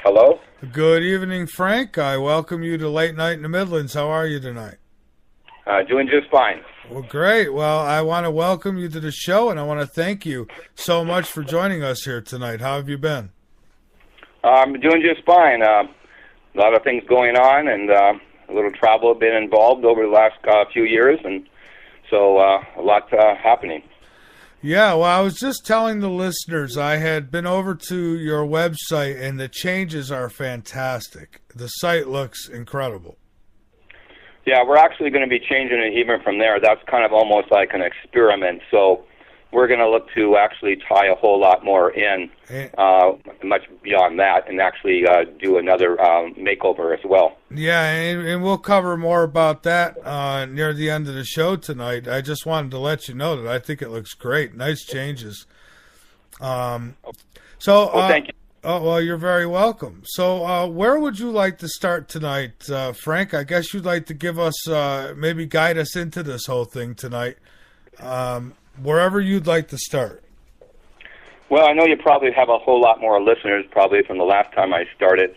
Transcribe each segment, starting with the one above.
Hello? Good evening, Frank. I welcome you to Late Night in the Midlands. How are you tonight? Doing just fine. Well, great. Well, I want to welcome you to the show, and I want to thank you so much for joining us here tonight. How have you been? I'm doing just fine. A lot of things going on, and a little travel been involved over the last few years, and so a lot happening. Yeah, well, I was just telling the listeners I had been over to your website, and the changes are fantastic. The site looks incredible. Yeah, we're actually going to be changing it even from there. That's kind of almost like an experiment. So we're going to look to actually tie a whole lot more in, much beyond that, and actually do another makeover as well. Yeah, and we'll cover more about that near the end of the show tonight. I just wanted to let you know that I think it looks great. Nice changes. Thank you. Oh, well, you're very welcome. So where would you like to start tonight, Frank? I guess you'd like to give us, maybe guide us into this whole thing tonight. Wherever you'd like to start. Well, I know you probably have a whole lot more listeners probably from the last time I started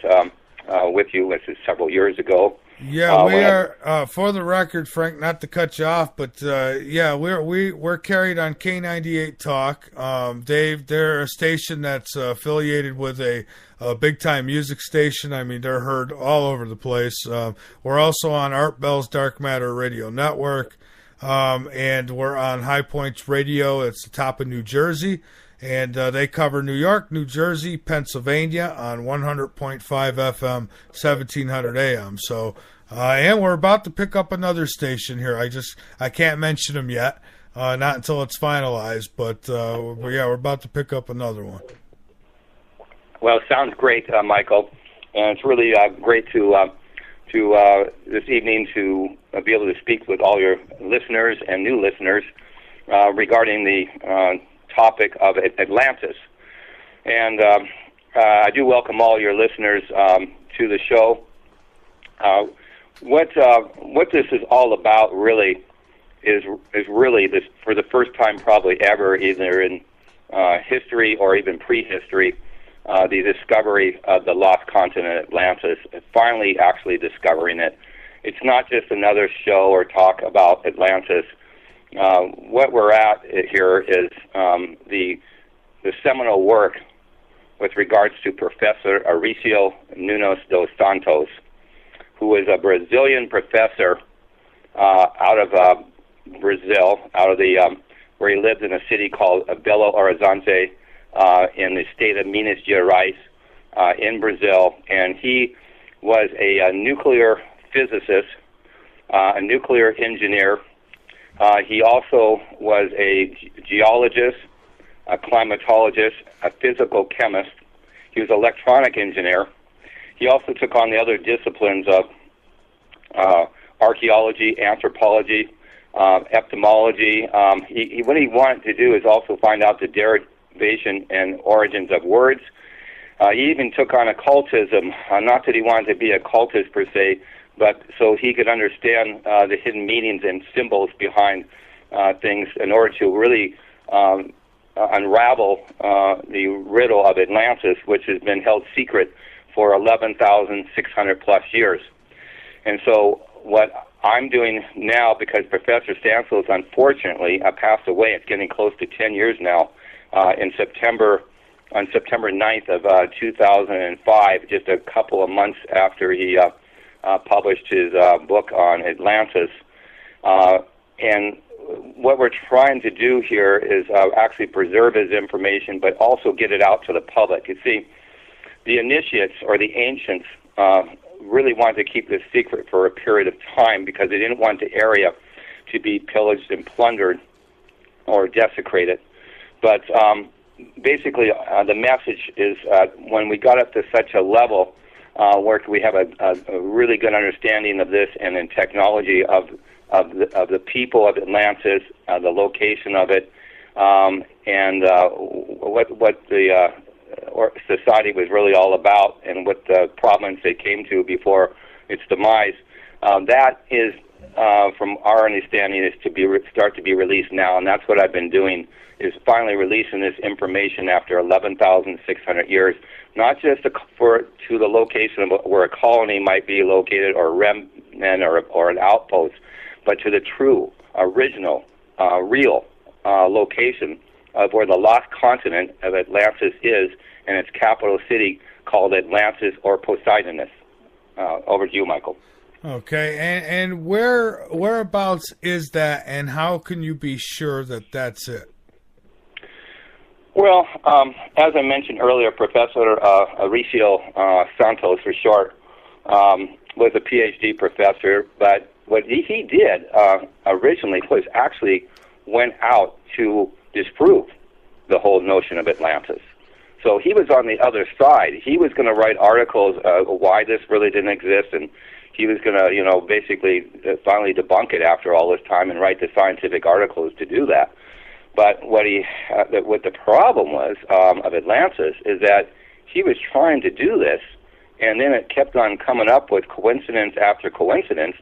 with you, which is several years ago. Yeah, we are. For the record, Frank, not to cut you off, but yeah, we're carried on K98 Talk. They're a station that's affiliated with a big time music station. I mean, they're heard all over the place. We're also on Art Bell's Dark Matter Radio Network, and we're on High Points Radio. It's the top of New Jersey. And they cover New York, New Jersey, Pennsylvania on 100.5 FM, 1700 AM. So, and we're about to pick up another station here. I can't mention them yet, not until it's finalized. But yeah, we're about to pick up another one. Well, it sounds great, Michael, and it's really great to this evening to be able to speak with all your listeners and new listeners regarding the topic of Atlantis. And I do welcome all your listeners to the show. What this is all about really is really this, for the first time probably ever, either in history or even prehistory, the discovery of the lost continent Atlantis, finally actually discovering it. It's not just another show or talk about Atlantis. What we're at here is the seminal work with regards to Professor Auricio Nunes dos Santos, who is a Brazilian professor out of Brazil, out of the where he lives in a city called Belo Horizonte in the state of Minas Gerais in Brazil, and he was a nuclear physicist, a nuclear engineer. He also was a geologist, a climatologist, a physical chemist. He was an electronic engineer. He also took on the other disciplines of archaeology, anthropology, etymology. What he wanted to do is also find out the derivation and origins of words. He even took on occultism, not that he wanted to be a cultist per se, but so he could understand the hidden meanings and symbols behind things in order to really unravel the riddle of Atlantis, which has been held secret for 11,600 plus years. And so what I'm doing now, because Professor Santos unfortunately passed away, it's getting close to 10 years now, on September 9th of 2005, just a couple of months after he published his book on Atlantis. And what we're trying to do here is actually preserve his information, but also get it out to the public. You see, the initiates or the ancients really wanted to keep this secret for a period of time because they didn't want the area to be pillaged and plundered or desecrated. But basically, the message is when we got up to such a level where we have a really good understanding of this and in technology of the people of Atlantis, the location of it, and what the society was really all about, and what the problems they came to before its demise. That is from our understanding, is to start to be released now, and that's what I've been doing, is finally releasing this information after 11,600 years, not just to the location of where a colony might be located, or a remnant, or an outpost, but to the true, original, real location of where the lost continent of Atlantis is, and its capital city called Atlantis or Poseidonus. Over to you, Michael. Okay, and whereabouts is that, and how can you be sure that that's it? Well, as I mentioned earlier, Professor Auricio Santos, for short, was a PhD professor, but what he did originally was actually went out to disprove the whole notion of Atlantis. So he was on the other side. He was going to write articles why this really didn't exist, and he was going to, basically finally debunk it after all this time and write the scientific articles to do that. But what the problem was of Atlantis is that he was trying to do this, and then it kept on coming up with coincidence after coincidence,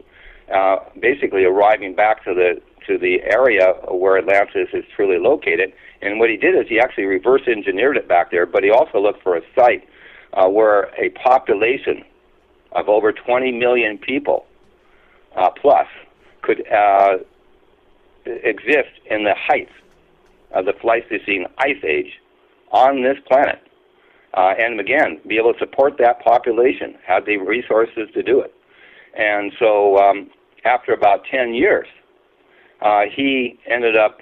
basically arriving back to the area where Atlantis is truly located. And what he did is he actually reverse engineered it back there, but he also looked for a site where a population of over 20 million people plus could exist in the height of the Pleistocene Ice Age on this planet. And again, be able to support that population, have the resources to do it. And so after about 10 years, he ended up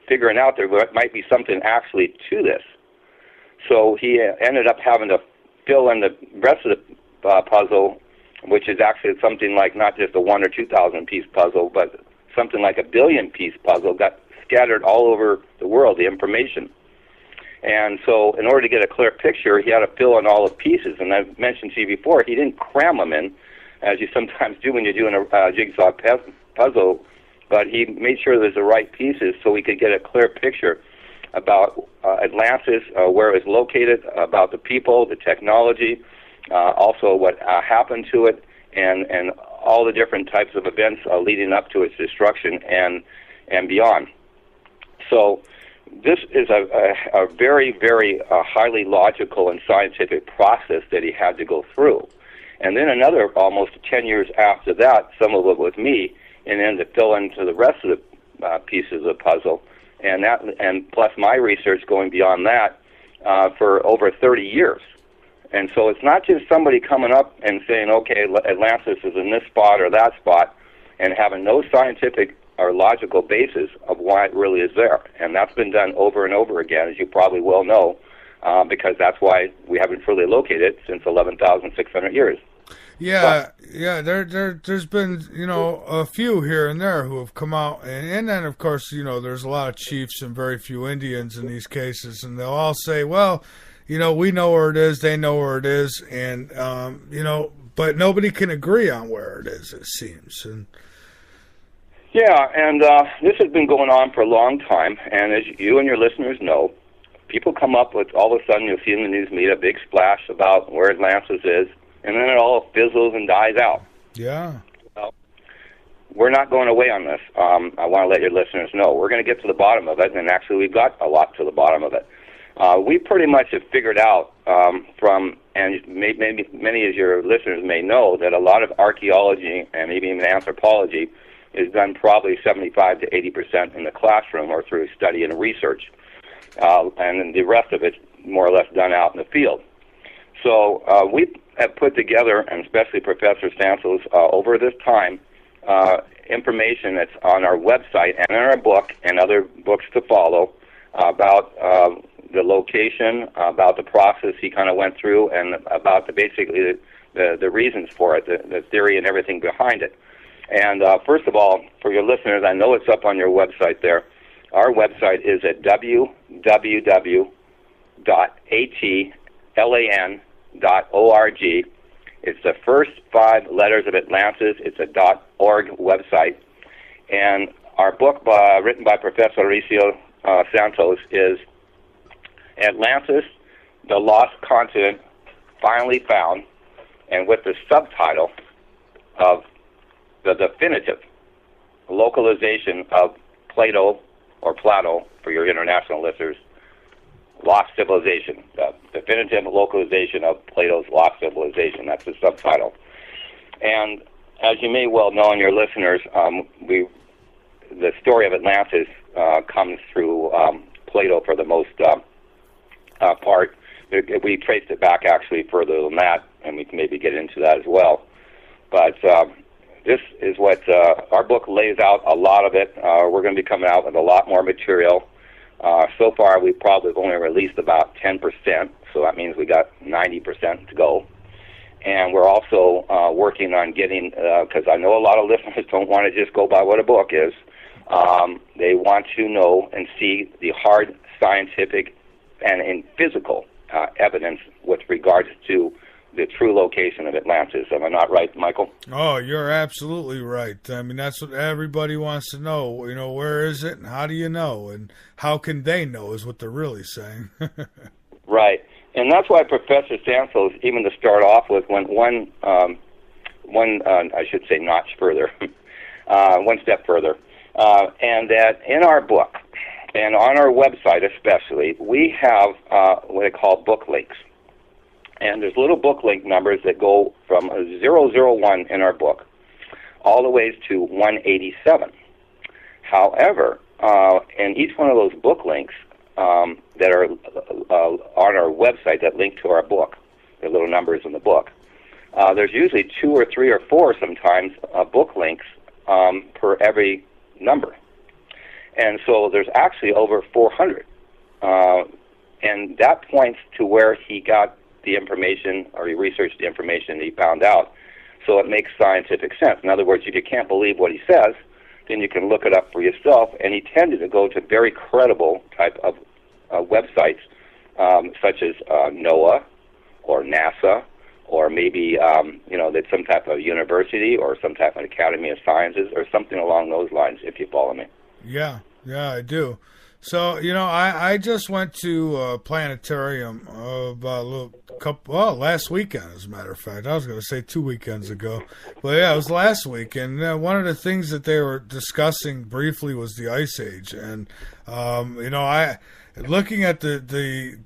figuring out there might be something actually to this. So he ended up having to fill in the rest of the puzzle, which is actually something like not just a 1,000 or 2,000 piece puzzle, but something like a 1 billion piece puzzle, got scattered all over the world, the information. And so in order to get a clear picture, he had to fill in all the pieces. And I've mentioned to you before, he didn't cram them in, as you sometimes do when you're doing a jigsaw puzzle, but he made sure there's the right pieces so we could get a clear picture about Atlantis, where it was located, about the people, the technology, also what happened to it, and all the different types of events leading up to its destruction and beyond. So this is a very, very highly logical and scientific process that he had to go through. And then another almost 10 years after that, some of it with me, and then to fill into the rest of the pieces of the puzzle, and plus my research going beyond that for over 30 years. And so it's not just somebody coming up and saying, okay, Atlantis is in this spot or that spot, and having no scientific or logical basis of why it really is there. And that's been done over and over again, as you probably well know, because that's why we haven't fully located it since 11,600 years. Yeah, there's been, a few here and there who have come out, and then, of course, there's a lot of chiefs and very few Indians in these cases, and they'll all say, well, we know where it is, they know where it is, and, but nobody can agree on where it is, it seems. And yeah, and this has been going on for a long time, and as you and your listeners know, people come up with, all of a sudden you'll see in the news media a big splash about where Atlantis is, and then it all fizzles and dies out. Yeah. Well, we're not going away on this. I want to let your listeners know. We're going to get to the bottom of it, and actually we've got a lot to the bottom of it. We pretty much have figured out and maybe many of your listeners may know, that a lot of archaeology and maybe even anthropology is done probably 75 to 80% in the classroom or through study and research, and then the rest of it more or less done out in the field. So we have put together, and especially Professor Santos, over this time, information that's on our website and in our book and other books to follow about the location, about the process he kind of went through, and about basically the reasons for it, the theory and everything behind it. And first of all, for your listeners, I know it's up on your website there. Our website is at www.atlan.org. It's the first 5 letters of Atlantis. It's a .org website. And our book, written by Professor Auricio Santos, is Atlantis, the Lost Continent Finally Found, and with the subtitle of the definitive localization of Plato, or Plato for your international listeners, Lost Civilization. The definitive localization of Plato's Lost Civilization. That's the subtitle. And as you may well know, in your listeners, the story of Atlantis comes through Plato for the most part. We traced it back actually further than that, and we can maybe get into that as well. But this is what our book lays out, a lot of it. We're going to be coming out with a lot more material. So far, we've probably only released about 10%, so that means we got 90% to go. And we're also working on getting, because I know a lot of listeners don't want to just go by what a book is. They want to know and see the hard scientific and physical evidence with regards to the true location of Atlantis. Am I not right, Michael? Oh, you're absolutely right. I mean, that's what everybody wants to know. You know, where is it, and how do you know, and how can they know is what they're really saying. Right. And that's why Professor Santos, even to start off with, went one I should say notch further, one step further. And that in our book, and on our website especially, we have what they call book links. And there's little book link numbers that go from 001 in our book all the way to 187. However, in each one of those book links that are on our website that link to our book, the little numbers in the book, there's usually 2 or 3 or 4 sometimes book links per every number. And so there's actually over 400. And that points to where he got the information, or he researched the information that he found out. So it makes scientific sense. In other words, if you can't believe what he says, then you can look it up for yourself. And he tended to go to very credible type of websites, such as NOAA or NASA, or maybe that some type of university or some type of Academy of Sciences or something along those lines, if you follow me. Yeah, I do. So, I just went to a planetarium last weekend, as a matter of fact. I was going to say 2 weekends ago. But, yeah, it was last week. And one of the things that they were discussing briefly was the Ice Age. And, looking at the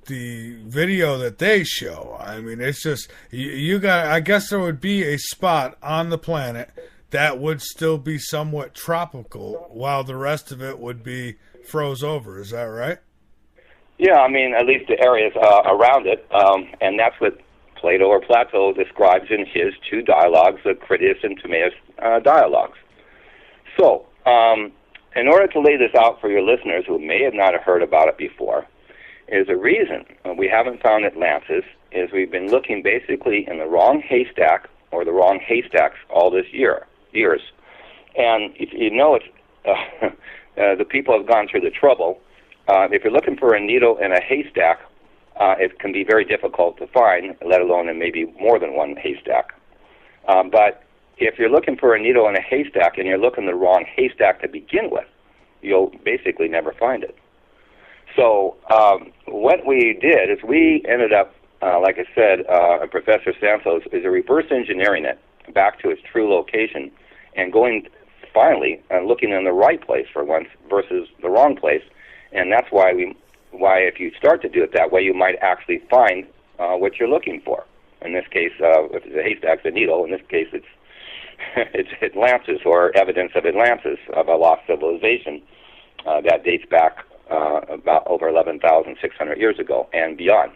video that they show, I mean, it's just, I guess there would be a spot on the planet that would still be somewhat tropical, while the rest of it would be froze over. Is that right? Yeah, I mean, at least the areas around it, and that's what Plato describes in his 2 dialogues, the Critias and Timaeus dialogues. So, in order to lay this out for your listeners who may have not heard about it before, is a reason we haven't found Atlantis is we've been looking basically in the wrong haystack, or the wrong haystacks, all this years. And if you know it's the people have gone through the trouble. If you're looking for a needle in a haystack, it can be very difficult to find, let alone in maybe more than one haystack. But if you're looking for a needle in a haystack and you're looking the wrong haystack to begin with, you'll basically never find it. So what we did is we ended up, like I said, Professor Santos is reverse engineering it back to its true location and going finally looking in the right place for once versus the wrong place. And that's why if you start to do it that way, you might actually find what you're looking for. In this case, if it's a haystack's a needle. In this case, it's Atlantis, or evidence of Atlantis, of a lost civilization that dates back about over 11,600 years ago and beyond.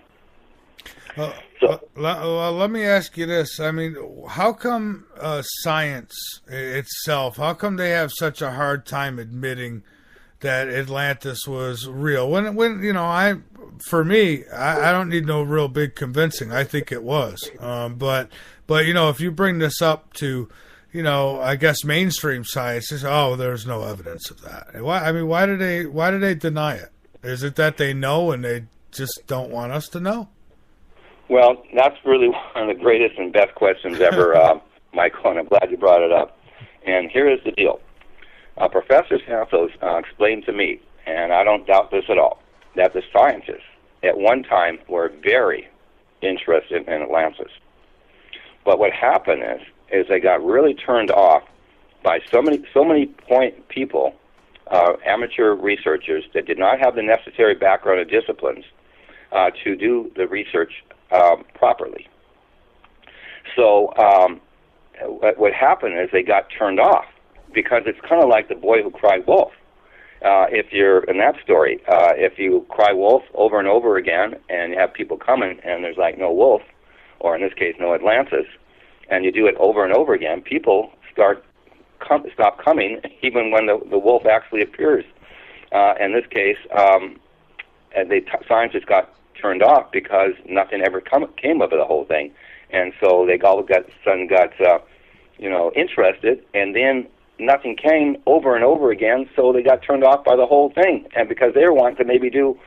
Let me ask you this. I mean, how come science itself, how come they have such a hard time admitting that Atlantis was real? For me, I don't need no real big convincing. I think it was. But if you bring this up to, I guess mainstream science, there's no evidence of that. Why do they deny it? Is it that they know and they just don't want us to know? Well, that's really one of the greatest and best questions ever, Michael, and I'm glad you brought it up. And here is the deal. Professor Santos explained to me, and I don't doubt this at all, that the scientists at one time were very interested in Atlantis. But what happened is they got really turned off by so many people, amateur researchers that did not have the necessary background and disciplines to do the research properly. So what happened is they got turned off, because it's kind of like the boy who cried wolf. If you're in that story, if you cry wolf over and over again, and you have people coming and there's like no wolf, or in this case no Atlantis, and you do it over and over again, people stop coming even when the wolf actually appears. In this case, scientists got turned off because nothing ever came of the whole thing, and so they all got interested, and then nothing came over and over again, so they got turned off by the whole thing. And because they were wanting to maybe do,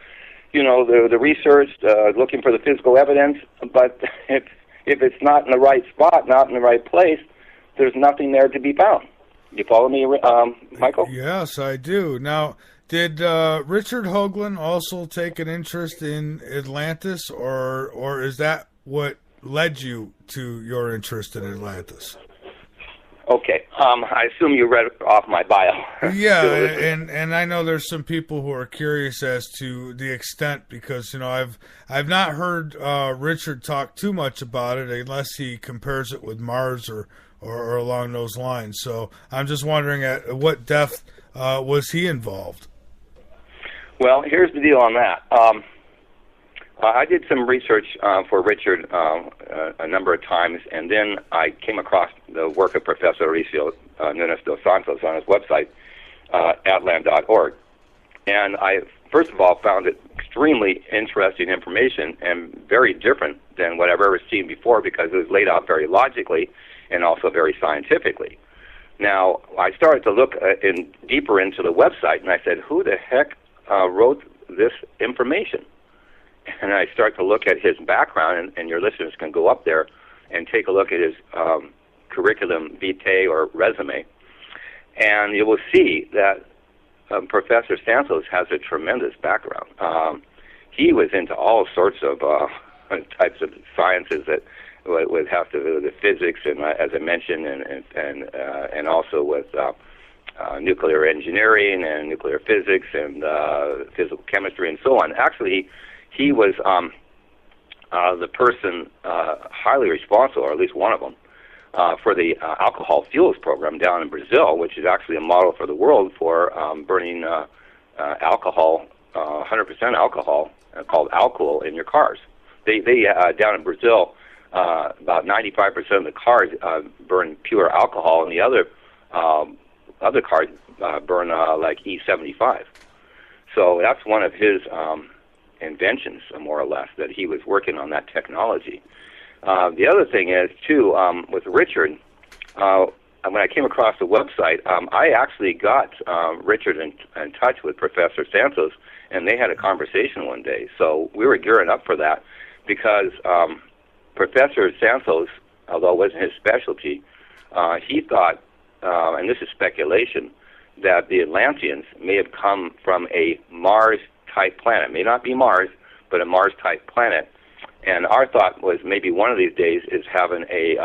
the research, looking for the physical evidence, but if it's not in the right spot, not in the right place, there's nothing there to be found. You follow me, Michael? Yes, I do. Now, did Richard Hoagland also take an interest in Atlantis, or is that what led you to your interest in Atlantis? Okay, I assume you read off my bio. Yeah, and I know there's some people who are curious as to the extent, because I've not heard Richard talk too much about it unless he compares it with Mars or along those lines. So I'm just wondering at what depth was he involved? Well, here's the deal on that. I did some research for Richard a number of times, and then I came across the work of Professor Mauricio Nunes dos Santos on his website, atlan.org. And I, first of all, found it extremely interesting information and very different than what I've ever seen before, because it was laid out very logically and also very scientifically. Now, I started to look deeper into the website, and I said, who the heck wrote this information? And I start to look at his background, and your listeners can go up there and take a look at his curriculum vitae or resume, and you will see that Professor Santos has a tremendous background. He was into all sorts of types of sciences that would have to do with the physics, and as I mentioned, and also with nuclear engineering and nuclear physics and physical chemistry and so on. Actually, he was the person highly responsible, or at least one of them, for the alcohol fuels program down in Brazil, which is actually a model for the world for burning alcohol, 100% alcohol, called alcohol, in your cars. They down in Brazil, about 95% of the cars burn pure alcohol, and the other cars burn like E75. So that's one of his inventions, more or less, that he was working on that technology. The other thing is, too, with Richard, when I came across the website, I actually got Richard in touch with Professor Santos, and they had a conversation one day. So we were gearing up for that, because Professor Santos, although it wasn't his specialty, he thought, and this is speculation, that the Atlanteans may have come from a Mars-type planet. It may not be Mars, but a Mars-type planet. And our thought was maybe one of these days is having a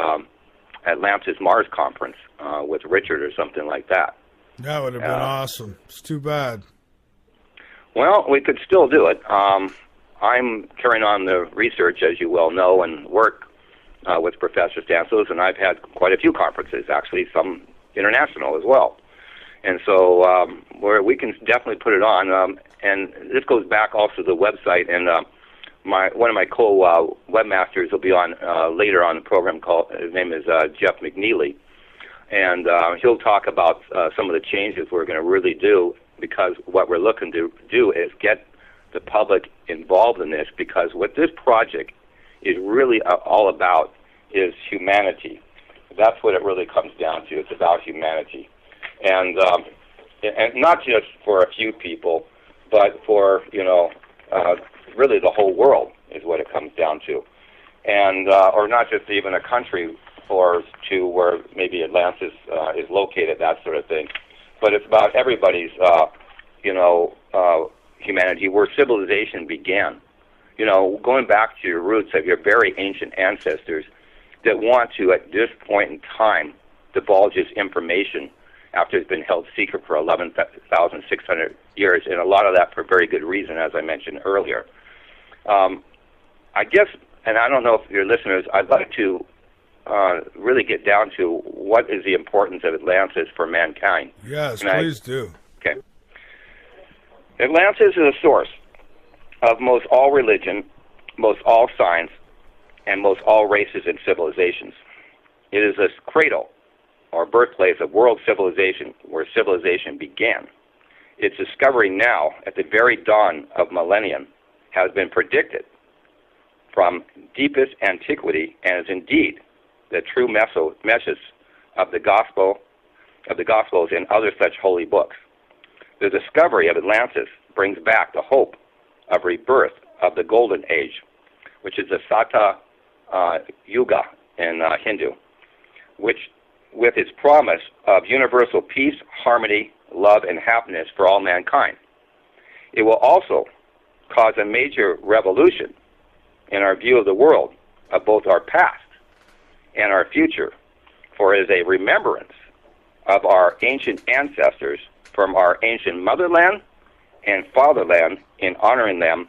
Atlantis-Mars conference with Richard or something like that. That would have been awesome. It's too bad. Well, we could still do it. I'm carrying on the research, as you well know, and work with Professor Santos, and I've had quite a few conferences, actually, some international as well. And so we can definitely put it on. And this goes back also to the website, and one of my co-webmasters will be on later on the program. His name is Jeff McNeely, and he'll talk about some of the changes we're going to really do, because what we're looking to do is get the public involved in this, because what this project is really all about is humanity. That's what it really comes down to. It's about humanity, and not just for a few people, but for really the whole world is what it comes down to, and or not just even a country or two where maybe Atlantis is located, that sort of thing, but it's about everybody's humanity, where civilization began. Going back to your roots of your very ancient ancestors that want to, at this point in time, divulge this information after it's been held secret for 11,600 years, and a lot of that for very good reason, as I mentioned earlier. I guess, and I don't know if your listeners, I'd like to really get down to what is the importance of Atlantis for mankind. Yes, please do. Okay. Atlantis is a source of most all religion, most all science, and most all races and civilizations. It is a cradle or birthplace of world civilization where civilization began. Its discovery now, at the very dawn of millennium, has been predicted from deepest antiquity and is indeed the true message of the Gospels and other such holy books. The discovery of Atlantis brings back the hope of rebirth of the Golden Age, which is the Sata Yuga in Hindu, which, with its promise of universal peace, harmony, love, and happiness for all mankind. It will also cause a major revolution in our view of the world, of both our past and our future, for it is a remembrance of our ancient ancestors from our ancient motherland and fatherland. In honoring them,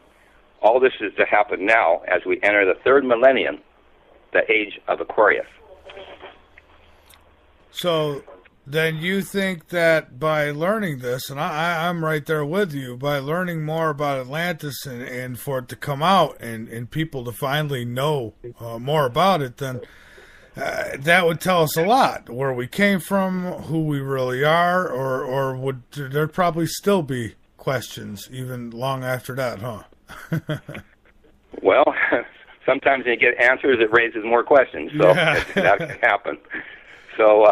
all this is to happen now as we enter the third millennium, the age of Aquarius. So then you think that by learning this, and I'm right there with you, by learning more about Atlantis and for it to come out and people to finally know more about it, then that would tell us a lot, where we came from, who we really are, or would there probably still be questions even long after that, huh? Well, sometimes when you get answers, it raises more questions, so that can happen. So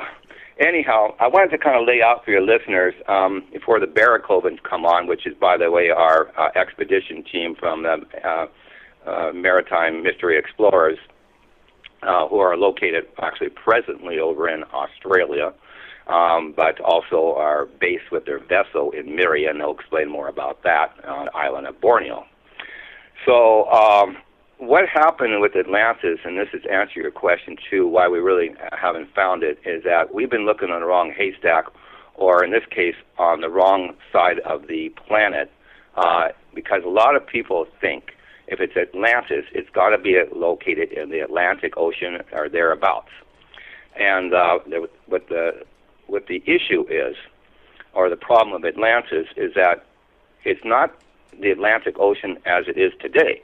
anyhow, I wanted to kind of lay out for your listeners before the Barrakovans come on, which is, by the way, our expedition team from the Maritime Mystery Explorers, who are located actually presently over in Australia, but also are based with their vessel in Miria, and they'll explain more about that on the island of Borneo. So what happened with Atlantis, and this is to answer your question too, why we really haven't found it, is that we've been looking on the wrong haystack, or in this case, on the wrong side of the planet, because a lot of people think if it's Atlantis, it's got to be located in the Atlantic Ocean or thereabouts. And what the issue is, or the problem of Atlantis, is that it's not the Atlantic Ocean as it is today.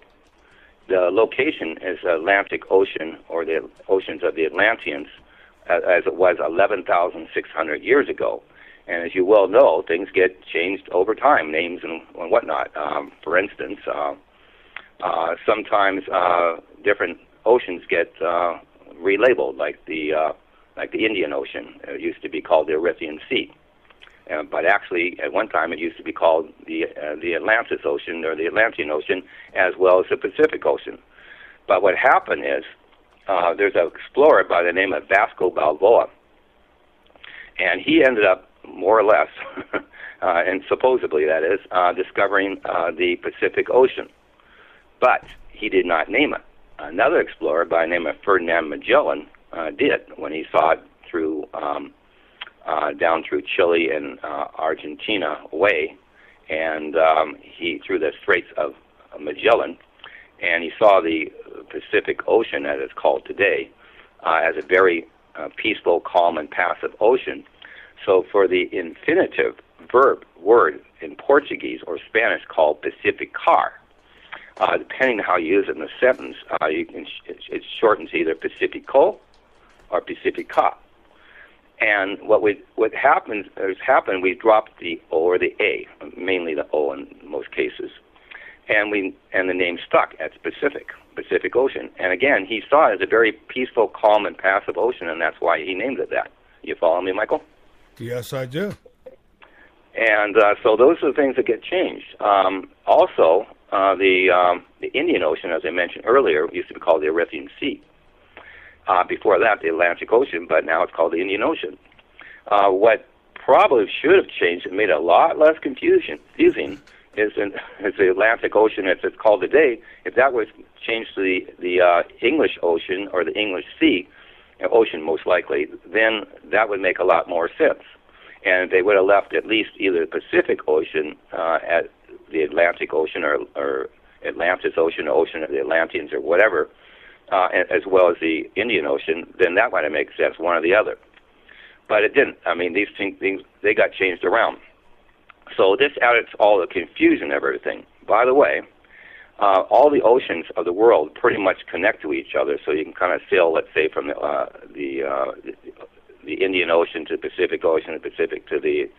The location is the Atlantic Ocean, or the oceans of the Atlanteans, as it was 11,600 years ago. And as you well know, things get changed over time, names and whatnot. For instance, sometimes different oceans get relabeled, like the Indian Ocean. It used to be called the Erythraean Sea. But actually, at one time, it used to be called the Atlantis Ocean, or the Atlantean Ocean, as well as the Pacific Ocean. But what happened is, there's an explorer by the name of Vasco Balboa, and he ended up, more or less, and supposedly that is, discovering the Pacific Ocean. But he did not name it. Another explorer by the name of Ferdinand Magellan did, when he saw it through down through Chile and Argentina way, and he through the Straits of Magellan, and he saw the Pacific Ocean, as it's called today, as a very peaceful, calm, and passive ocean. So for the infinitive word in Portuguese or Spanish called Pacificar, depending on how you use it in the sentence, it shortens either Pacifico or Pacifica. And what happened, we dropped the O or the A, mainly the O in most cases, and the name stuck as Pacific Ocean. And again, he saw it as a very peaceful, calm, and passive ocean, and that's why he named it that. You follow me, Michael? Yes, I do. And so those are the things that get changed. Also, the Indian Ocean, as I mentioned earlier, used to be called the Erythraean Sea. Before that, the Atlantic Ocean, but now it's called the Indian Ocean. What probably should have changed and made it a lot less confusing is the Atlantic Ocean, as it's called today. If that was changed to the English Ocean, or the English Sea, ocean most likely, then that would make a lot more sense. and they would have left at least either the Pacific Ocean at the Atlantic Ocean or Atlantis Ocean, Ocean of the Atlanteans or whatever, as well as the Indian Ocean, then that might have made sense, one or the other. But it didn't. I mean, these things they got changed around. So this added to all the confusion of everything. By the way, all the oceans of the world pretty much connect to each other, so you can kind of sail, let's say, from the Indian Ocean to the Pacific Ocean, the Pacific to the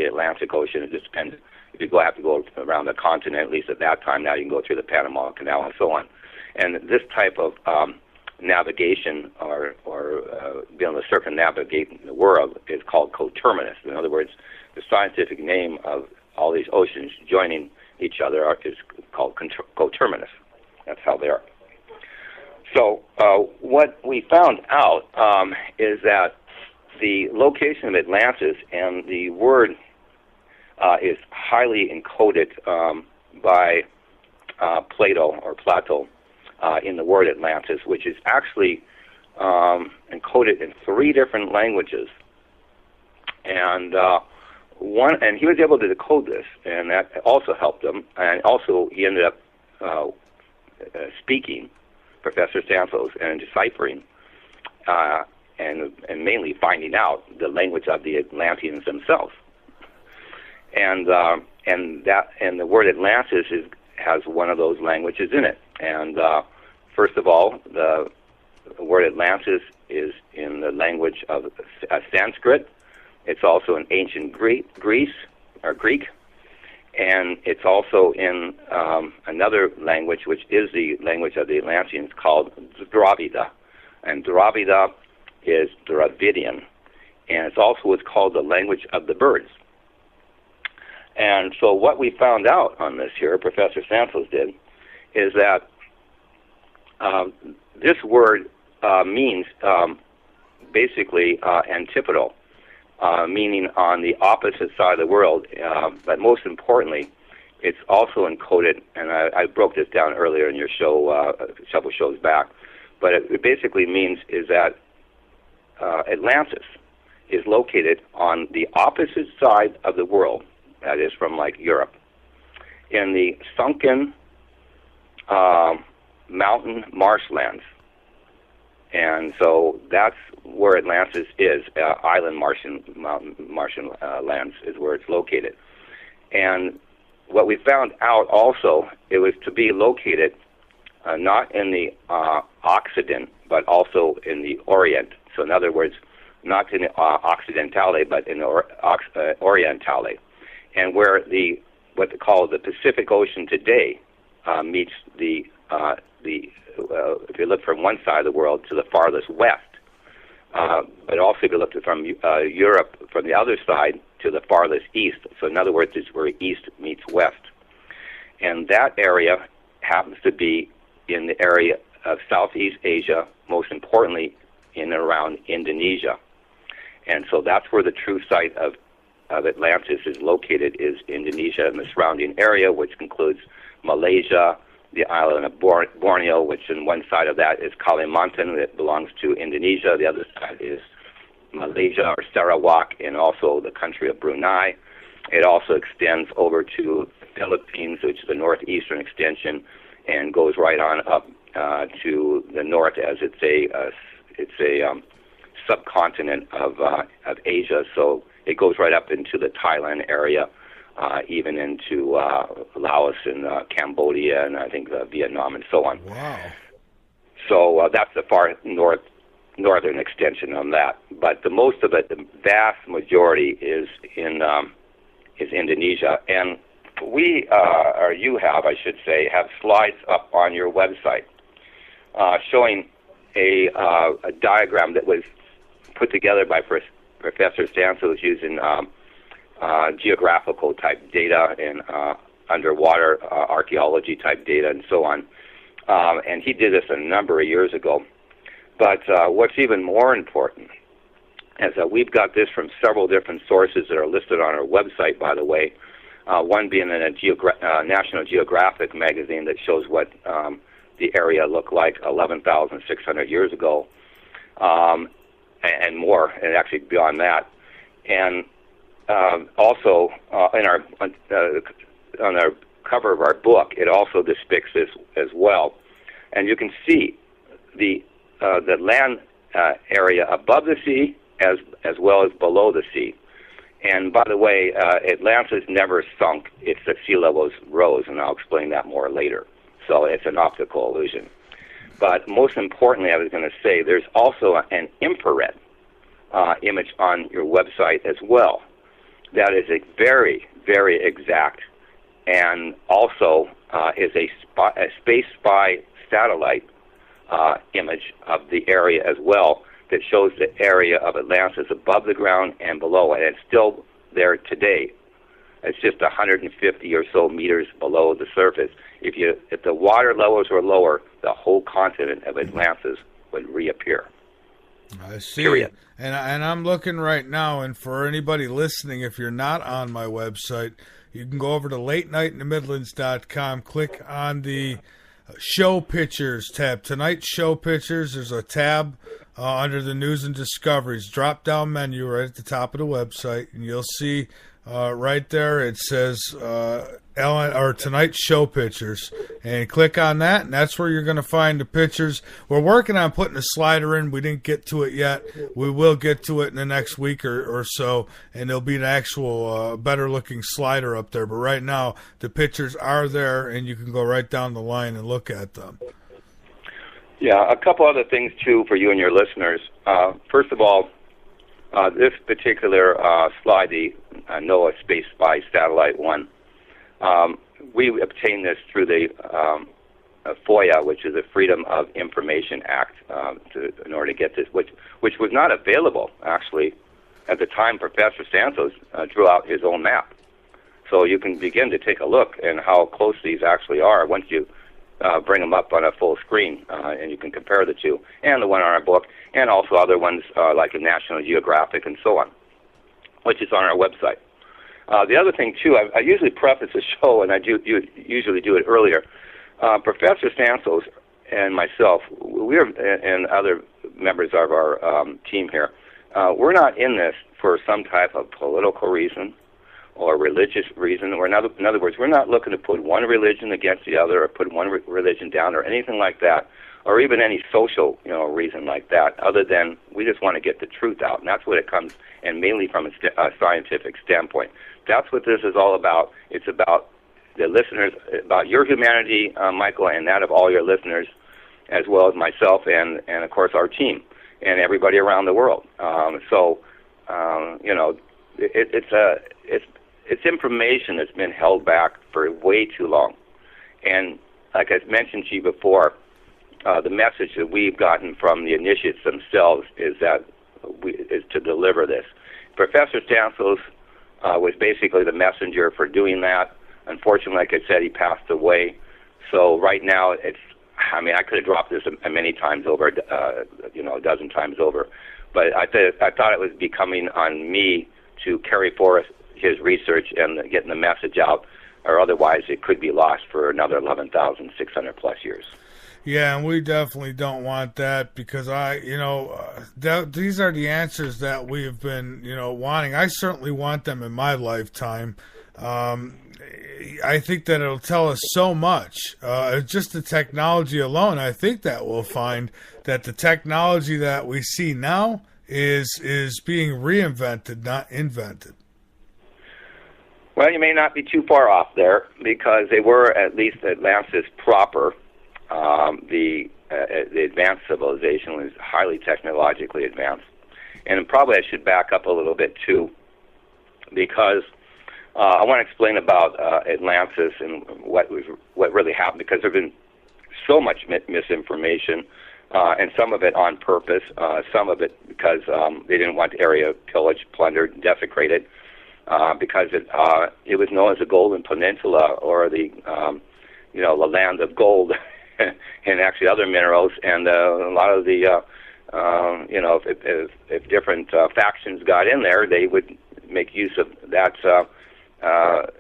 Atlantic Ocean. It just depends. If you have to go around the continent, at least at that time, now you can go through the Panama Canal and so on. And this type of navigation or being able to circumnavigate the world is called coterminous. In other words, the scientific name of all these oceans joining each other is called coterminous. That's how they are. So what we found out is that the location of Atlantis and the word is highly encoded by Plato or Plato in the word Atlantis, which is actually encoded in 3 different languages. And he was able to decode this, and that also helped him. And also, he ended up speaking, Professor Santos, and deciphering, and mainly finding out the language of the Atlanteans themselves. And the word Atlantis has one of those languages in it. And first of all, the word Atlantis is in the language of Sanskrit. It's also in ancient Greek, and it's also in another language, which is the language of the Atlanteans, called Dravida. And Dravida is Dravidian, and it's also what's called the language of the birds. And so what we found out on this here, Professor Santos did, is that this word means basically antipodal, meaning on the opposite side of the world. But most importantly, it's also encoded, and I broke this down earlier in your show, a couple shows back, but it basically means is that Atlantis is located on the opposite side of the world, that is from like Europe, in the sunken mountain marshlands. And so that's where Atlantis is, island marshland lands is where it's located. And what we found out also, it was to be located not in the Occident, but also in the Orient. So in other words, not in the Occidentale, but in the Orientale. And where what they call the Pacific Ocean today meets if you look from one side of the world to the farthest west, but also if you look from Europe from the other side to the farthest east. So in other words, it's where east meets west. And that area happens to be in the area of Southeast Asia, most importantly in and around Indonesia. And so that's where the true site of Atlantis is located, is Indonesia and the surrounding area, which includes Malaysia, the island of Borneo, which in one side of that is Kalimantan, that belongs to Indonesia. The other side is Malaysia or Sarawak, and also the country of Brunei. It also extends over to the Philippines, which is the northeastern extension, and goes right on up to the north, as it's a subcontinent of Asia. So it goes right up into the Thailand area, even into Laos and Cambodia, and I think Vietnam and so on. Wow! So that's the far northern extension on that. But the most of it, the vast majority, is in Indonesia. And we, or you have, I should say, have slides up on your website showing a diagram that was put together by Professor Santos using geographical type data and underwater archaeology type data and so on. And he did this a number of years ago. But what's even more important is that we've got this from several different sources that are listed on our website, by the way. One being in a National Geographic magazine that shows what the area looked like 11,600 years ago, and more, and actually beyond that. And also on our cover of our book, it also depicts this as well, and you can see the land area above the sea as well as below the sea. And by the way, Atlantis never sunk; it's the sea levels rose, and I'll explain that more later. So it's an optical illusion. But most importantly, I was going to say there's also an infrared image on your website as well. That is a very, very exact, and also is a space spy satellite image of the area as well, that shows the area of Atlantis above the ground and below, and it's still there today. It's just 150 or so meters below the surface. If the water levels were lower, the whole continent of Atlantis would reappear. I see. Period. And I'm looking right now, and for anybody listening, if you're not on my website, you can go over to latenightinthemidlands.com, click on the Show Pictures tab. Tonight's Show Pictures, there's a tab under the News and Discoveries, drop-down menu right at the top of the website, and you'll see right there it says tonight's Show Pictures, and click on that, and that's where you're going to find the pictures. We're working on putting a slider in. We didn't get to it yet. We will get to it in the next week or so, and there'll be an actual better looking slider up there. But right now the pictures are there, and you can go right down the line and look at them. Yeah, a couple other things too for you and your listeners. First of all, this particular slide, the NOAA Space Spy Satellite 1, we obtained this through the FOIA, which is the Freedom of Information Act, in order to get this, which was not available, actually. At the time, Professor Santos drew out his own map. So you can begin to take a look at how close these actually are once you bring them up on a full screen, and you can compare the two, and the one on our book, and also other ones like the National Geographic and so on, which is on our website. The other thing, too, I usually preface the show, and I usually do it earlier. Professor Santos and myself, and other members of our team here, we're not in this for some type of political reason or religious reason. Or in other words, we're not looking to put one religion against the other or put one religion down or anything like that, or even any social reason like that, other than we just want to get the truth out, and that's what it comes, and mainly from a scientific standpoint. That's what this is all about. It's about the listeners, about your humanity, Michael, and that of all your listeners, as well as myself and of course our team and everybody around the world. It's information that's been held back for way too long. And like I mentioned to you before, the message that we've gotten from the initiates themselves is to deliver this. Professor Santos was basically the messenger for doing that. Unfortunately, like I said, he passed away. So right now, I could have dropped this many times over, a dozen times over. But I thought it was becoming on me to carry forth his research and getting the message out, or otherwise it could be lost for another 11,600 plus years. Yeah, and we definitely don't want that, because these are the answers that we have been, wanting. I certainly want them in my lifetime. I think that it'll tell us so much. Just the technology alone, I think that we'll find that the technology that we see now is being reinvented, not invented. Well, you may not be too far off there, because they were, at least Atlantis proper, the advanced civilization was highly technologically advanced. And probably I should back up a little bit too, because I want to explain about Atlantis and what really happened, because there's been so much misinformation, and some of it on purpose, some of it because they didn't want the area pillaged, plundered, desecrated, because it was known as the Golden Peninsula, or the the land of gold, and actually other minerals, and a lot of the if different factions got in there, they would make use of that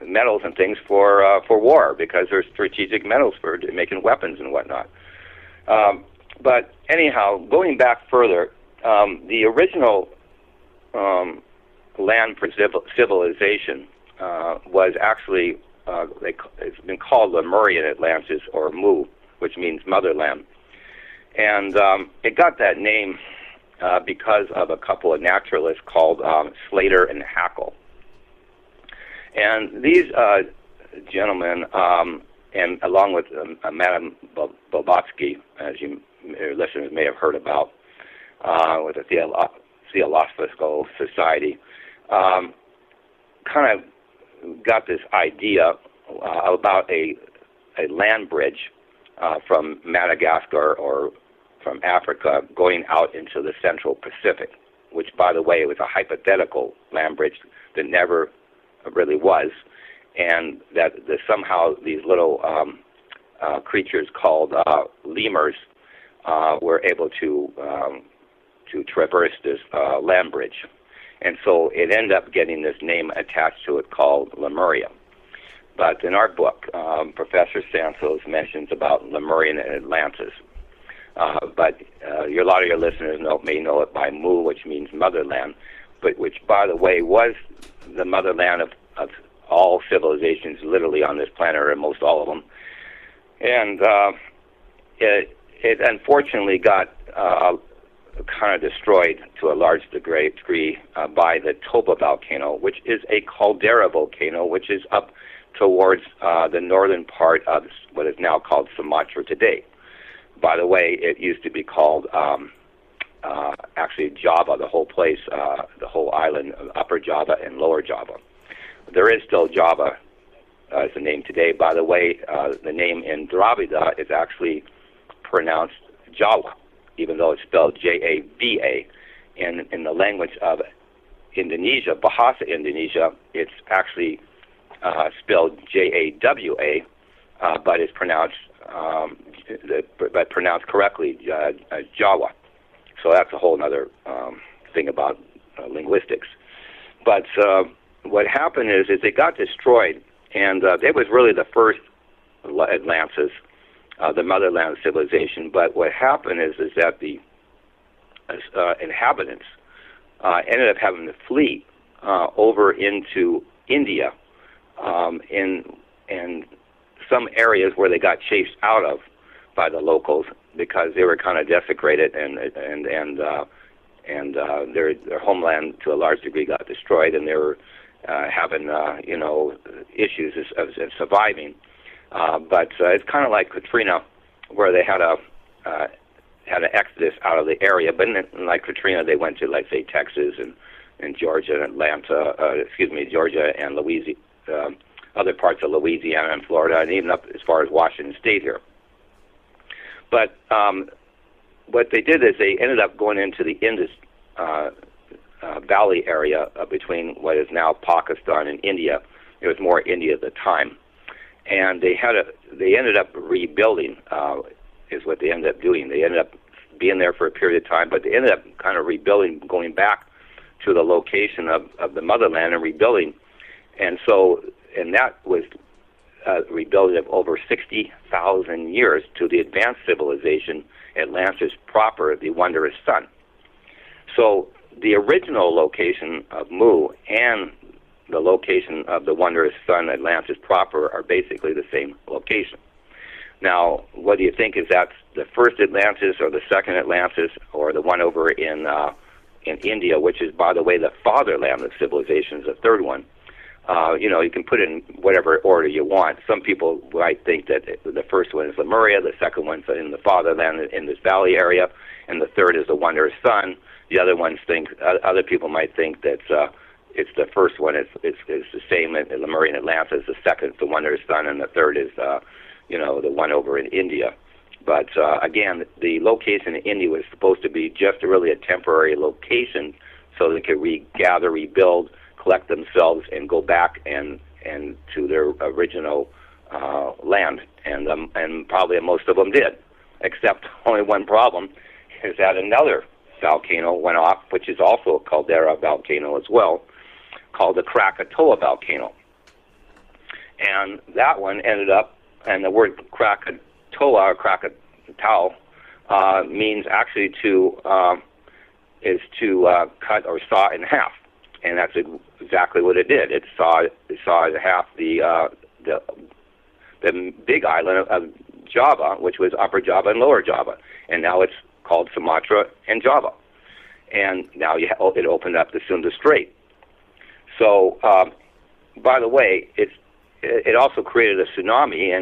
metals and things for war, because they're strategic metals for making weapons and whatnot. But anyhow, going back further, the original land for civilization was actually, it's been called Lemurian Atlantis, or Mu, which means motherland. And it got that name because of a couple of naturalists called Slater and Haeckel. And these gentlemen, and along with Madame Blavatsky, as your listeners may have heard about, with the Theosophical Society, kind of got this idea about a land bridge from Madagascar or from Africa going out into the Central Pacific, which, by the way, was a hypothetical land bridge that never really was, and that somehow these little creatures called lemurs were able to traverse this land bridge. And so it ended up getting this name attached to it called Lemuria. But in our book, Professor Santos mentions about Lemurian and Atlantis. But a lot of your listeners may know it by Mu, which means motherland, but which, by the way, was the motherland of all civilizations literally on this planet, or most all of them. And it unfortunately got kind of destroyed to a large degree by the Toba volcano, which is a caldera volcano, which is up towards the northern part of what is now called Sumatra today. By the way, it used to be called actually Java, the whole place, the whole island, Upper Java and Lower Java. There is still Java as the name today. By the way, the name in Dravida is actually pronounced Jawa, even though it's spelled Java. In the language of Indonesia, Bahasa Indonesia, it's actually spelled Jawa, but it's pronounced correctly Jawa. So that's a whole other thing about linguistics. But what happened is it got destroyed, and it was really the first Atlantis, the motherland civilization. But what happened is that the inhabitants ended up having to flee over into India, in some areas where they got chased out of by the locals because they were kind of desecrated, and their homeland to a large degree got destroyed, and they were having issues of surviving. But it's kind of like Katrina, where they had an exodus out of the area. But like Katrina, they went to, like, say, Texas and Georgia and Atlanta, Georgia and Louisiana, other parts of Louisiana and Florida, and even up as far as Washington State here. But what they did is they ended up going into the Indus Valley area between what is now Pakistan and India. It was more India at the time, and they ended up rebuilding. Is what they ended up doing. They ended up being there for a period of time, but they ended up kind of rebuilding, going back to the location of the motherland and rebuilding. And that was rebuilding of over 60,000 years to the advanced civilization, Atlantis proper, the wondrous sun. So the original location of Mu and the location of the wondrous sun, Atlantis proper, are basically the same location. Now, what do you think? Is that the first Atlantis or the second Atlantis or the one over in India, which is, by the way, the fatherland of civilization, is the third one? You can put it in whatever order you want. Some people might think that the first one is Lemuria, the second one's in the fatherland in this valley area, and the third is the wondrous sun. The other people might think that it's the first one is the same in Lemurian Atlantis, the second is the wondrous sun, and the third is the one over in India. But again, the location in India was supposed to be just really a temporary location so they could regather, rebuild, collect themselves, and go back and to their original land. And probably most of them did, except only one problem is that another volcano went off, which is also a caldera volcano as well, called the Krakatoa volcano. And that one ended up, and the word Krakatoa or Krakatau means actually to cut or saw in half. and that's exactly what it did. It saw half the big island of Java, which was Upper Java and Lower Java, and now it's called Sumatra and Java. And now it opened up the Sunda Strait. So, by the way, it also created a tsunami,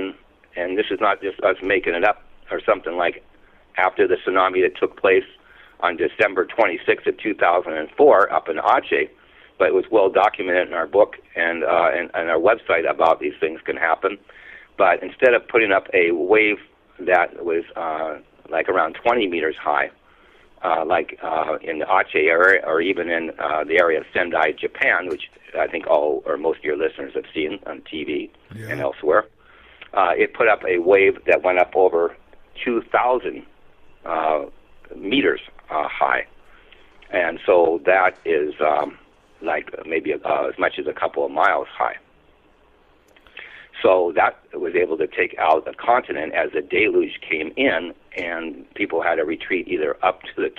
and this is not just us making it up or something like after the tsunami that took place on December 26th of 2004 up in Aceh, but it was well documented in our book and our website about these things can happen. But instead of putting up a wave that was like around 20 meters high, like in the Aceh area or even in the area of Sendai, Japan, which I think all or most of your listeners have seen on TV and elsewhere, it put up a wave that went up over 2,000 meters high. And so that is like maybe as much as a couple of miles high. So that was able to take out the continent as the deluge came in, and people had to retreat either up to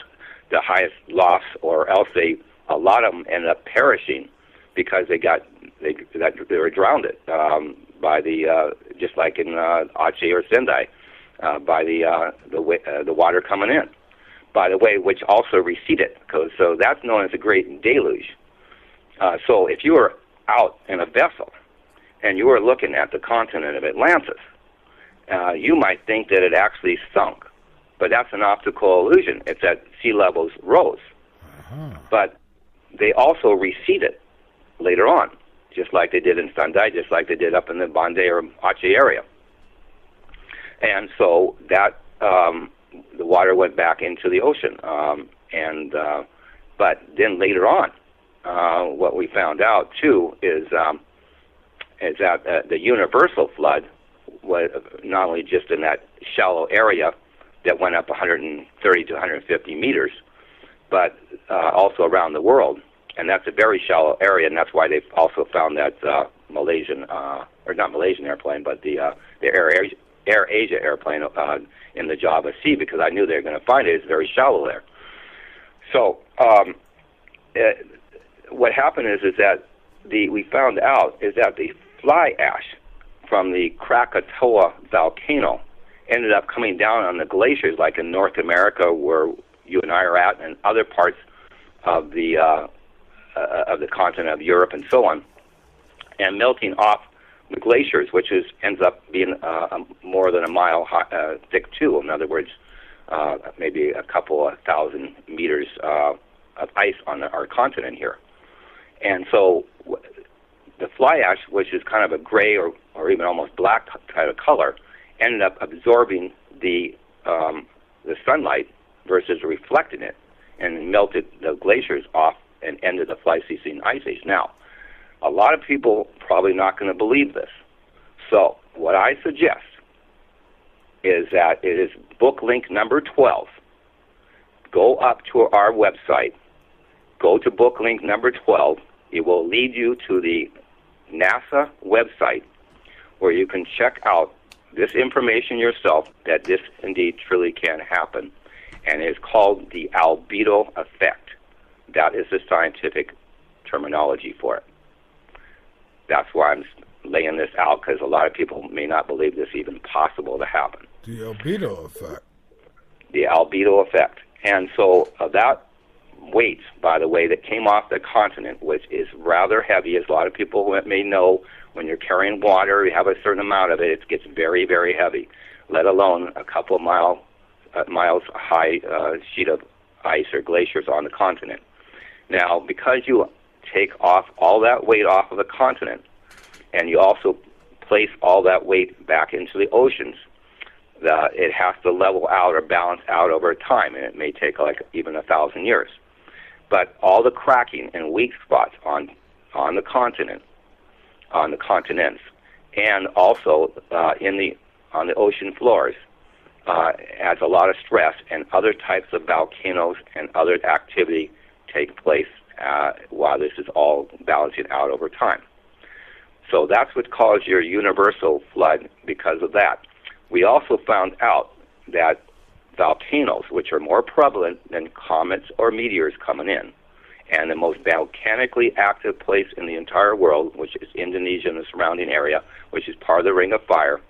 the highest lofts, or else a lot of them ended up perishing because they were drowned by the just like in Aceh or Sendai by the water coming in. By the way, which also receded, so that's known as the Great Deluge. So if you were out in a vessel and you were looking at the continent of Atlantis, you might think that it actually sunk. But that's an optical illusion. It's that sea levels rose. But they also receded later on, just like they did in Sendai, just like they did up in the Bande or Aceh area. And so that the water went back into the ocean. But then later on, what we found out, too, is that the universal flood was not only just in that shallow area that went up 130 to 150 meters, but also around the world. And that's a very shallow area, and that's why they've also found that Malaysian, or not Malaysian airplane, but the Air Asia airplane in the Java Sea, because I knew they were going to find it. It's very shallow there. So what happened is that we found out is that the fly ash from the Krakatoa volcano ended up coming down on the glaciers, like in North America, where you and I are at, and other parts of the continent of Europe and so on, and melting off the glaciers, which ends up being more than a mile high, thick too. In other words, maybe a couple of thousand meters of ice on our continent here. And so the fly ash, which is kind of a gray or even almost black kind of color, ended up absorbing the sunlight versus reflecting it, and melted the glaciers off and ended the Pleistocene Ice Age. Now, a lot of people probably not going to believe this. So what I suggest is that it is book link number 12. Go up to our website. Go to book link number 12. It will lead you to the NASA website where you can check out this information yourself, that this indeed truly can happen. And it's called the albedo effect. That is the scientific terminology for it. That's why I'm laying this out, because a lot of people may not believe this even possible to happen. The albedo effect. The albedo effect. And so that weight, by the way, that came off the continent, which is rather heavy, as a lot of people may know, when you're carrying water, you have a certain amount of it, it gets very, very heavy, let alone a couple of miles high sheet of ice or glaciers on the continent. Now, because you take off all that weight off of the continent, and you also place all that weight back into the oceans, it has to level out or balance out over time, and it may take like even 1,000 years. But all the cracking and weak spots on the continent, on the continents, and also on the ocean floors, adds a lot of stress, and other types of volcanoes and other activity take place while this is all balancing out over time. So that's what caused your universal flood because of that. We also found out that volcanoes, which are more prevalent than comets or meteors coming in, and the most volcanically active place in the entire world, which is Indonesia and the surrounding area, which is part of the Ring of Fire,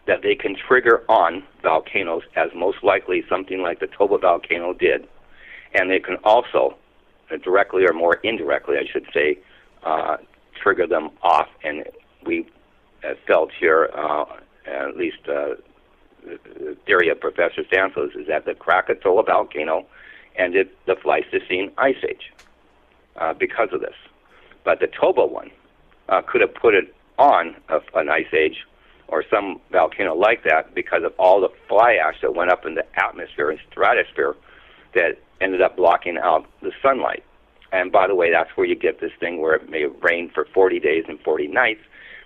that they can trigger on volcanoes as most likely something like the Toba volcano did. And they can also, directly or more indirectly, I should say, trigger them off. And we felt here, at least the theory of Professor Santos, is that the Krakatoa volcano ended the Pleistocene Ice Age because of this. But the Toba one could have put it on an ice age or some volcano like that because of all the fly ash that went up in the atmosphere and stratosphere that ended up blocking out the sunlight. And by the way, that's where you get this thing where it may rain for 40 days and 40 nights,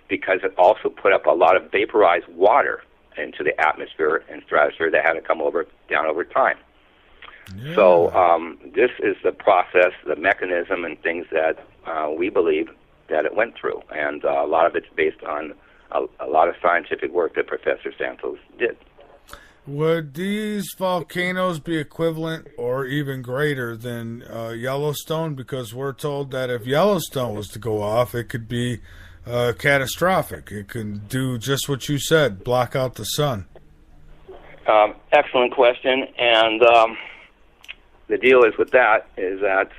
because it also put up a lot of vaporized water into the atmosphere and stratosphere that had to come down over time. Yeah. So this is the process, the mechanism, and things that we believe that it went through. And a lot of it's based on a lot of scientific work that Professor Santos did. Would these volcanoes be equivalent or even greater than Yellowstone? Because we're told that if Yellowstone was to go off, it could be catastrophic. It can do just what you said, block out the sun. Excellent question. And the deal is with that is that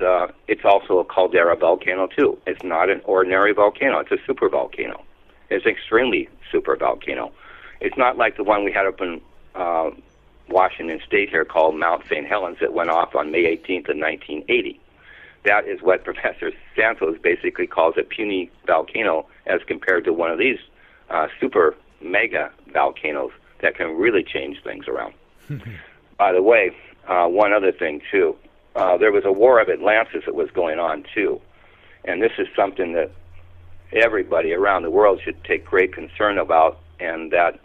it's also a caldera volcano, too. It's not an ordinary volcano. It's a super volcano. It's an extremely super volcano. It's not like the one we had up in Washington State here called Mount St. Helens that went off on May 18th of 1980. That is what Professor Santos basically calls a puny volcano as compared to one of these super mega volcanoes that can really change things around. By the way, one other thing, too. There was a war of Atlantis that was going on, too. And this is something that everybody around the world should take great concern about, and that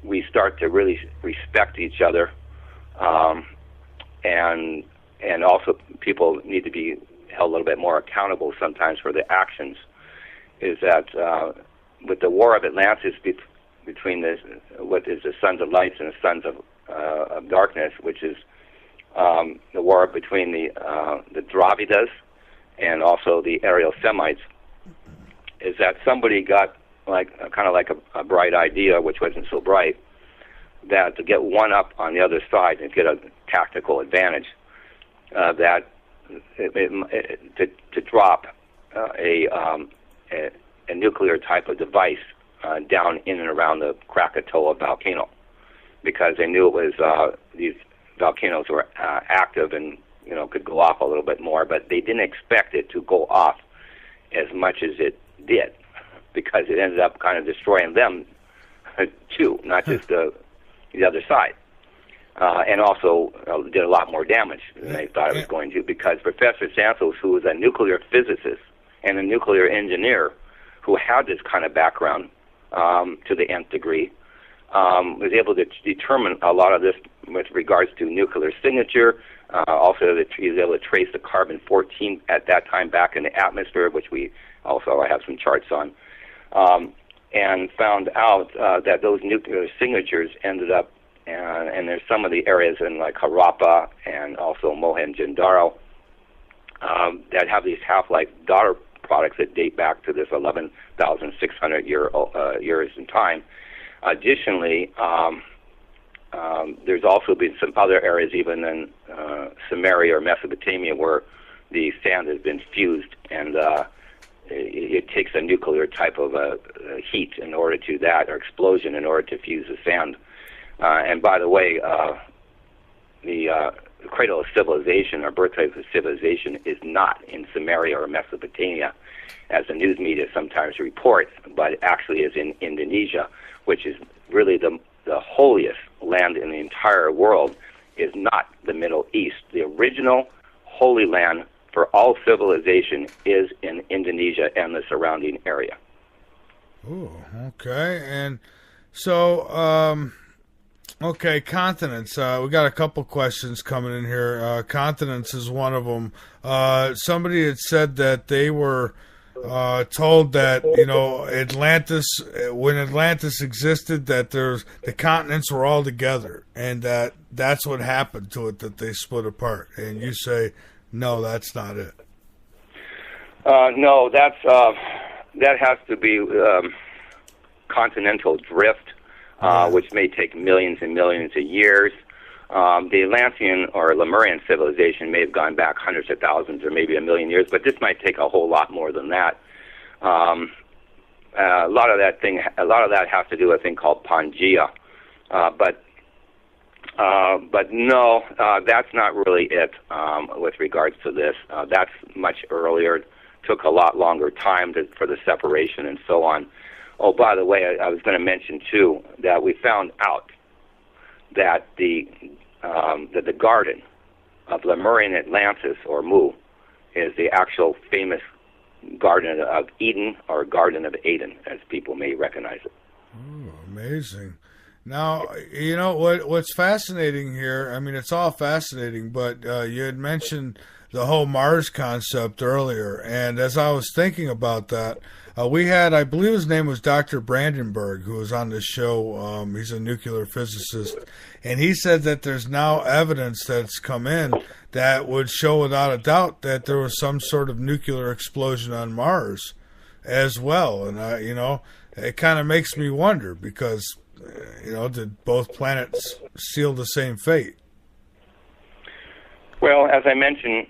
we start to really respect each other, and also people need to be held a little bit more accountable sometimes for their actions. Is that with the war of Atlantis between what is the sons of lights and the sons of darkness, which is the war between the Dravidas and also the Ariel Semites, is that somebody got kind of like a bright idea, which wasn't so bright, that to get one up on the other side and get a tactical advantage, that to drop a nuclear type of device down in and around the Krakatoa volcano, because they knew it was these volcanoes were active and could go off a little bit more, but they didn't expect it to go off as much as it did, because it ended up kind of destroying them too, not just the other side, and also did a lot more damage than they thought it was going to, because Professor Santos, who was a nuclear physicist and a nuclear engineer who had this kind of background to the nth degree, was able to determine a lot of this with regards to nuclear signature. Also, he was able to trace the carbon-14 at that time back in the atmosphere, which we also have some charts on, and found out that those nuclear signatures ended up, and there's some of the areas in like Harappa and also Mohenjo-Daro that have these half-life daughter products that date back to this 11,600 years in time. Additionally, there's also been some other areas, even in Sumeria or Mesopotamia, where the sand has been fused, and it takes a nuclear type of heat in order to that, or explosion in order to fuse the sand. And by the way, the cradle of civilization, or birthplace of civilization, is not in Sumeria or Mesopotamia, as the news media sometimes reports, but it actually is in Indonesia, which is really the holiest land in the entire world. Is not the Middle East. The original holy land for all civilization is in Indonesia and the surrounding area. Oh, okay. And so, okay, continents. We got a couple questions coming in here. Continents is one of them. Somebody had said that they were told that Atlantis, when Atlantis existed, that the continents were all together, and that's what happened to it, that they split apart. And you say no, that's not it. No, that has to be continental drift, which may take millions and millions of years. The Atlantean or Lemurian civilization may have gone back hundreds of thousands or maybe a million years, but this might take a whole lot more than that. A lot of that has to do with a thing called Pangea, but no, that's not really it with regards to this. That's much earlier. Took a lot longer time for the separation and so on. Oh, by the way, I was going to mention too that we found out that the garden of Lemurian Atlantis, or Mu, is the actual famous Garden of Eden, or Garden of Aden, as people may recognize it. Oh, amazing. Now, you know what's fascinating here. I mean, it's all fascinating, but you had mentioned the whole Mars concept earlier, and as I was thinking about that, we had, I believe his name was Dr. Brandenburg, who was on this show. He's a nuclear physicist, and he said that there's now evidence that's come in that would show without a doubt that there was some sort of nuclear explosion on Mars as well. And it kind of makes me wonder, because did both planets seal the same fate? Well, as I mentioned,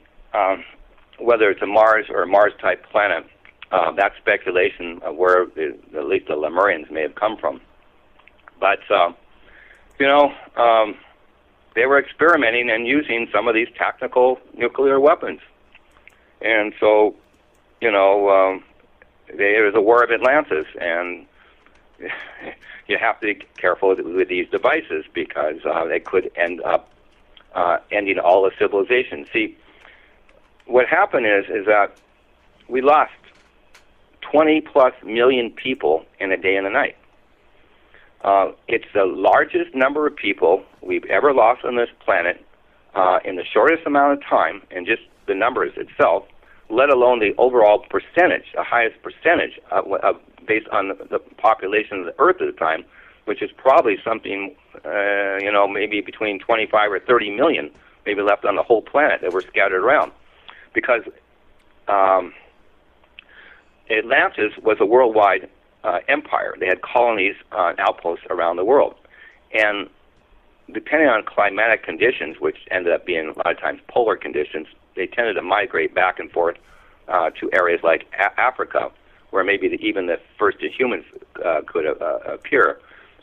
whether it's a Mars or a Mars-type planet, that's speculation of where at least the Lemurians may have come from. But, they were experimenting and using some of these tactical nuclear weapons. And so, there was a war of Atlantis, and you have to be careful with these devices, because they could end up ending all of civilization. See, what happened is that we lost 20-plus million people in a day and a night. It's the largest number of people we've ever lost on this planet in the shortest amount of time, and just the numbers itself, let alone the overall percentage, the highest percentage based on the population of the Earth at the time, which is probably something, maybe between 25 or 30 million, maybe left on the whole planet that were scattered around. Because Atlantis was a worldwide empire. They had colonies, outposts around the world. And depending on climatic conditions, which ended up being a lot of times polar conditions, they tended to migrate back and forth to areas like Africa, where maybe even the first humans could appear.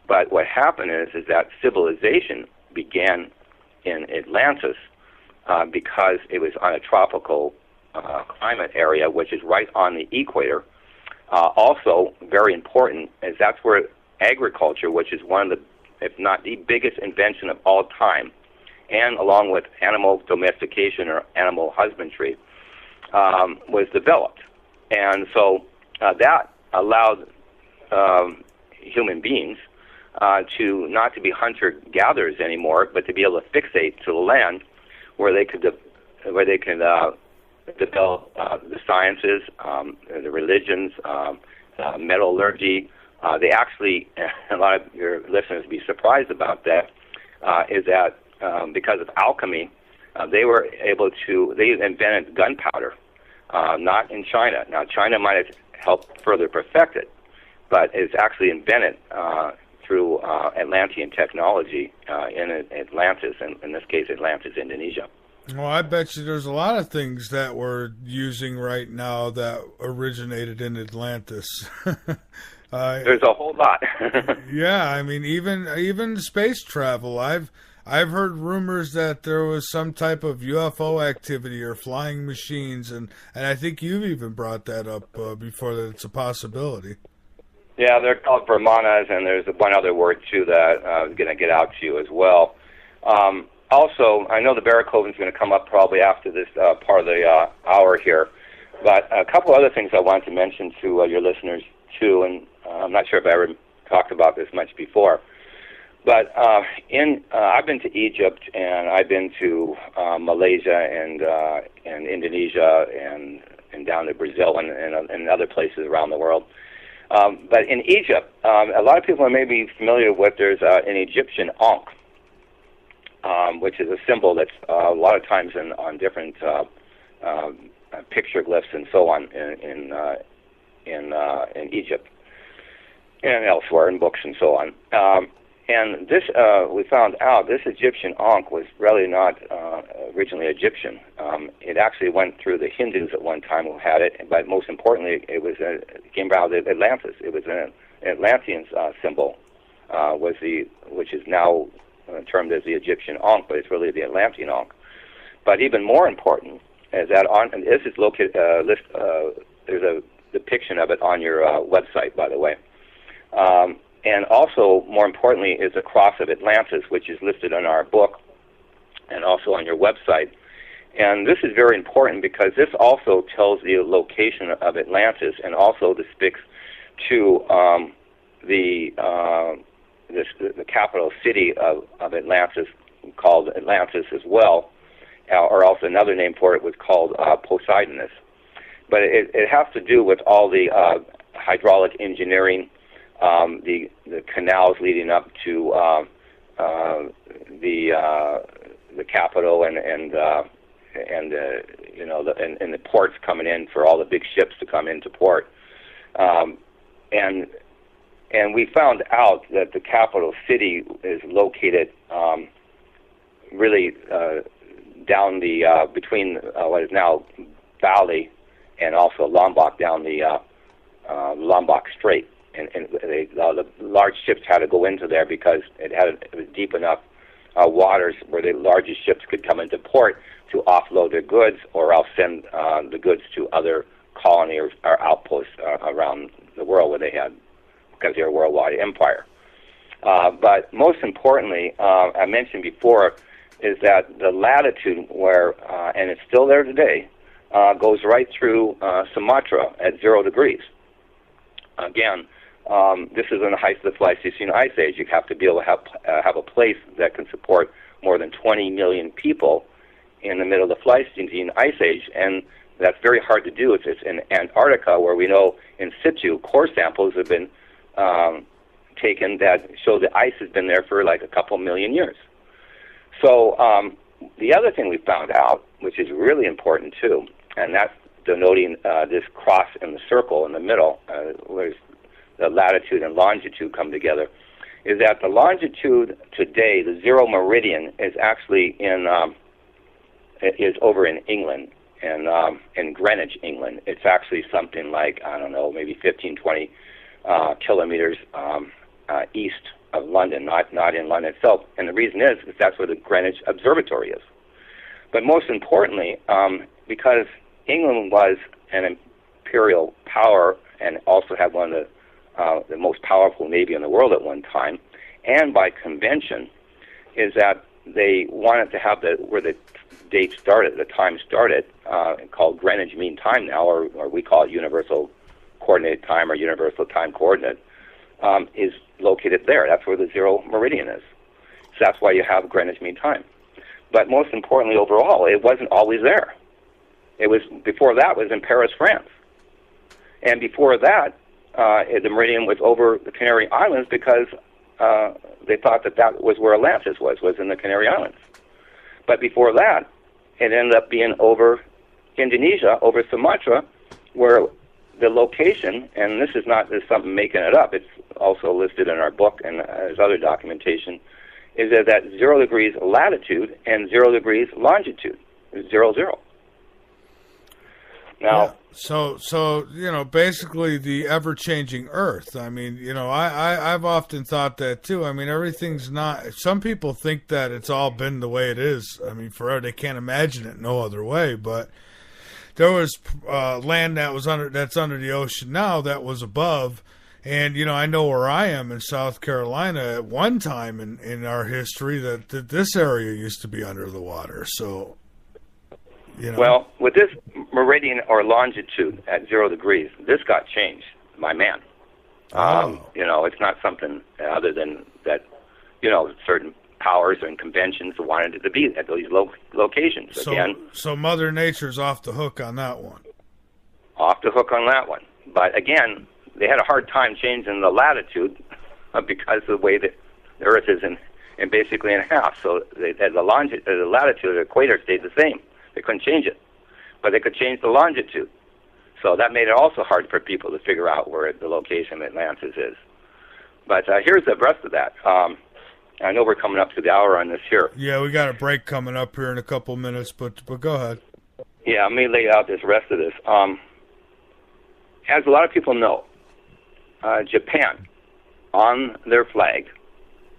But what happened is that civilization began in Atlantis because it was on a tropical climate area, which is right on the equator. Also, very important, is that's where agriculture, which is one of the, if not the biggest invention of all time, and along with animal domestication or animal husbandry, was developed. And so that allowed human beings to not to be hunter-gatherers anymore, but to be able to fixate to the land, where they could develop the sciences, the religions, metallurgy. They actually, a lot of your listeners would be surprised about that, is that because of alchemy, they invented gunpowder, not in China. Now, China might have helped further perfect it, but it's actually invented through Atlantean technology in Atlantis, and in this case, Atlantis, Indonesia. Well, I bet you there's a lot of things that we're using right now that originated in Atlantis. There's a whole lot. Yeah, I mean, even space travel. I've heard rumors that there was some type of UFO activity or flying machines, and I think you've even brought that up before, that it's a possibility. Yeah, they're called Brahmanas, and there's one other word too that I'm going to get out to you as well. Also, I know the Barracoven's going to come up probably after this part of the hour here, but a couple other things I wanted to mention to your listeners too, and I'm not sure if I ever talked about this much before, but I've been to Egypt, and I've been to Malaysia and Indonesia and down to Brazil and other places around the world. But in Egypt, a lot of people are maybe familiar with, there's an Egyptian ankh, which is a symbol that's a lot of times on different picture glyphs and so on in Egypt and elsewhere in books and so on. And this, we found out, this Egyptian Ankh was really not originally Egyptian. It actually went through the Hindus at one time who had it, but most importantly, it came out of Atlantis. It was an Atlantean symbol, which is now termed as the Egyptian Ankh, but it's really the Atlantean Ankh. But even more important is that and this is located. There's a depiction of it on your website, by the way. And also, more importantly, is the cross of Atlantis, which is listed in our book and also on your website. And this is very important because this also tells the location of Atlantis and also depicts to the capital city of Atlantis, called Atlantis as well, or also another name for it was called Poseidonus. But it has to do with all the hydraulic engineering, the canals leading up to the capital and the ports coming in for all the big ships to come into port, and we found out that the capital city is located really down the between what is now Bali and also Lombok, down the Lombok Strait. And the large ships had to go into there because it was deep enough waters where the largest ships could come into port to offload their goods, or else send the goods to other colonies or outposts around the world where they had, because they're a worldwide empire. But most importantly, I mentioned before, is that the latitude where, and it's still there today, goes right through Sumatra at 0 degrees. Again, this is in the height of the Pleistocene Ice Age. You have to be able to have a place that can support more than 20 million people in the middle of the Pleistocene Ice Age, and that's very hard to do. It's in Antarctica, where we know in situ core samples have been taken that show the ice has been there for like a couple million years. So the other thing we found out, which is really important too, and that's denoting this cross in the circle in the middle, where the latitude and longitude come together, is that the longitude today, the zero meridian, is actually is over in England, in Greenwich, England. It's actually something like, I don't know, maybe 15, 20 kilometers east of London, not in London itself. And the reason is that's where the Greenwich Observatory is. But most importantly, because England was an imperial power and also had one of the most powerful navy in the world at one time, and by convention, is that they wanted to have where the date started, the time started, called Greenwich Mean Time now, or we call it Universal Coordinate Time or Universal Time Coordinate, is located there. That's where the zero meridian is. So that's why you have Greenwich Mean Time. But most importantly, overall, it wasn't always there. It was, before that, was in Paris, France. And before that, the meridian was over the Canary Islands because they thought that was where Atlantis was in the Canary Islands. But before that, it ended up being over Indonesia, over Sumatra, where the location, and this is not just something making it up, it's also listed in our book and there's other documentation, is that 0 degrees latitude and 0 degrees longitude is 0, 0. Now, yeah. So basically the ever-changing Earth. I mean, I've often thought that too. I mean, everything's not. Some people think that it's all been the way it is. I mean, forever. They can't imagine it no other way. But there was land that's under the ocean now that was above. And I know where I am in South Carolina. At one time in our history, that this area used to be under the water. So. Well, with this meridian or longitude at 0 degrees, this got changed, my man. It's not something other than that, certain powers and conventions wanted it to be at these locations. So Mother Nature's off the hook on that one. Off the hook on that one. But again, they had a hard time changing the latitude because of the way that the Earth is in basically in half. So the latitude, the equator stayed the same. They couldn't change it. but they could change the longitude. So that made it also hard for people to figure out where the location of Atlantis is. But here's the rest of that. I know we're coming up to the hour on this here. Yeah, we got a break coming up here in a couple minutes, but go ahead. Yeah, let me lay out this rest of this. As a lot of people know, Japan, on their flag,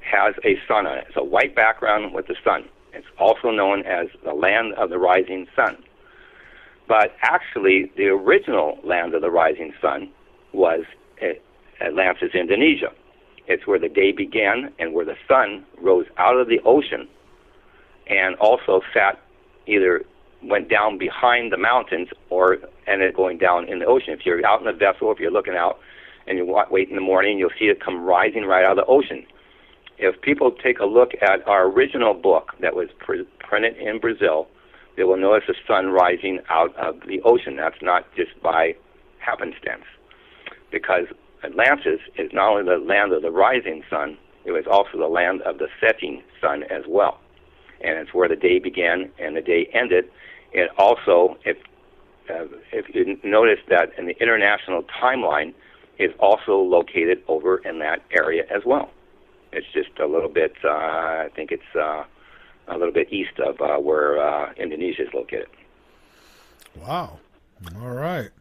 has a sun on it. It's a white background with the sun. It's also known as the land of the rising sun. But actually, the original land of the rising sun was Atlantis, Indonesia. It's where the day began and where the sun rose out of the ocean and also either went down behind the mountains or ended up going down in the ocean. If you're out in a vessel, if you're looking out and you wait in the morning, you'll see it come rising right out of the ocean. If people take a look at our original book that was printed in Brazil, they will notice the sun rising out of the ocean. That's not just by happenstance, because Atlantis is not only the land of the rising sun, it was also the land of the setting sun as well. And it's where the day began and the day ended. It also, if you notice that in the international timeline, is also located over in that area as well. It's just a little bit, I think it's a little bit east of where Indonesia is located. Wow. All right.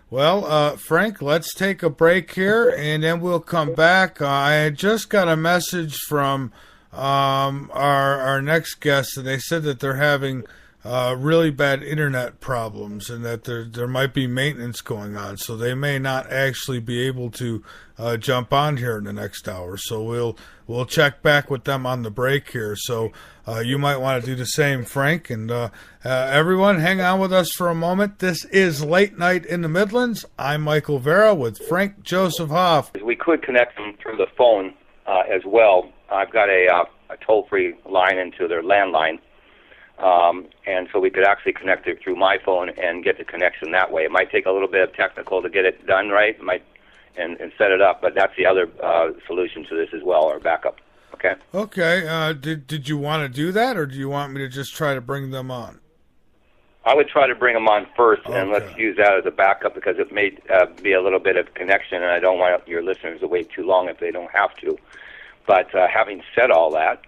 Well, Frank, let's take a break here, and then we'll come back. I just got a message from our next guest, and they said that they're having really bad internet problems, and that there might be maintenance going on, so they may not actually be able to jump on here in the next hour. So we'll check back with them on the break here. So you might want to do the same, Frank. And everyone, hang on with us for a moment. This is Late Night in the Midlands. I'm Michael Vera with Frank Joseph Hoff. We could connect them through the phone as well. I've got a toll-free line into their landline. And so we could actually connect it through my phone and get the connection that way. It might take a little bit of technical to get it done right, and set it up, but that's the other solution to this as well, or backup. Okay? Okay. Did you want to do that, or do you want me to just try to bring them on? I would try to bring them on first, Okay. and let's use that as a backup, because it may be a little bit of connection, and I don't want your listeners to wait too long if they don't have to. But having said all that,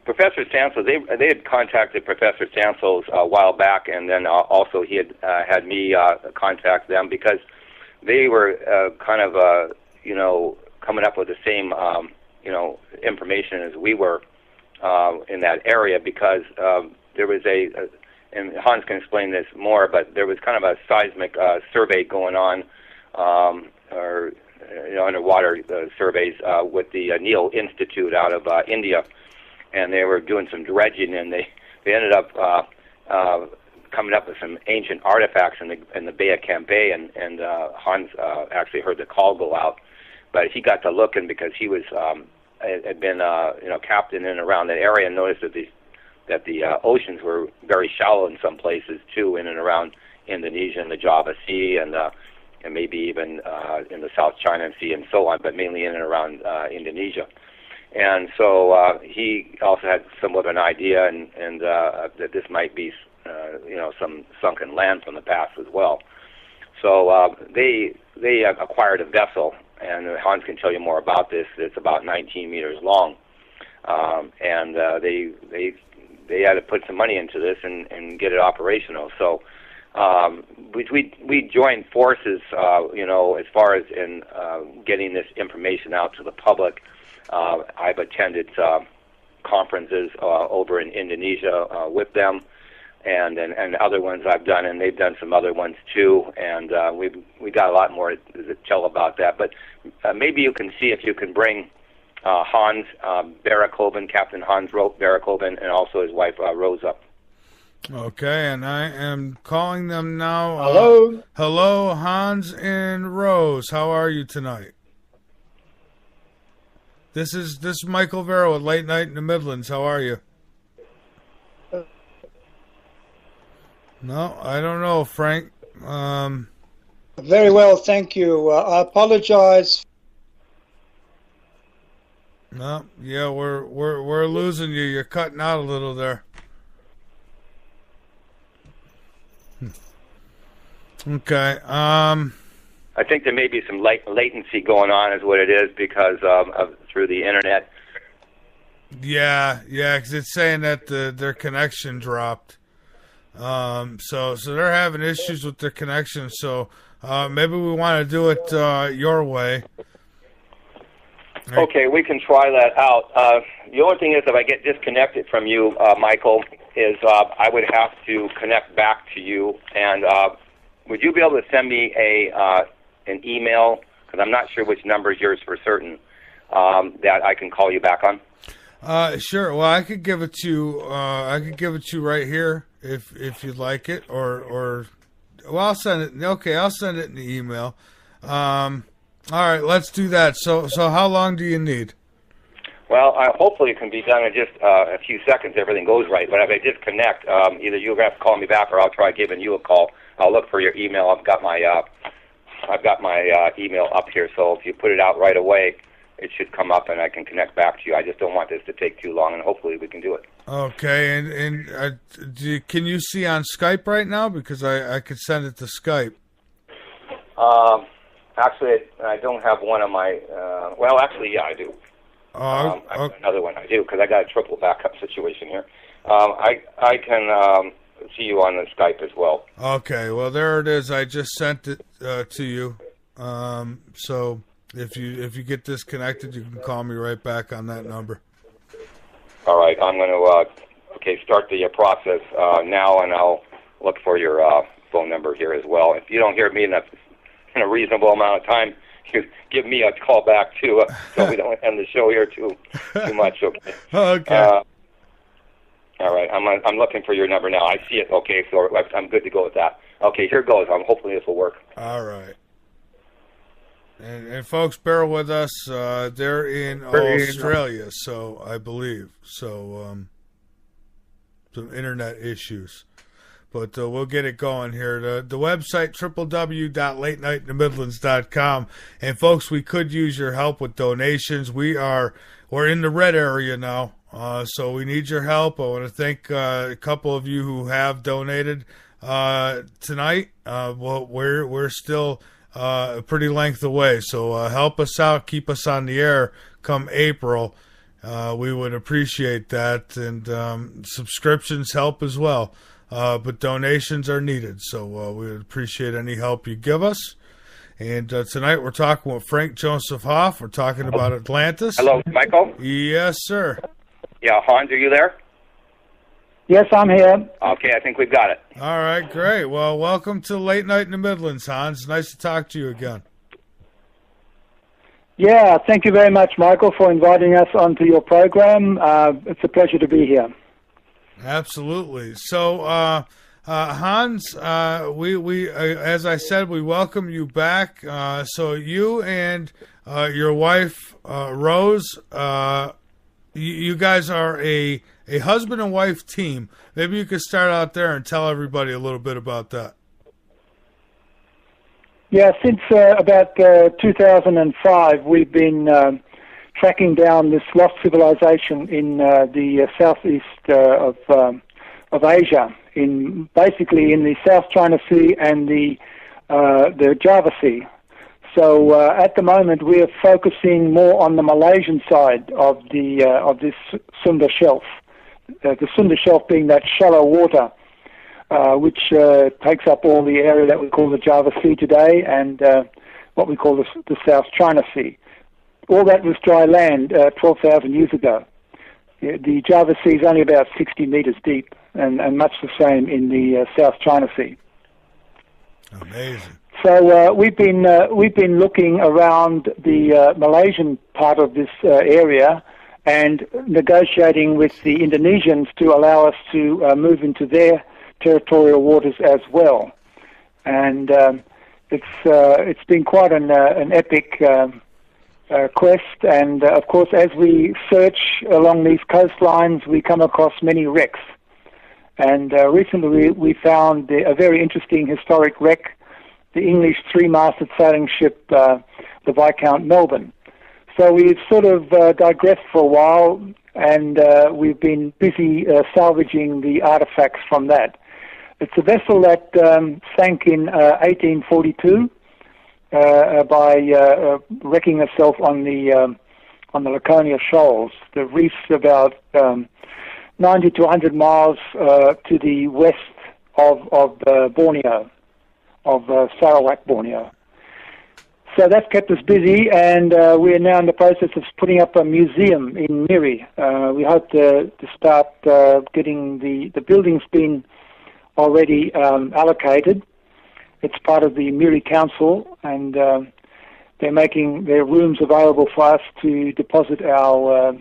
Professor Stansel, they had contacted Professor Stansel a while back, and then also he had me contact them, because they were kind of coming up with the same information as we were in that area, because there was and Hans can explain this more, but there was kind of a seismic survey going on, or underwater surveys with the Neil Institute out of India. And they were doing some dredging, and they ended up coming up with some ancient artifacts in the Bay of Cambay, and Hans actually heard the call go out, but he got to looking because he was had been captain in and around that area, and noticed that the oceans were very shallow in some places too, in and around Indonesia and the Java Sea, and maybe even in the South China Sea and so on, but mainly in and around Indonesia. And so he also had somewhat of an idea, and that this might be, some sunken land from the past as well. So they acquired a vessel, and Hans can tell you more about this. It's about 19 meters long, and they had to put some money into this and get it operational. So we joined forces, as far as in getting this information out to the public. I've attended conferences over in Indonesia with them, and other ones I've done, and they've done some other ones too. And we got a lot more to tell about that. But maybe you can see if you can bring Hans Barakoven, Captain Hans Barakoven, and also his wife Rose up. Okay, and I am calling them now. Hello. Hello, Hans and Rose. How are you tonight? This is Michael Vera with Late Night in the Midlands. How are you? No, I don't know, Frank. Very well, thank you. I apologize. No, yeah, we're losing you. You're cutting out a little there. Okay. I think there may be some latency going on, is what it is, because of through the internet. Yeah, because it's saying that their connection dropped. So they're having issues with their connection. So maybe we want to do it your way. Okay, we can try that out. The only thing is, if I get disconnected from you, Michael, is I would have to connect back to you. And would you be able to send me an email? Because I'm not sure which number is yours for certain, that I can call you back on. Sure. Well, I could give it to you. I could give it to you right here if you'd like it, or well, I'll send it. Okay, I'll send it in the email. All right, let's do that. So how long do you need? Well, hopefully it can be done in just a few seconds. Everything goes right. But if I disconnect, either you'll have to call me back, or I'll try giving you a call. I'll look for your email. I've got my email up here. So if you put it out right away, it should come up, and I can connect back to you. I just don't want this to take too long, and hopefully we can do it. Okay, and can you see on Skype right now? Because I could send it to Skype. Actually, I don't have one of my. Well, actually, yeah, I do. I have another one I do, because I got a triple backup situation here. I can see you on the Skype as well. Okay, well there it is. I just sent it to you. So if you get disconnected, you can call me right back on that number. All right, I'm going to start the process now, and I'll look for your phone number here as well. If you don't hear me in a reasonable amount of time, you give me a call back too, so we don't end the show here too much. Okay. Okay. All right. I'm looking for your number now. I see it. Okay, so I'm good to go with that. Okay, here goes. Hopefully this will work. All right. And folks, bear with us. They're in Australia, so I believe some internet issues. But we'll get it going here. The website, www.latenightinthe-midlands.com. And folks, we could use your help with donations. We're in the red area now, so we need your help. I want to thank a couple of you who have donated tonight. Well, we're still a pretty length away, so help us out. Keep us on the air come April. We would appreciate that, and subscriptions help as well. But donations are needed, so we would appreciate any help you give us. And tonight we're talking with Frank Joseph Hoff. We're talking about Atlantis. Hello, Michael? Yes, sir. Yeah, Hans, are you there? Yes, I'm here. Okay, I think we've got it. All right, great. Well, welcome to Late Night in the Midlands, Hans. Nice to talk to you again. Yeah, thank you very much, Michael, for inviting us onto your program. It's a pleasure to be here. Absolutely. So, Hans, we as I said, we welcome you back. So you and your wife, Rose, you guys are a husband and wife team. Maybe you could start out there and tell everybody a little bit about that. Yeah, since about 2005, we've been tracking down this lost civilization in the southeast of Asia, basically in the South China Sea and the Java Sea. So at the moment, we are focusing more on the Malaysian side of this Sunda Shelf. The Sunda Shelf being that shallow water, which takes up all the area that we call the Java Sea today, and what we call the South China Sea. All that was dry land 12,000 years ago. The Java Sea is only about 60 meters deep, and much the same in the South China Sea. Amazing. So we've been looking around the Malaysian part of this area and negotiating with the Indonesians to allow us to move into their territorial waters as well. And it's been quite an epic quest, and of course, as we search along these coastlines, we come across many wrecks. And recently, we found a very interesting historic wreck, the English three-masted sailing ship, the Viscount Melbourne. So we've sort of digressed for a while, and we've been busy salvaging the artifacts from that. It's a vessel that sank in 1842 by wrecking herself on the Laconia Shoals. The reef's about 90 to 100 miles to the west of Borneo, of Sarawak, Borneo. So that's kept us busy, and we are now in the process of putting up a museum in Miri. We hope to start getting the building's been already allocated. It's part of the Miri Council, and they're making their rooms available for us to deposit our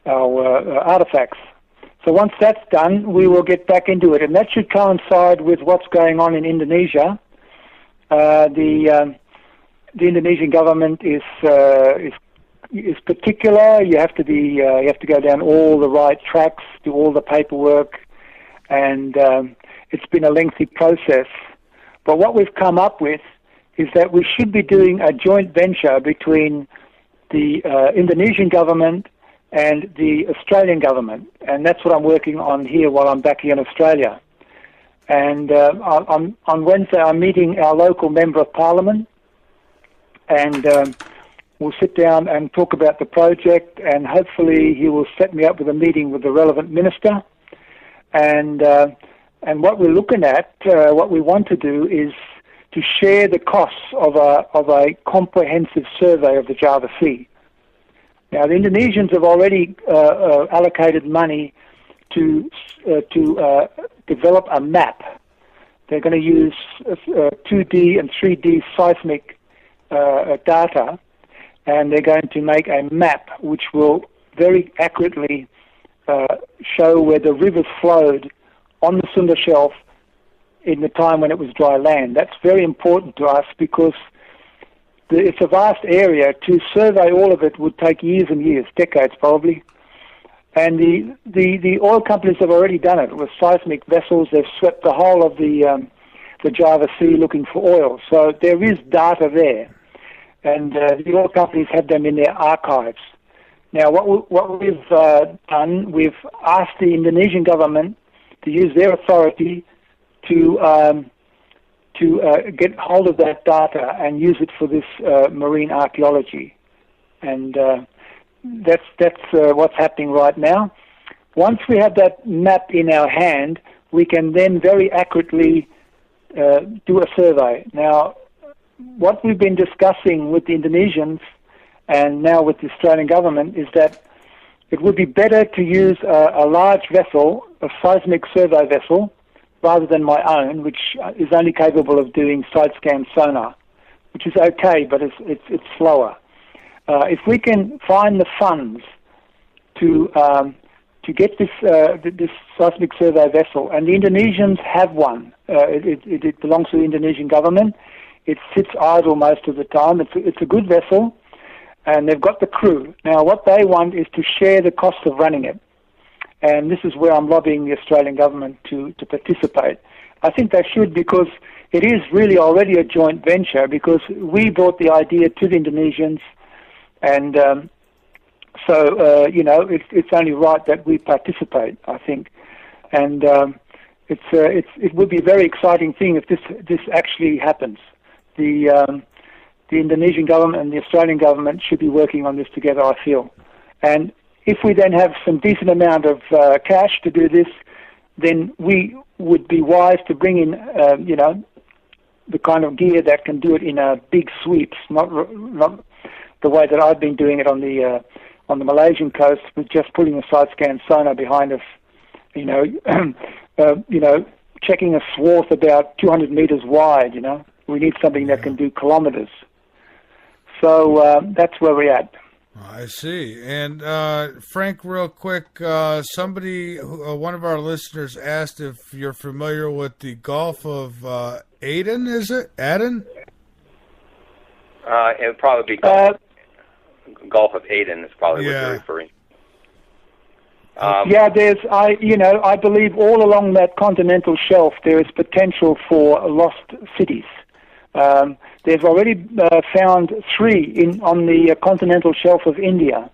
artifacts. So once that's done, we will get back into it, and that should coincide with what's going on in Indonesia. The Indonesian government is particular. You have to go down all the right tracks, do all the paperwork, and it's been a lengthy process. But what we've come up with is that we should be doing a joint venture between the Indonesian government and the Australian government, and that's what I'm working on here while I'm back here in Australia. And on Wednesday, I'm meeting our local Member of Parliament, and we'll sit down and talk about the project, and hopefully he will set me up with a meeting with the relevant minister. And what we're looking at, what we want to do is to share the costs of a comprehensive survey of the Java Sea. Now, the Indonesians have already allocated money to develop a map. They're going to use 2D and 3D seismic data, and they're going to make a map which will very accurately show where the rivers flowed on the Sunda Shelf in the time when it was dry land. That's very important to us because it's a vast area. To survey all of it would take years and years, decades probably. And the oil companies have already done it with seismic vessels. They've swept the whole of the Java Sea looking for oil. So there is data there. And the oil companies have them in their archives. Now, what we've done, we've asked the Indonesian government to use their authority to get hold of that data and use it for this marine archaeology. And that's what's happening right now. Once we have that map in our hand, we can then very accurately do a survey. Now, what we've been discussing with the Indonesians and now with the Australian government is that it would be better to use a large vessel, a seismic survey vessel, rather than my own, which is only capable of doing side-scan sonar, which is okay, but it's slower. If we can find the funds to get this seismic survey vessel, and the Indonesians have one, it belongs to the Indonesian government. It sits idle most of the time. It's a good vessel, and they've got the crew. Now, what they want is to share the cost of running it. And this is where I'm lobbying the Australian government to participate. I think they should, because it is really already a joint venture, because we brought the idea to the Indonesians, and it's only right that we participate, I think. And it would be a very exciting thing if this actually happens. The Indonesian government and the Australian government should be working on this together, I feel. And if we then have some decent amount of cash to do this, then we would be wise to bring in, the kind of gear that can do it in big sweeps, not the way that I've been doing it on the Malaysian coast, with just putting a side-scan sonar behind us, checking a swath about 200 meters wide. We need something that can do kilometers. So that's where we're at. I see. And Frank, real quick, somebody, one of our listeners asked if you're familiar with the Gulf of Aden, is it? Aden? It would probably be Gulf of Aden is probably what you're referring. I believe all along that continental shelf there is potential for lost cities. They've already found 3 on the continental shelf of India.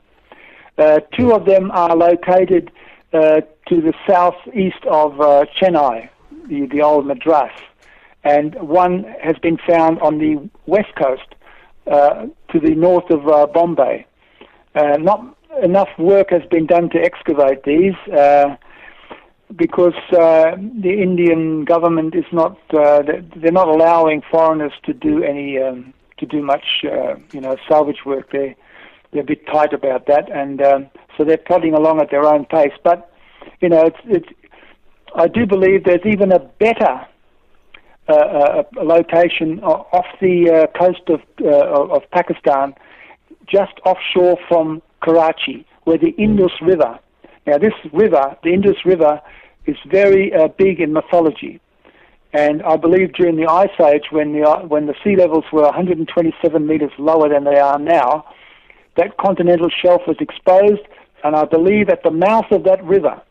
2 of them are located to the southeast of Chennai, the old Madras, and one has been found on the west coast to the north of Bombay. Not enough work has been done to excavate these because the Indian government is not they're not allowing foreigners to do any much salvage work. They're a bit tight about that, and so they're plodding along at their own pace. But it's I do believe there's even a better a location off the coast of Pakistan, just offshore from Karachi, where the Indus River. Now, this river, the Indus River, is very big in mythology, and I believe during the Ice Age, when the sea levels were 127 meters lower than they are now, that continental shelf was exposed, and I believe at the mouth of that river,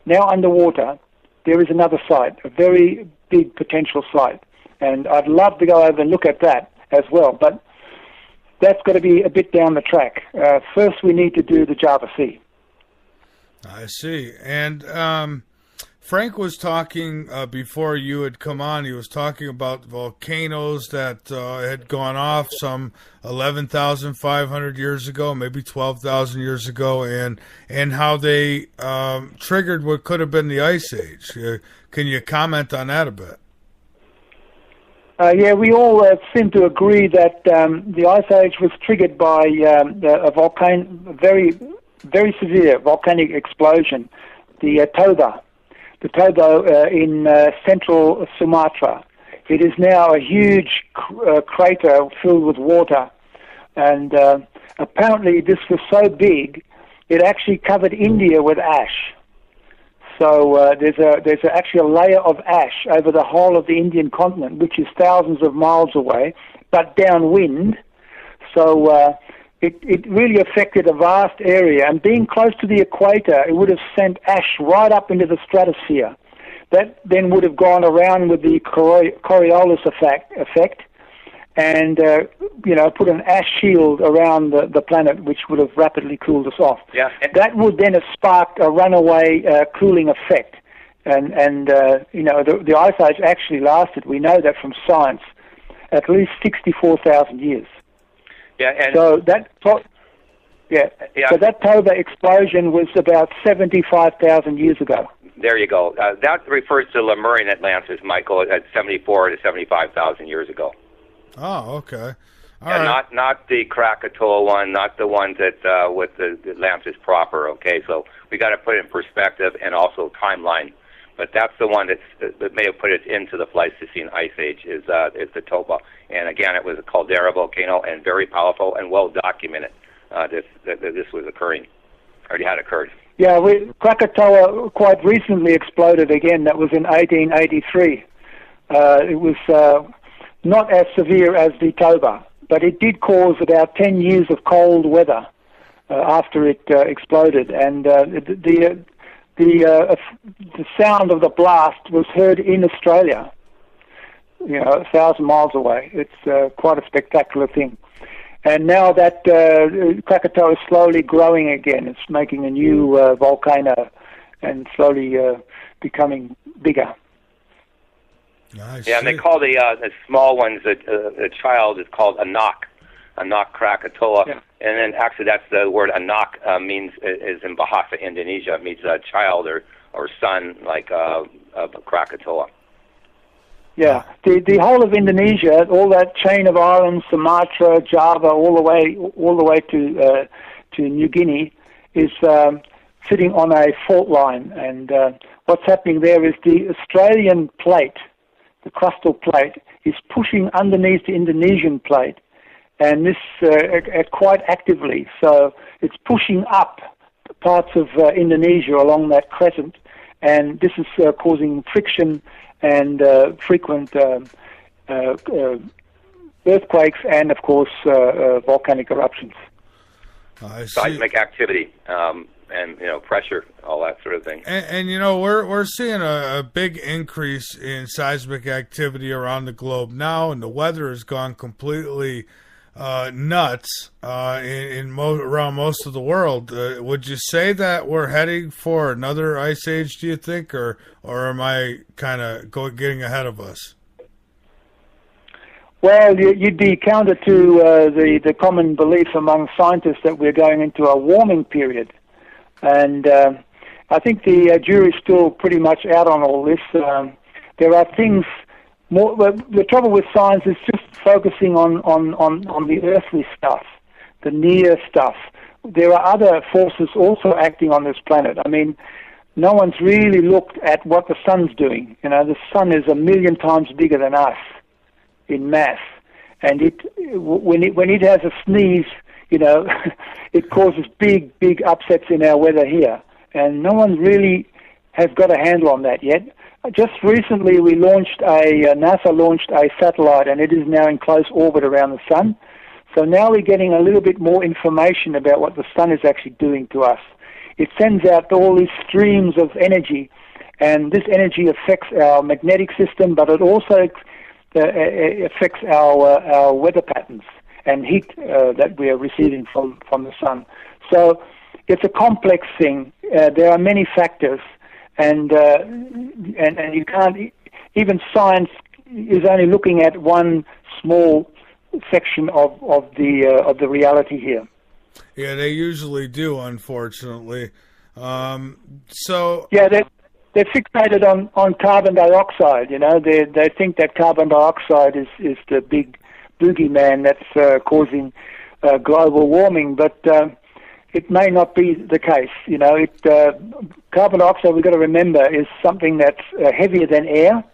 now underwater, there is another site, a very big potential site, and I'd love to go over and look at that as well, but that's got to be a bit down the track. First, we need to do the Java Sea. I see. And Frank was talking before you had come on. He was talking about volcanoes that had gone off some 11,500 years ago, maybe 12,000 years ago, and how they triggered what could have been the Ice Age. Can you comment on that a bit? Yeah, we all seem to agree that the Ice Age was triggered by a very, very severe volcanic explosion, the Toba. The Toba in central Sumatra. It is now a huge crater filled with water, and apparently this was so big, it actually covered India with ash. So there's actually a layer of ash over the whole of the Indian continent, which is thousands of miles away, but downwind. So it really affected a vast area. And being close to the equator, it would have sent ash right up into the stratosphere. That then would have gone around with the Coriolis effect and put an ash shield around the planet, which would have rapidly cooled us off. Yeah. That would then have sparked a runaway cooling effect, and the Ice Age actually lasted. We know that from science, at least 64,000 years. Yeah, and so so that Toba explosion was about 75,000 years ago. There you go. That refers to Lemurian Atlantis, Michael, at 74 to 75,000 years ago. Oh, okay. All right. right. Not the Krakatoa one, not the ones that with the Atlantis proper. Okay, so we got to put it in perspective and also timeline. But that's the one that may have put it into the Pleistocene Ice Age is the Toba. And again, it was a caldera volcano and very powerful and well documented. This was occurring, already had occurred. Yeah, Krakatoa quite recently exploded again. That was in 1883. It was not as severe as the Toba, but it did cause about 10 years of cold weather after it exploded, and the sound of the blast was heard in Australia, 1,000 miles away. It's quite a spectacular thing. And now that Krakatoa is slowly growing again, it's making a new volcano and slowly becoming bigger. Yeah, and they call the small ones, a child is called Anak Krakatoa. Yeah. And then actually that's the word Anak is in Bahasa, Indonesia. It means a child or son, like Krakatoa. Yeah, the whole of Indonesia, all that chain of islands, Sumatra, Java, all the way to New Guinea, is sitting on a fault line. And what's happening there is the Australian plate, the crustal plate, is pushing underneath the Indonesian plate, and this quite actively. So it's pushing up parts of Indonesia along that crescent, and this is causing friction and frequent earthquakes and, of course, volcanic eruptions. Seismic activity and pressure, all that sort of thing. And we're seeing a big increase in seismic activity around the globe now, and the weather has gone completely nuts around most of the world. Would you say that we're heading for another ice age, do you think, or am I kind of getting ahead of us? Well, you'd be counter to the common belief among scientists that we're going into a warming period. And I think the jury's still pretty much out on all this. There are things more. The trouble with science is just focusing on the earthly stuff, the near stuff. There are other forces also acting on this planet. I mean, no one's really looked at what the sun's doing. You know, the sun is 1,000,000 times bigger than us in mass, and when it has a sneeze, you know, it causes big upsets in our weather here, and no one really has got a handle on that yet. Just recently, NASA launched a satellite, and it is now in close orbit around the sun. So now we're getting a little bit more information about what the sun is actually doing to us. It sends out all these streams of energy, and this energy affects our magnetic system, but it also affects our weather patterns and heat that we are receiving from the sun. So it's a complex thing. There are many factors, and you can't. Even science is only looking at one small section of the reality here. Yeah, they usually do, unfortunately. So yeah, they're fixated on carbon dioxide. You know, they think that carbon dioxide is the big boogeyman that's causing global warming, but it may not be the case. You know, carbon dioxide, we've got to remember, is something that's heavier than air.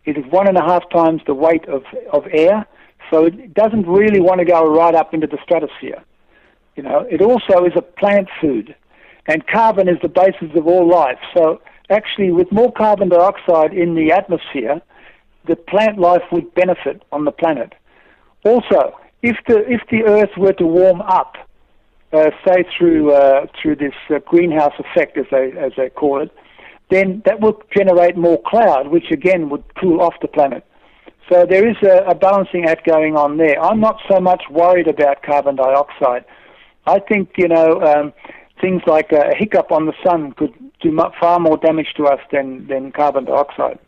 It is 1.5 times the weight of air, so it doesn't really want to go right up into the stratosphere. You know, it also is a plant food, and carbon is the basis of all life. So actually, with more carbon dioxide in the atmosphere, the plant life would benefit on the planet. Also, if the Earth were to warm up, say through this greenhouse effect, as they call it, then that would generate more cloud, which again would cool off the planet. So there is a balancing act going on there. I'm not so much worried about carbon dioxide. I think, you know, things like a hiccup on the sun could do far more damage to us than carbon dioxide.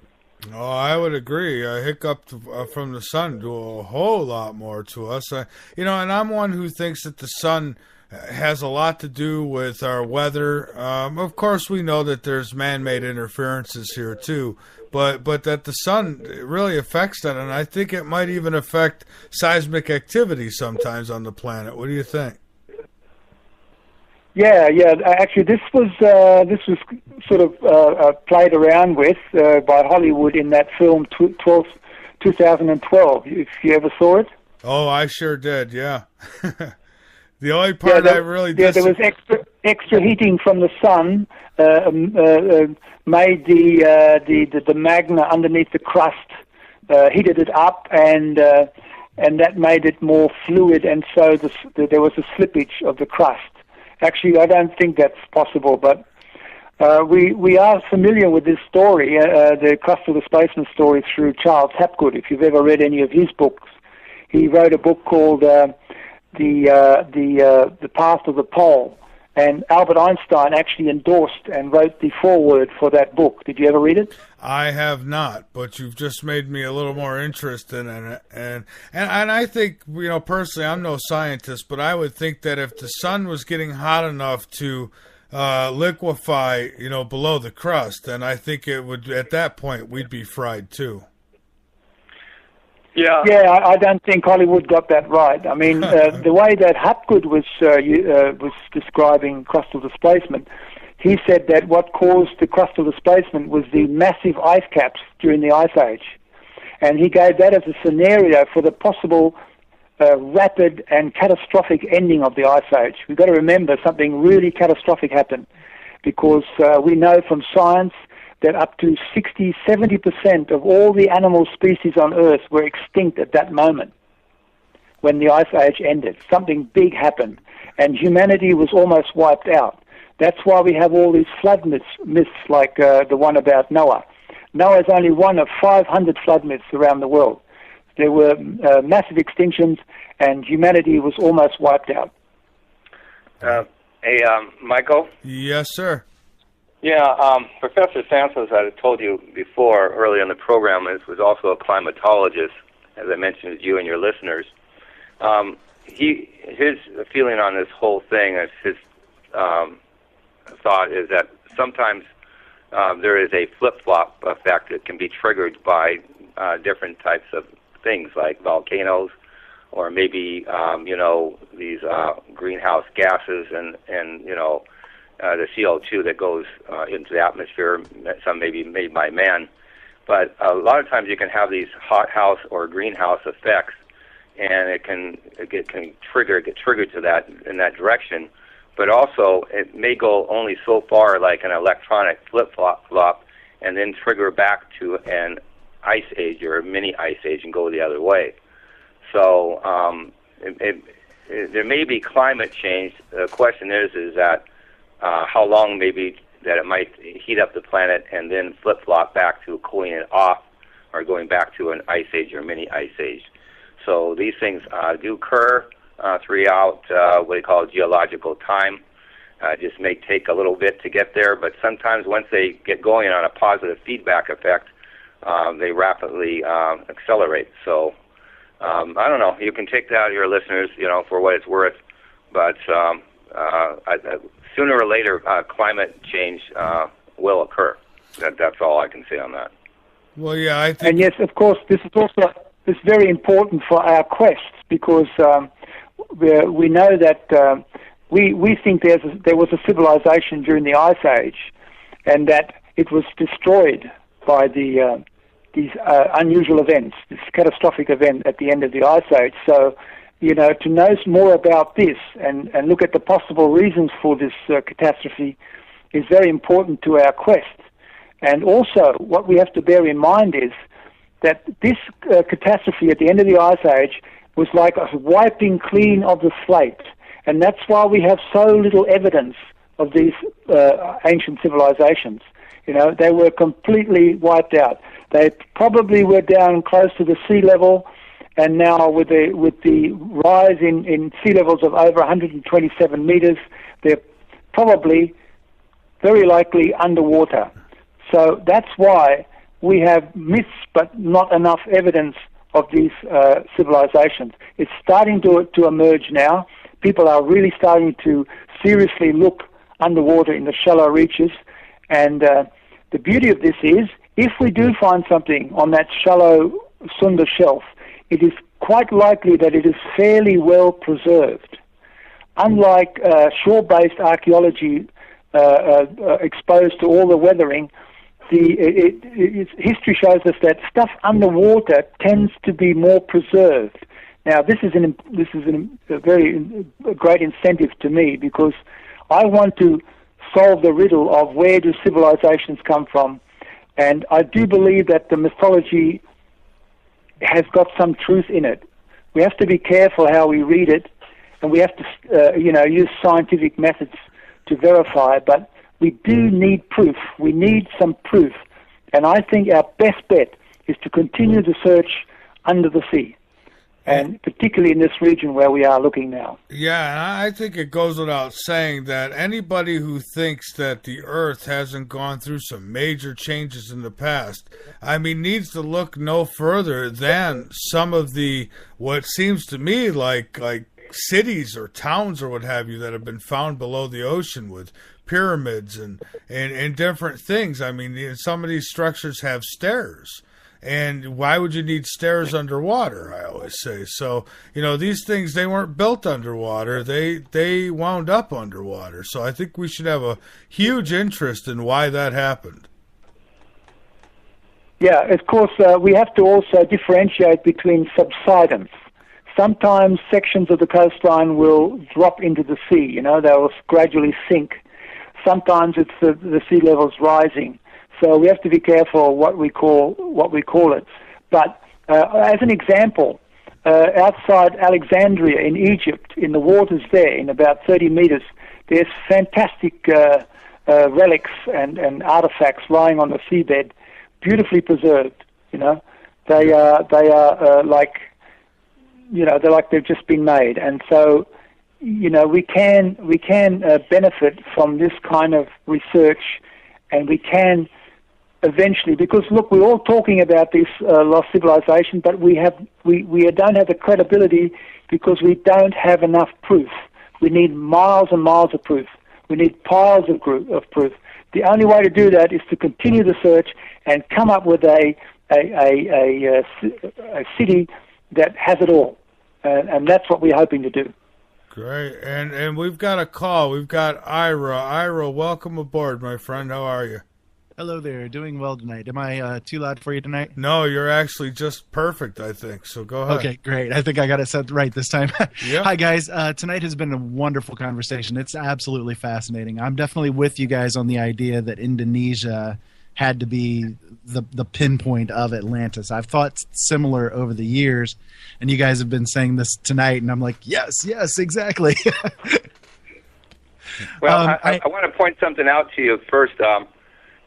Oh, I would agree. A hiccup from the sun do a whole lot more to us. You know, and I'm one who thinks that the sun has a lot to do with our weather. Of course, we know that there's man-made interferences here too, but that the sun really affects that, and I think it might even affect seismic activity sometimes on the planet. What do you think? Yeah. Actually, this was sort of played around with by Hollywood in that film 2012. If you ever saw it. Oh, I sure did. Yeah. The only part I really did. Yeah, there was extra heating from the sun made the magma underneath the crust heated it up, and that made it more fluid, and so there was a slippage of the crust. Actually, I don't think that's possible, but we are familiar with this story, the crustal displacement story, through Charles Hapgood. If you've ever read any of his books, he wrote a book called The Path of the Pole, and Albert Einstein actually endorsed and wrote the foreword for that book. Did you ever read it? I have not, but you've just made me a little more interested in it. And I think, you know, personally, I'm no scientist, but I would think that if the sun was getting hot enough to liquefy, you know, below the crust, then I think it would, at that point, we'd be fried too. Yeah, I don't think Hollywood got that right. I mean, the way that Hapgood was describing crustal displacement, he said that what caused the crustal displacement was the massive ice caps during the Ice Age. And he gave that as a scenario for the possible rapid and catastrophic ending of the Ice Age. We've got to remember something really catastrophic happened, because we know from science that up to 60-70% of all the animal species on Earth were extinct at that moment when the Ice Age ended. Something big happened, and humanity was almost wiped out. That's why we have all these flood myths like the one about Noah. Noah is only one of 500 flood myths around the world. There were massive extinctions, and humanity was almost wiped out. Hey, Michael? Yes, sir. Yeah, Professor Santos, I told you before, early in the program, was also a climatologist, as I mentioned to you and your listeners. His feeling on this whole thing, his thought is that sometimes there is a flip-flop effect that can be triggered by different types of things like volcanoes, or maybe these greenhouse gases and the CO2 that goes into the atmosphere. Some may be made by man, but a lot of times you can have these hothouse or greenhouse effects, and it can get triggered to that in that direction. But also, it may go only so far, like an electronic flip-flop, and then trigger back to an ice age or a mini ice age and go the other way. So there may be climate change. The question is that how long maybe that it might heat up the planet and then flip-flop back to cooling it off or going back to an ice age or mini ice age. So these things do occur throughout what they call geological time. Just may take a little bit to get there, but sometimes once they get going on a positive feedback effect, they rapidly accelerate. So I don't know. You can take that, your listeners, for what it's worth, but sooner or later, climate change will occur. That's all I can say on that. Well, yeah, I think. And yes, of course, this is very important for our quest, because we know that we think there was a civilization during the Ice Age, and that it was destroyed by these unusual events, this catastrophic event at the end of the Ice Age. So, to know more about this and look at the possible reasons for this catastrophe is very important to our quest. And also, what we have to bear in mind is that this catastrophe at the end of the Ice Age was like a wiping clean of the slate. And that's why we have so little evidence of these ancient civilizations. They were completely wiped out. They probably were down close to the sea level, and now with the rise in sea levels of over 127 meters, they're probably very likely underwater. So that's why we have myths but not enough evidence of these civilizations. It's starting to emerge now. People are really starting to seriously look underwater in the shallow reaches, and the beauty of this is, if we do find something on that shallow Sunda shelf, it is quite likely that it is fairly well preserved. Unlike shore-based archaeology exposed to all the weathering, history shows us that stuff underwater tends to be more preserved. Now, this is a very great incentive to me, because I want to solve the riddle of where do civilizations come from, and I do believe that the mythology has got some truth in it. We have to be careful how we read it, and we have to use scientific methods to verify, but we do need proof. We need some proof, and I think our best bet is to continue the search under the sea, and particularly in this region where we are looking now. Yeah, and I think it goes without saying that anybody who thinks that the Earth hasn't gone through some major changes in the past, needs to look no further than some of the, what seems to me like cities or towns or what have you that have been found below the ocean with pyramids and different things. Some of these structures have stairs. And why would you need stairs underwater, I always say. So, these things, they weren't built underwater. They wound up underwater. So I think we should have a huge interest in why that happened. Yeah, of course, we have to also differentiate between subsidence. Sometimes sections of the coastline will drop into the sea, they'll gradually sink. Sometimes it's the sea levels rising. So we have to be careful what we call it. But as an example, outside Alexandria in Egypt, in the waters there, in about 30 meters, there's fantastic relics and artifacts lying on the seabed, beautifully preserved. They are like, they're like they've just been made, and so we can benefit from this kind of research, and we can eventually, because look, we're all talking about this lost civilization, but we don't have the credibility because we don't have enough proof. We need miles and miles of proof. We need piles of proof. The only way to do that is to continue the search and come up with a city that has it all, and that's what we're hoping to do. Great, and we've got a call. We've got Ira. Ira, welcome aboard, my friend. How are you? Hello there. Doing well tonight. Am I too loud for you tonight? No, you're actually just perfect, I think. So go ahead. Okay, great. I think I got it set right this time. Yep. Hi, guys. Tonight has been a wonderful conversation. It's absolutely fascinating. I'm definitely with you guys on the idea that Indonesia had to be the pinpoint of Atlantis. I've thought similar over the years, and you guys have been saying this tonight, and I'm like, yes, exactly. Well, I want to point something out to you first.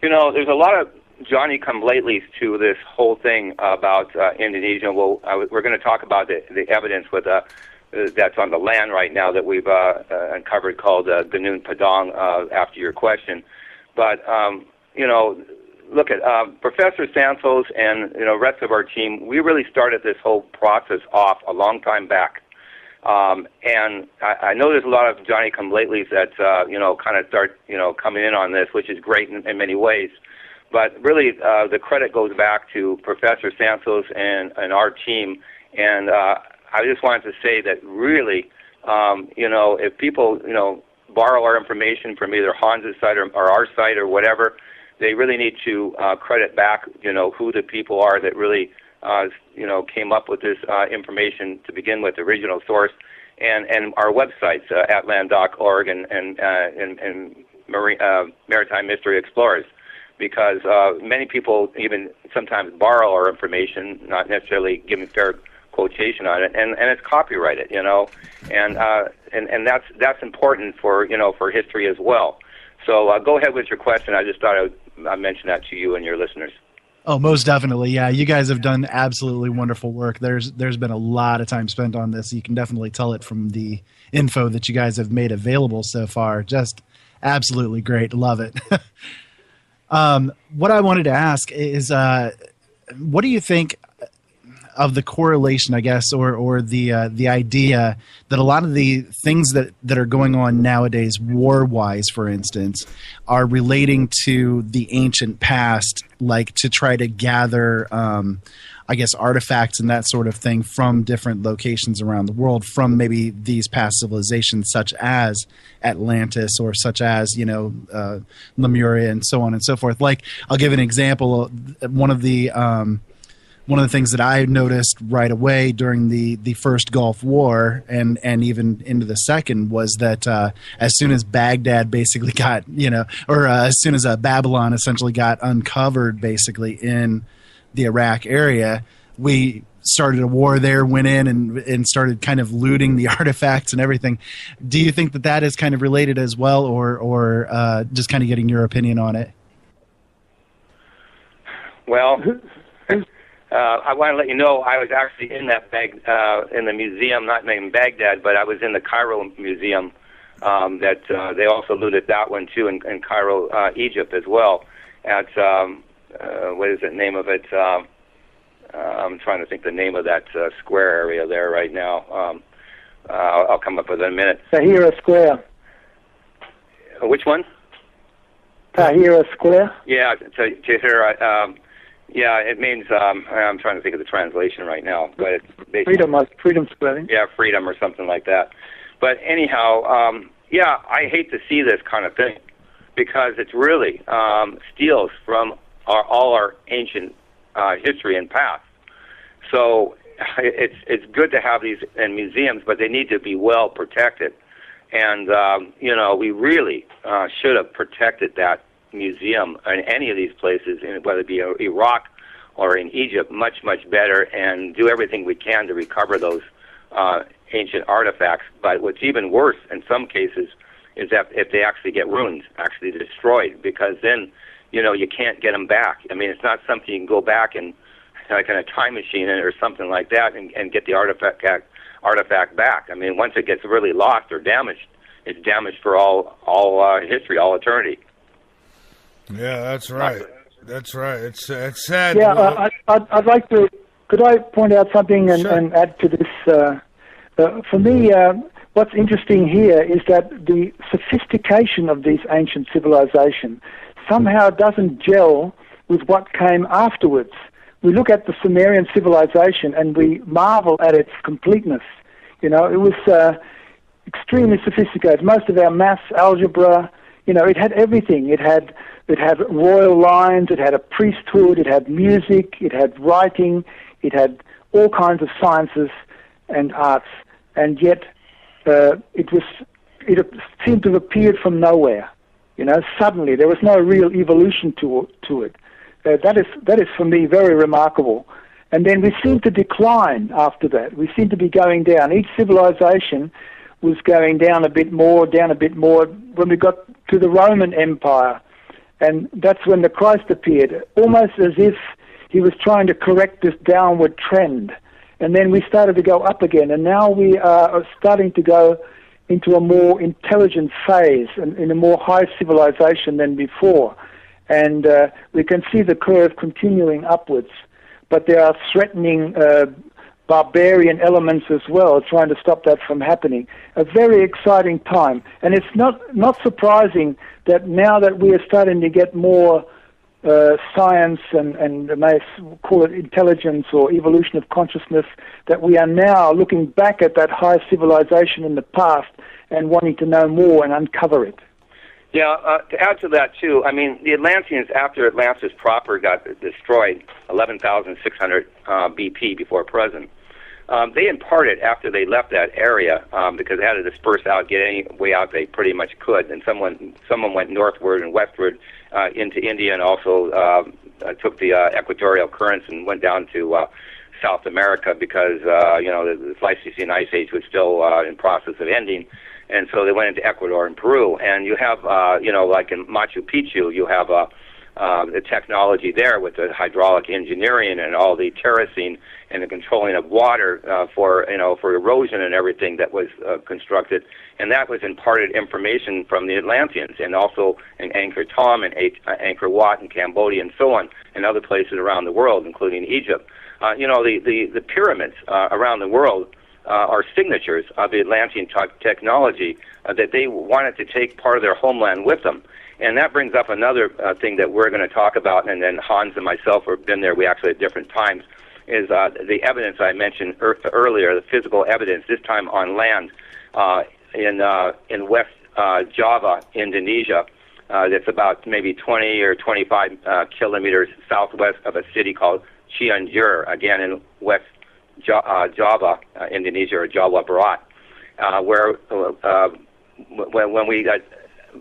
There's a lot of Johnny-come-latelys to this whole thing about Indonesia. Well, we're going to talk about the evidence with that's on the land right now that we've uncovered called Gunung Padang after your question. But, look at Professor Santos and rest of our team. We really started this whole process off a long time back. And I know there's a lot of Johnny-come-latelys that, kind of start, coming in on this, which is great in many ways. But really, the credit goes back to Professor Santos and our team. And I just wanted to say that really, if people, borrow our information from either Hans's site or our site or whatever, they really need to credit back, who the people are that really came up with this information to begin with, the original source, and our websites, atlan.org and Maritime Mystery Explorers, because many people even sometimes borrow our information, not necessarily giving fair quotation on it, and it's copyrighted, and that's important for for history as well. So go ahead with your question. I just thought I'd mention that to you and your listeners. Oh, most definitely. Yeah, you guys have done absolutely wonderful work. There's been a lot of time spent on this. You can definitely tell it from the info that you guys have made available so far. Just absolutely great. Love it. What I wanted to ask is, what do you think of the correlation, I guess, or the idea that a lot of the things that are going on nowadays, war-wise, for instance, are relating to the ancient past, like to try to gather, I guess, artifacts and that sort of thing from different locations around the world, from maybe these past civilizations, such as Atlantis or such as Lemuria and so on and so forth. Like, I'll give an example. One of the things that I noticed right away during the first Gulf War and even into the second was that as soon as Baghdad basically got, as soon as Babylon essentially got uncovered basically in the Iraq area, we started a war there, went in and started kind of looting the artifacts and everything. Do you think that is kind of related as well, or just kind of getting your opinion on it? Well, I want to let you know I was actually in that in the museum, not named Baghdad, but I was in the Cairo Museum. That they also looted that one too in Cairo, Egypt as well. At what is the name of it? I'm trying to think the name of that square area there right now. I'll come up with it in a minute. Tahrir Square. Which one? Tahrir Square. Yeah, Tahrir. Yeah, it means, I'm trying to think of the translation right now, but it's basically Freedom Square. Yeah, freedom or something like that. But anyhow, I hate to see this kind of thing because it's really steals from all our ancient history and past. So it's good to have these in museums, but they need to be well protected. And, we really should have protected that museum in any of these places, whether it be Iraq or in Egypt, much, much better, and do everything we can to recover those ancient artifacts. But what's even worse in some cases is that if they actually get ruined, actually destroyed, because then, you can't get them back. I mean, it's not something you can go back and like in a time machine or something like that, and get the artifact back. I mean, once it gets really lost or damaged, it's damaged for all history, all eternity. Yeah, that's right. That's right. It's sad. Yeah, I'd like to. Could I point out something and, Sure. and add to this? For me, what's interesting here is that the sophistication of these ancient civilizations somehow doesn't gel with what came afterwards. We look at the Sumerian civilization and we marvel at its completeness. You know, it was extremely sophisticated. Most of our maths, algebra, you know, it had everything. It had royal lines, it had a priesthood, it had music, it had writing, it had all kinds of sciences and arts, and yet it seemed to have appeared from nowhere. You know, suddenly there was no real evolution to it. That is for me very remarkable. And then we seem to decline after that. We seem to be going down. Each civilization was going down a bit more. When we got to the Roman Empire, and that's when the Christ appeared, almost as if he was trying to correct this downward trend. And then we started to go up again, and now we are starting to go into a more intelligent phase, and in a more high civilization than before. And we can see the curve continuing upwards. But there are threatening barbarian elements as well, trying to stop that from happening. A very exciting time. And it's not surprising that now that we are starting to get more science and may call it intelligence or evolution of consciousness, that we are now looking back at that high civilization in the past and wanting to know more and uncover it. Yeah, to add to that, too, I mean, the Atlanteans, after Atlantis proper got destroyed, 11,600 BP before present, they imparted, after they left that area, because they had to disperse out, get any way out they pretty much could, and someone went northward and westward into India, and also took the equatorial currents and went down to South America, because, the Pleistocene Ice Age was still in process of ending. And so they went into Ecuador and Peru, and you have, like in Machu Picchu, you have the technology there with the hydraulic engineering and all the terracing and the controlling of water for erosion and everything that was constructed, and that was imparted information from the Atlanteans, and also in Angkor Thom and Angkor Wat in Cambodia and so on, and other places around the world, including Egypt. The pyramids around the world are signatures of the Atlantean technology that they wanted to take part of their homeland with them. And that brings up another thing that we're going to talk about, and then Hans and myself have been there, we actually at different times, is the evidence I mentioned earlier, the physical evidence, this time on land in West Java, Indonesia. That's about maybe 20 or 25 kilometers southwest of a city called Cianjur, again in West Java, Indonesia, or Jawa Barat, where when we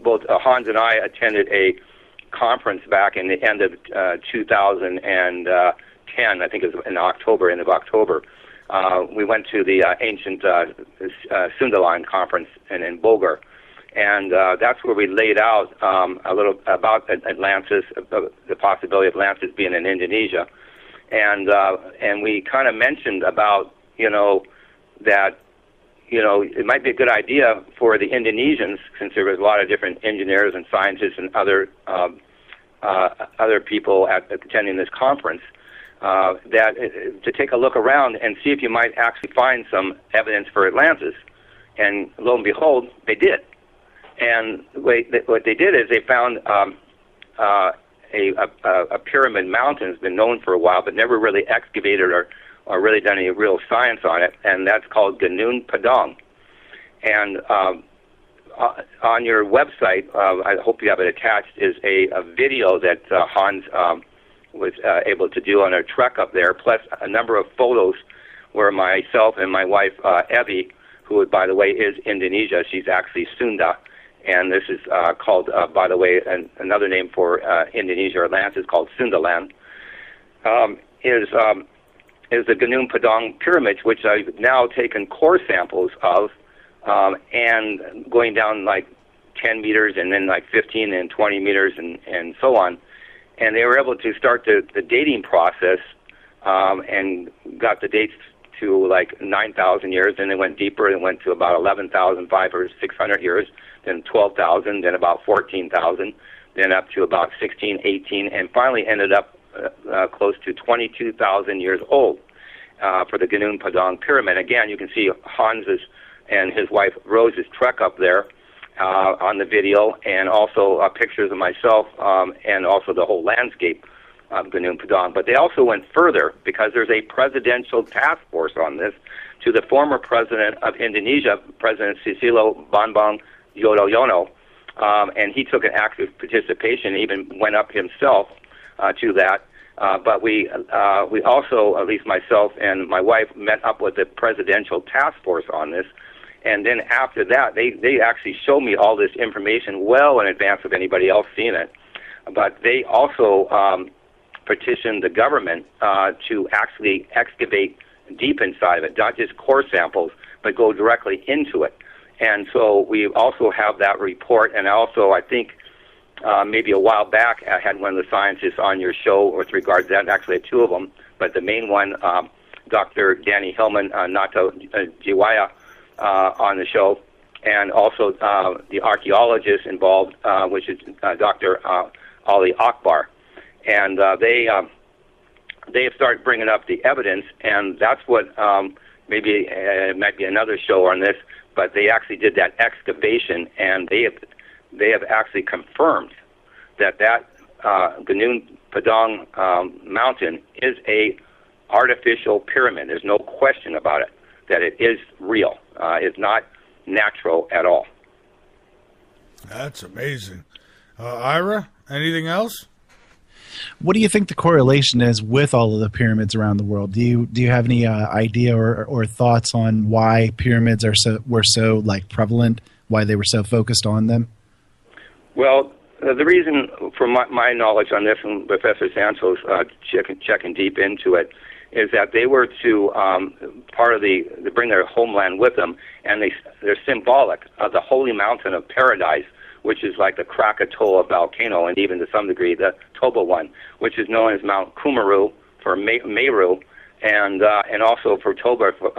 both Hans and I attended a conference back in the end of 2010, I think it was in October, end of October. We went to the ancient Sundalan conference in Bogor, and that's where we laid out a little about Atlantis, the possibility of Atlantis being in Indonesia. And we kind of mentioned about, that, it might be a good idea for the Indonesians, since there was a lot of different engineers and scientists and other people attending this conference, to take a look around and see if you might actually find some evidence for Atlantis. And lo and behold, they did. And what they did is they found a pyramid mountain has been known for a while, but never really excavated or really done any real science on it, and that's called Gunung Padang. And on your website, I hope you have it attached, is a video that Hans was able to do on our trek up there, plus a number of photos where myself and my wife, Evie, who, by the way, is Indonesia, she's actually Sunda, and this is called, by the way, another name for Indonesia or Atlantis called Sundaland, is the Gunung Padang pyramids, which I've now taken core samples of, and going down like 10 meters and then like 15 and 20 meters and so on. And they were able to start the dating process and got the dates to like 9,000 years, and it went deeper and went to about 11,500 or 600 years, then 12,000, then about 14,000, then up to about 16, 18, and finally ended up close to 22,000 years old for the Gunung Padang Pyramid. Again, you can see Hans's and his wife Rose's trek up there on the video, and also pictures of myself and also the whole landscape of Gunung Padang. But they also went further because there's a presidential task force on this to the former president of Indonesia, President Susilo Bambang Yudhoyono, and he took an active participation, even went up himself to that. But we also, at least myself and my wife, met up with the presidential task force on this. And then after that, they actually showed me all this information well in advance of anybody else seeing it. But they also petitioned the government to actually excavate deep inside of it, not just core samples, but go directly into it. And so we also have that report. And also, I think maybe a while back, I had one of the scientists on your show with regard to that. Actually, I had two of them, but the main one, Dr. Danny Hillman, Nato Jiwaya, on the show, and also the archaeologist involved, which is Dr. Ali Akbar. And they have started bringing up the evidence, and that's what maybe it might be another show on this, but they actually did that excavation, and they have actually confirmed that Gunung Padang mountain is a artificial pyramid. There's no question about it, that it is real. It's not natural at all. That's amazing. Ira, anything else? What do you think the correlation is with all of the pyramids around the world? Do you have any idea or thoughts on why pyramids were so like prevalent? Why they were so focused on them? Well, the reason, from my knowledge on this, and Professor Santos checking deep into it, is that they were to they bring their homeland with them, and they're symbolic of the holy mountain of paradise, which is like the Krakatoa volcano, and even to some degree the Toba one, which is known as Mount Kumaru for Meru, and also for Toba for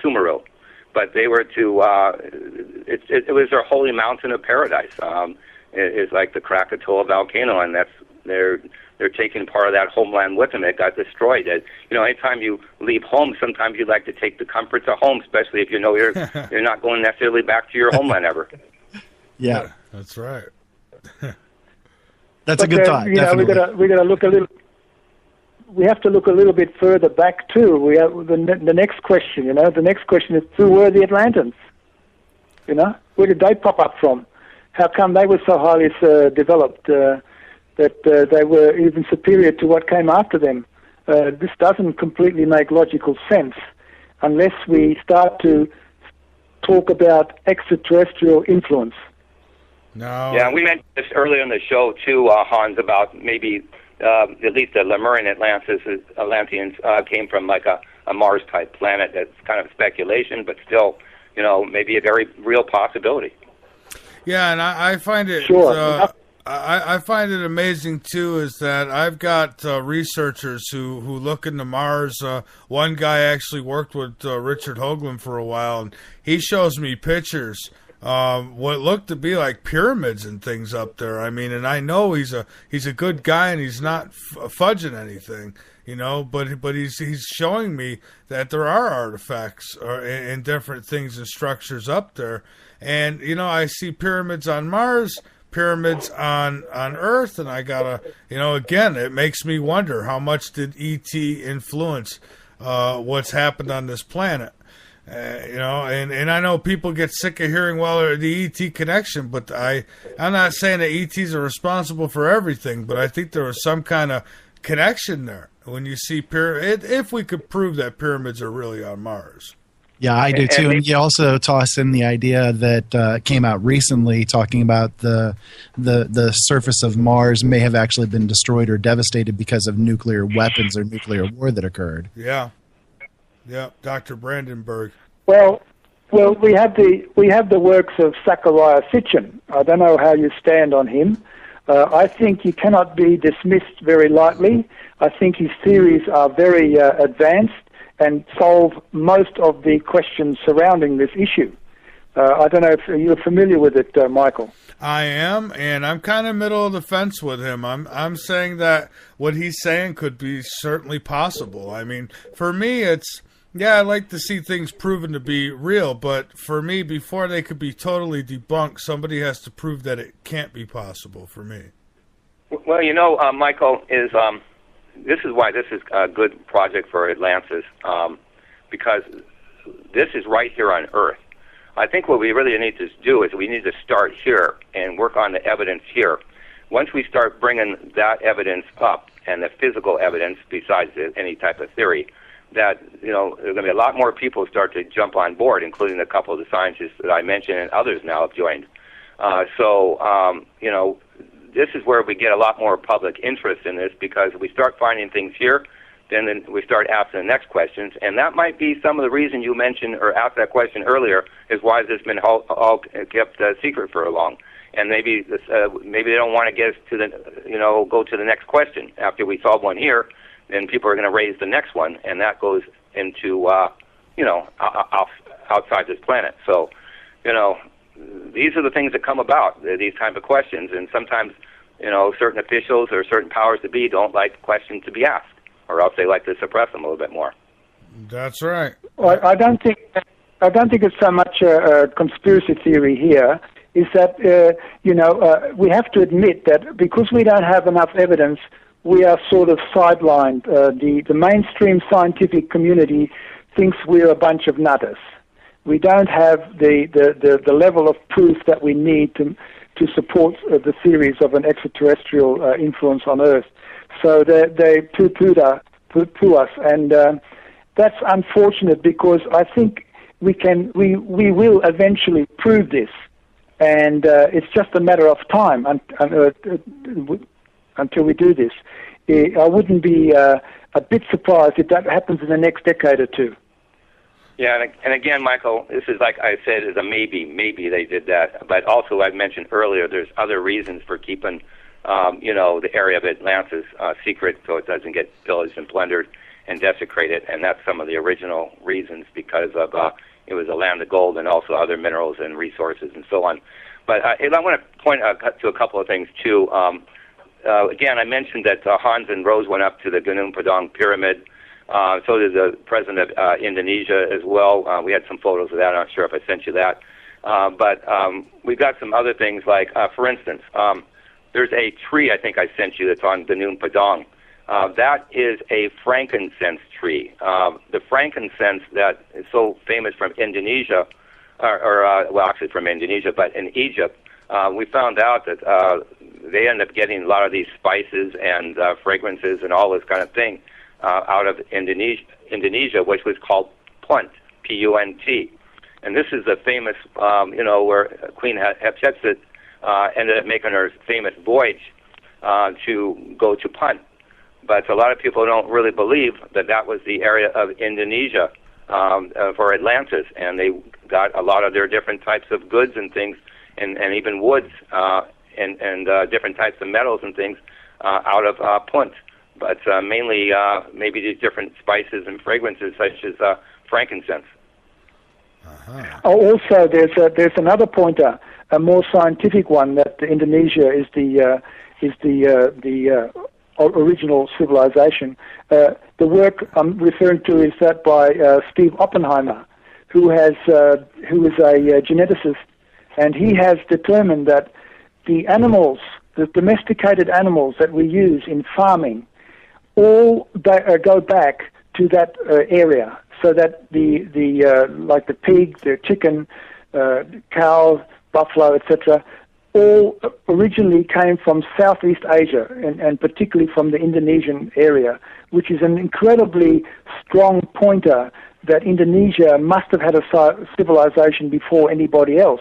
Sumeru. But they were to it was their holy mountain of paradise. It's like the Krakatoa volcano, and they're taking part of that homeland with them. It got destroyed. Anytime you leave home, sometimes you like to take the comforts of home, especially if you know you're not going necessarily back to your homeland ever. Yeah, that's right. That's a good thought. We got to look a little. We have to look a little bit further back too. We have the next question. The next question is, who were the Atlanteans? Where did they pop up from? How come they were so highly developed that they were even superior to what came after them? This doesn't completely make logical sense unless we start to talk about extraterrestrial influence. No. Yeah, we mentioned this earlier in the show too, Hans, about maybe at least the Lemurian Atlanteans came from like a Mars-type planet. That's kind of speculation, but still, maybe a very real possibility. Yeah, and I find it I find it amazing too is that I've got researchers who look into Mars. One guy actually worked with Richard Hoagland for a while, and he shows me pictures what looked to be like pyramids and things up there. I mean, and I know he's a good guy and he's not fudging anything, but he's showing me that there are artifacts and different things and structures up there. And, I see pyramids on Mars, pyramids on Earth, and I gotta, again, it makes me wonder how much did E.T. influence what's happened on this planet. And I know people get sick of hearing, the E.T. connection, but I'm not saying that E.T.s are responsible for everything, but I think there was some kind of connection there when you see if we could prove that pyramids are really on Mars. Yeah, I do too. And you also toss in the idea that came out recently talking about the surface of Mars may have actually been destroyed or devastated because of nuclear weapons or nuclear war that occurred. Yeah, Dr. Brandenburg. Well, we have the works of Zachariah Sitchin. I don't know how you stand on him. I think he cannot be dismissed very lightly. I think his theories are very advanced and solve most of the questions surrounding this issue. I don't know if you're familiar with it, Michael. I am, and I'm kind of middle of the fence with him. I'm saying that what he's saying could be certainly possible. I mean, for me, it's, yeah, I like to see things proven to be real, but for me, before they could be totally debunked, somebody has to prove that it can't be possible for me. Well, Michael, this is why this is a good project for Atlantis, because this is right here on Earth. I think what we really need to do is we need to start here and work on the evidence here. Once we start bringing that evidence up, and the physical evidence besides any type of theory, that, there's going to be a lot more people start to jump on board, including a couple of the scientists that I mentioned, and others now have joined. This is where we get a lot more public interest in this, because we start finding things here, then we start asking the next questions, and that might be some of the reason you mentioned or asked that question earlier, is why has this been all kept secret for long? And maybe they don't want to get us to go to the next question. After we solve one here, then people are going to raise the next one, and that goes into, outside this planet. So, these are the things that come about, these type of questions, and sometimes, certain officials or certain powers that be don't like the questions to be asked, or else they like to suppress them a little bit more. That's right. Well, I don't think it's so much a conspiracy theory here. Is that we have to admit that because we don't have enough evidence, we are sort of sidelined. The mainstream scientific community thinks we're a bunch of nutters. We don't have the level of proof that we need to support the theories of an extraterrestrial influence on Earth. So they poo-poo us, and that's unfortunate, because I think we will eventually prove this, and it's just a matter of time until we do this. I wouldn't be a bit surprised if that happens in the next decade or two. Yeah, and again, Michael, this is, like I said, is a maybe. Maybe they did that. But also, I mentioned earlier, there's other reasons for keeping, the area of Atlantis secret, so it doesn't get pillaged and plundered and desecrated. And that's some of the original reasons, because of it was a land of gold and also other minerals and resources and so on. But I want to point to a couple of things, too. Again, I mentioned that Hans and Rose went up to the Gunung Padang Pyramid. So did the president of Indonesia as well. We had some photos of that. I'm not sure if I sent you that. But we've got some other things, like, for instance, there's a tree I think I sent you that's on Gunung Padang. That is a frankincense tree. The frankincense that is so famous from Indonesia, actually from Indonesia, but in Egypt, we found out that they end up getting a lot of these spices and fragrances and all this kind of thing out of Indonesia, which was called punt, P-U-N-T. And this is the famous, where Queen Hatshepsut ended up making her famous voyage to go to Punt. But a lot of people don't really believe that that was the area of Indonesia for Atlantis, and they got a lot of their different types of goods and things, and even woods and different types of metals and things out of Punt. But mainly maybe these different spices and fragrances, such as frankincense. Uh-huh. Also, there's another pointer, a more scientific one, that Indonesia is the original civilization. The work I'm referring to is that by Steve Oppenheimer, who is a geneticist, and he has determined that the animals, the domesticated animals that we use in farming, all go back to that area, so that like the pig, the chicken, cow, buffalo, etc., all originally came from Southeast Asia, and particularly from the Indonesian area, which is an incredibly strong pointer that Indonesia must have had a civilization before anybody else,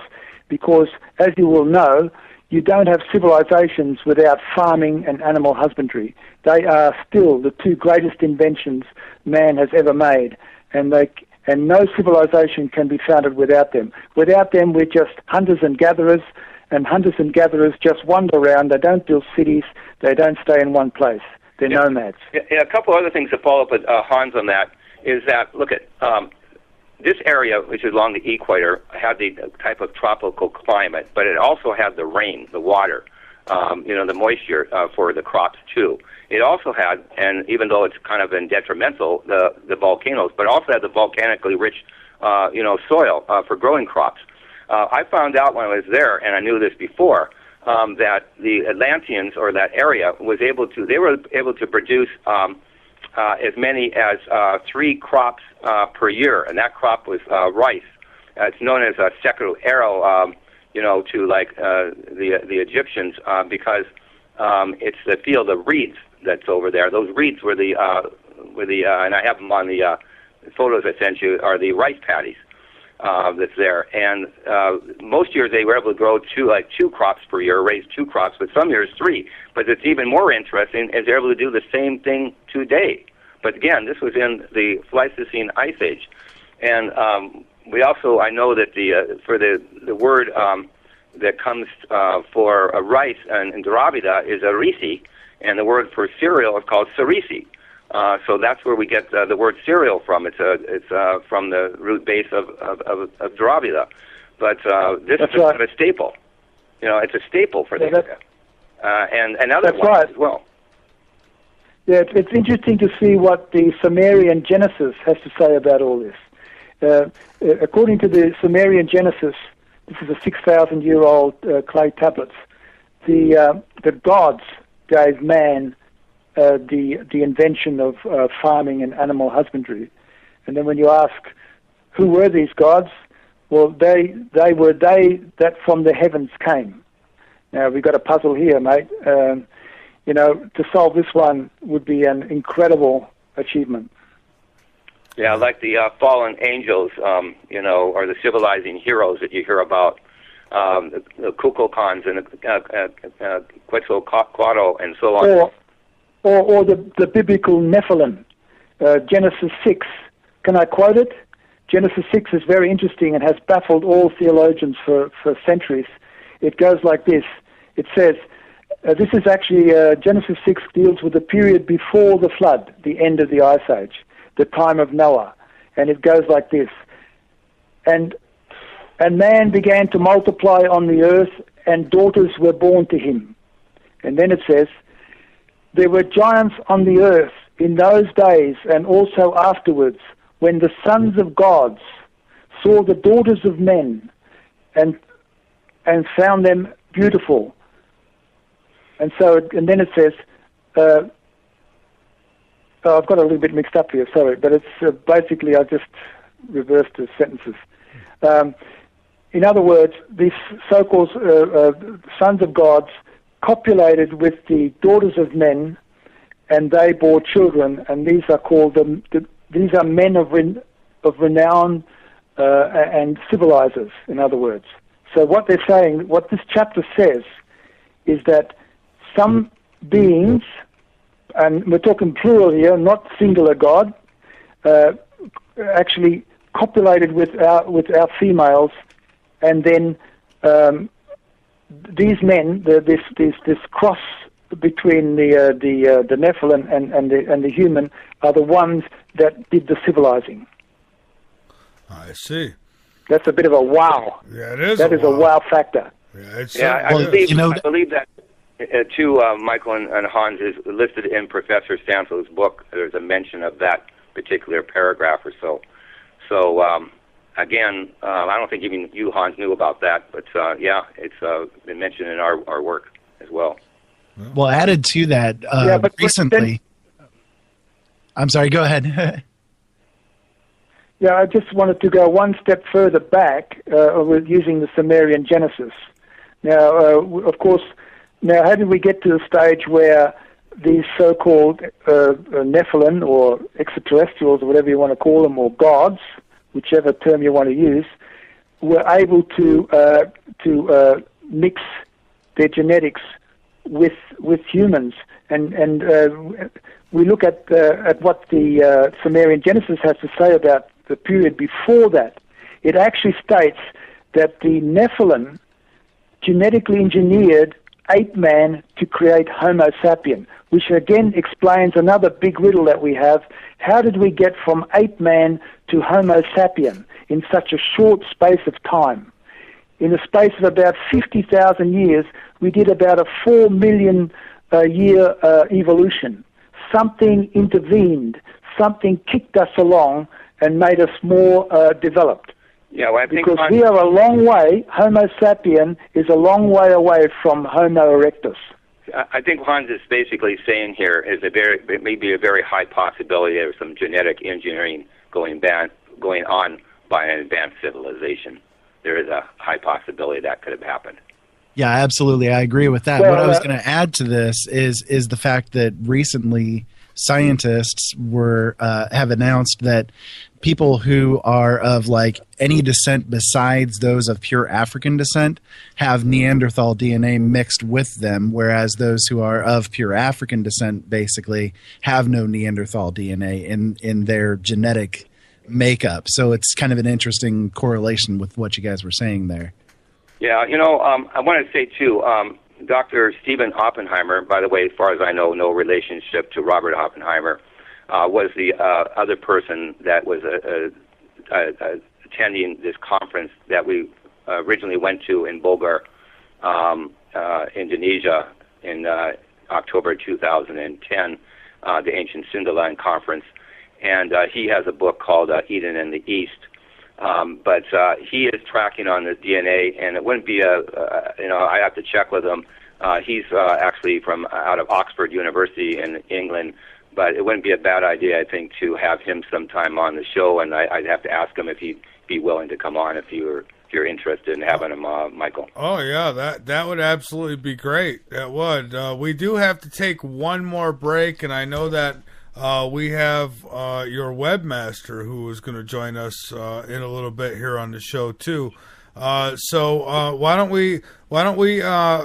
because, as you will know, you don't have civilizations without farming and animal husbandry. They are still the two greatest inventions man has ever made, and no civilization can be founded without them. Without them, we're just hunters and gatherers, and hunters and gatherers just wander around. They don't build cities. They don't stay in one place. They're nomads. Yeah, a couple other things to follow up with Hans on that is that, look at this area, which is along the equator, had the type of tropical climate, but it also had the rain, the water, the moisture for the crops too. It also had, and even though it's kind of been detrimental, the volcanoes, but also had the volcanically rich, soil for growing crops. I found out when I was there, and I knew this before, that the Atlanteans, or that area, were able to produce as many as 3 crops per year, and that crop was rice. It's known as a second arrow, to like the Egyptians, because it's the field of reeds that's over there. Those reeds were the and I have them on the photos I sent you, are the rice paddies that's there. And most years they were able to grow 2 crops per year, raise 2 crops, but some years 3. But it's even more interesting is they're able to do the same thing today. But again, this was in the Pleistocene Ice Age. And we also, I know that for the word that comes for rice in Dravida is arisi, and the word for cereal is called sarisi. So that's where we get the word cereal from. It's from the root base of Dravida. But this is a staple. It's a staple for them. And other ones as well. Yeah, it's interesting to see what the Sumerian Genesis has to say about all this. According to the Sumerian Genesis, this is a 6,000-year-old clay tablets. The gods gave man the invention of farming and animal husbandry, and then when you ask who were these gods, well, they were they that from the heavens came. Now we've got a puzzle here, mate. To solve this one would be an incredible achievement. Yeah, like the fallen angels, or the civilizing heroes that you hear about, the Kukulkans and the Quetzalcoatl and so on. Or the biblical Nephilim, Genesis 6. Can I quote it? Genesis 6 is very interesting and has baffled all theologians for centuries. It goes like this. It says, this is actually, Genesis 6 deals with the period before the flood, the end of the Ice Age, the time of Noah. And it goes like this. And man began to multiply on the earth, and daughters were born to him. And then it says, there were giants on the earth in those days and also afterwards, when the sons of gods saw the daughters of men and found them beautiful. And then it says, I've got a little bit mixed up here, sorry, but it's basically I just reversed the sentences. In other words, these so-called sons of gods copulated with the daughters of men, and they bore children, and these are called these are men of renown and civilizers. In other words, so what they're saying, what this chapter says, is that some beings, and we're talking plural here, not singular God, actually copulated with our females, and then these men, this cross between the Nephilim and the human, are the ones that did the civilizing. I see. That's a bit of a wow. Yeah, it is. That is a wow factor. Yeah, I believe that too. Michael and Hans is listed in Professor Stanfield's book. There's a mention of that particular paragraph or so. So again, I don't think even you, Hans, knew about that, but it's been mentioned in our work as well. Well, added to that, recently. I'm sorry. Go ahead. Yeah, I just wanted to go one step further back with using the Sumerian Genesis. Now, of course, how did we get to the stage where these so-called Nephilim or extraterrestrials or whatever you want to call them, or gods, whichever term you want to use, were able to mix their genetics with humans? And we look at what the Sumerian Genesis has to say about the period before that. It actually states that the Nephilim genetically engineered ape man to create Homo sapien, which again explains another big riddle that we have. How did we get from ape man to Homo sapien in such a short space of time? In the space of about 50,000 years, we did about a 4 million year evolution. Something intervened, something kicked us along and made us more developed. Yeah, well, I think because we are a long way, Homo sapien is a long way away from Homo erectus. I think Hans is basically saying here is it may be a very high possibility of some genetic engineering going on by an advanced civilization. There is a high possibility that could have happened. Yeah, absolutely. I agree with that. Well, what I was going to add to this is the fact that recently scientists have announced that people who are of like any descent besides those of pure African descent have Neanderthal DNA mixed with them, whereas those who are of pure African descent basically have no Neanderthal DNA in their genetic makeup. So it's kind of an interesting correlation with what you guys were saying there. Yeah, I want to say too, Dr. Stephen Oppenheimer, by the way, as far as I know, no relationship to Robert Oppenheimer, was the other person that was attending this conference that we originally went to in Bogor, Indonesia, in October 2010, the Ancient Sindaline Conference. And he has a book called Eden in the East. But he is tracking on the DNA, and it wouldn't be I have to check with him. He's actually from out of Oxford University in England, but it wouldn't be a bad idea, I think, to have him sometime on the show, and I'd have to ask him if he'd be willing to come on if you're interested in having him, Michael. Oh, yeah, that would absolutely be great. That would. We do have to take one more break, and I know that we have your webmaster who is going to join us in a little bit here on the show too. So why don't we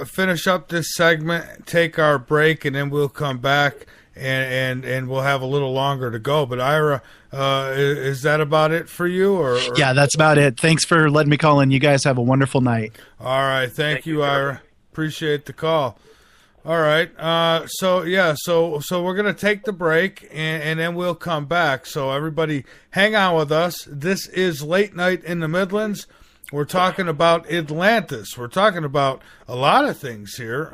finish up this segment, take our break, and then we'll come back and we'll have a little longer to go. But Ira, is that about it for you? Or? Yeah, that's about it. Thanks for letting me call in. You guys have a wonderful night. All right, thank you, Ira. Appreciate the call. All right. So we're going to take the break and then we'll come back. So everybody hang on with us. This is Late Night in the Midlands. We're talking about Atlantis. We're talking about a lot of things here.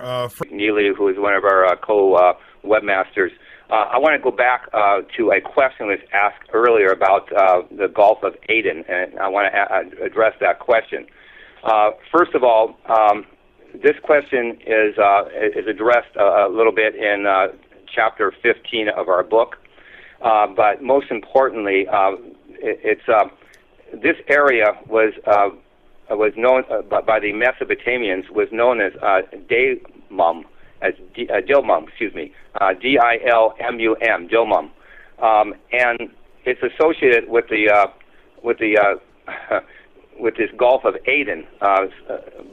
Neely, who is one of our co-webmasters. I want to go back to a question that was asked earlier about the Gulf of Aden, and I want to address that question. First of all, this question is addressed a little bit in chapter 15 of our book, but most importantly, this area was known by the Mesopotamians was known as Dilmum, Dilmum, Dilmum, and it's associated with this Gulf of Aden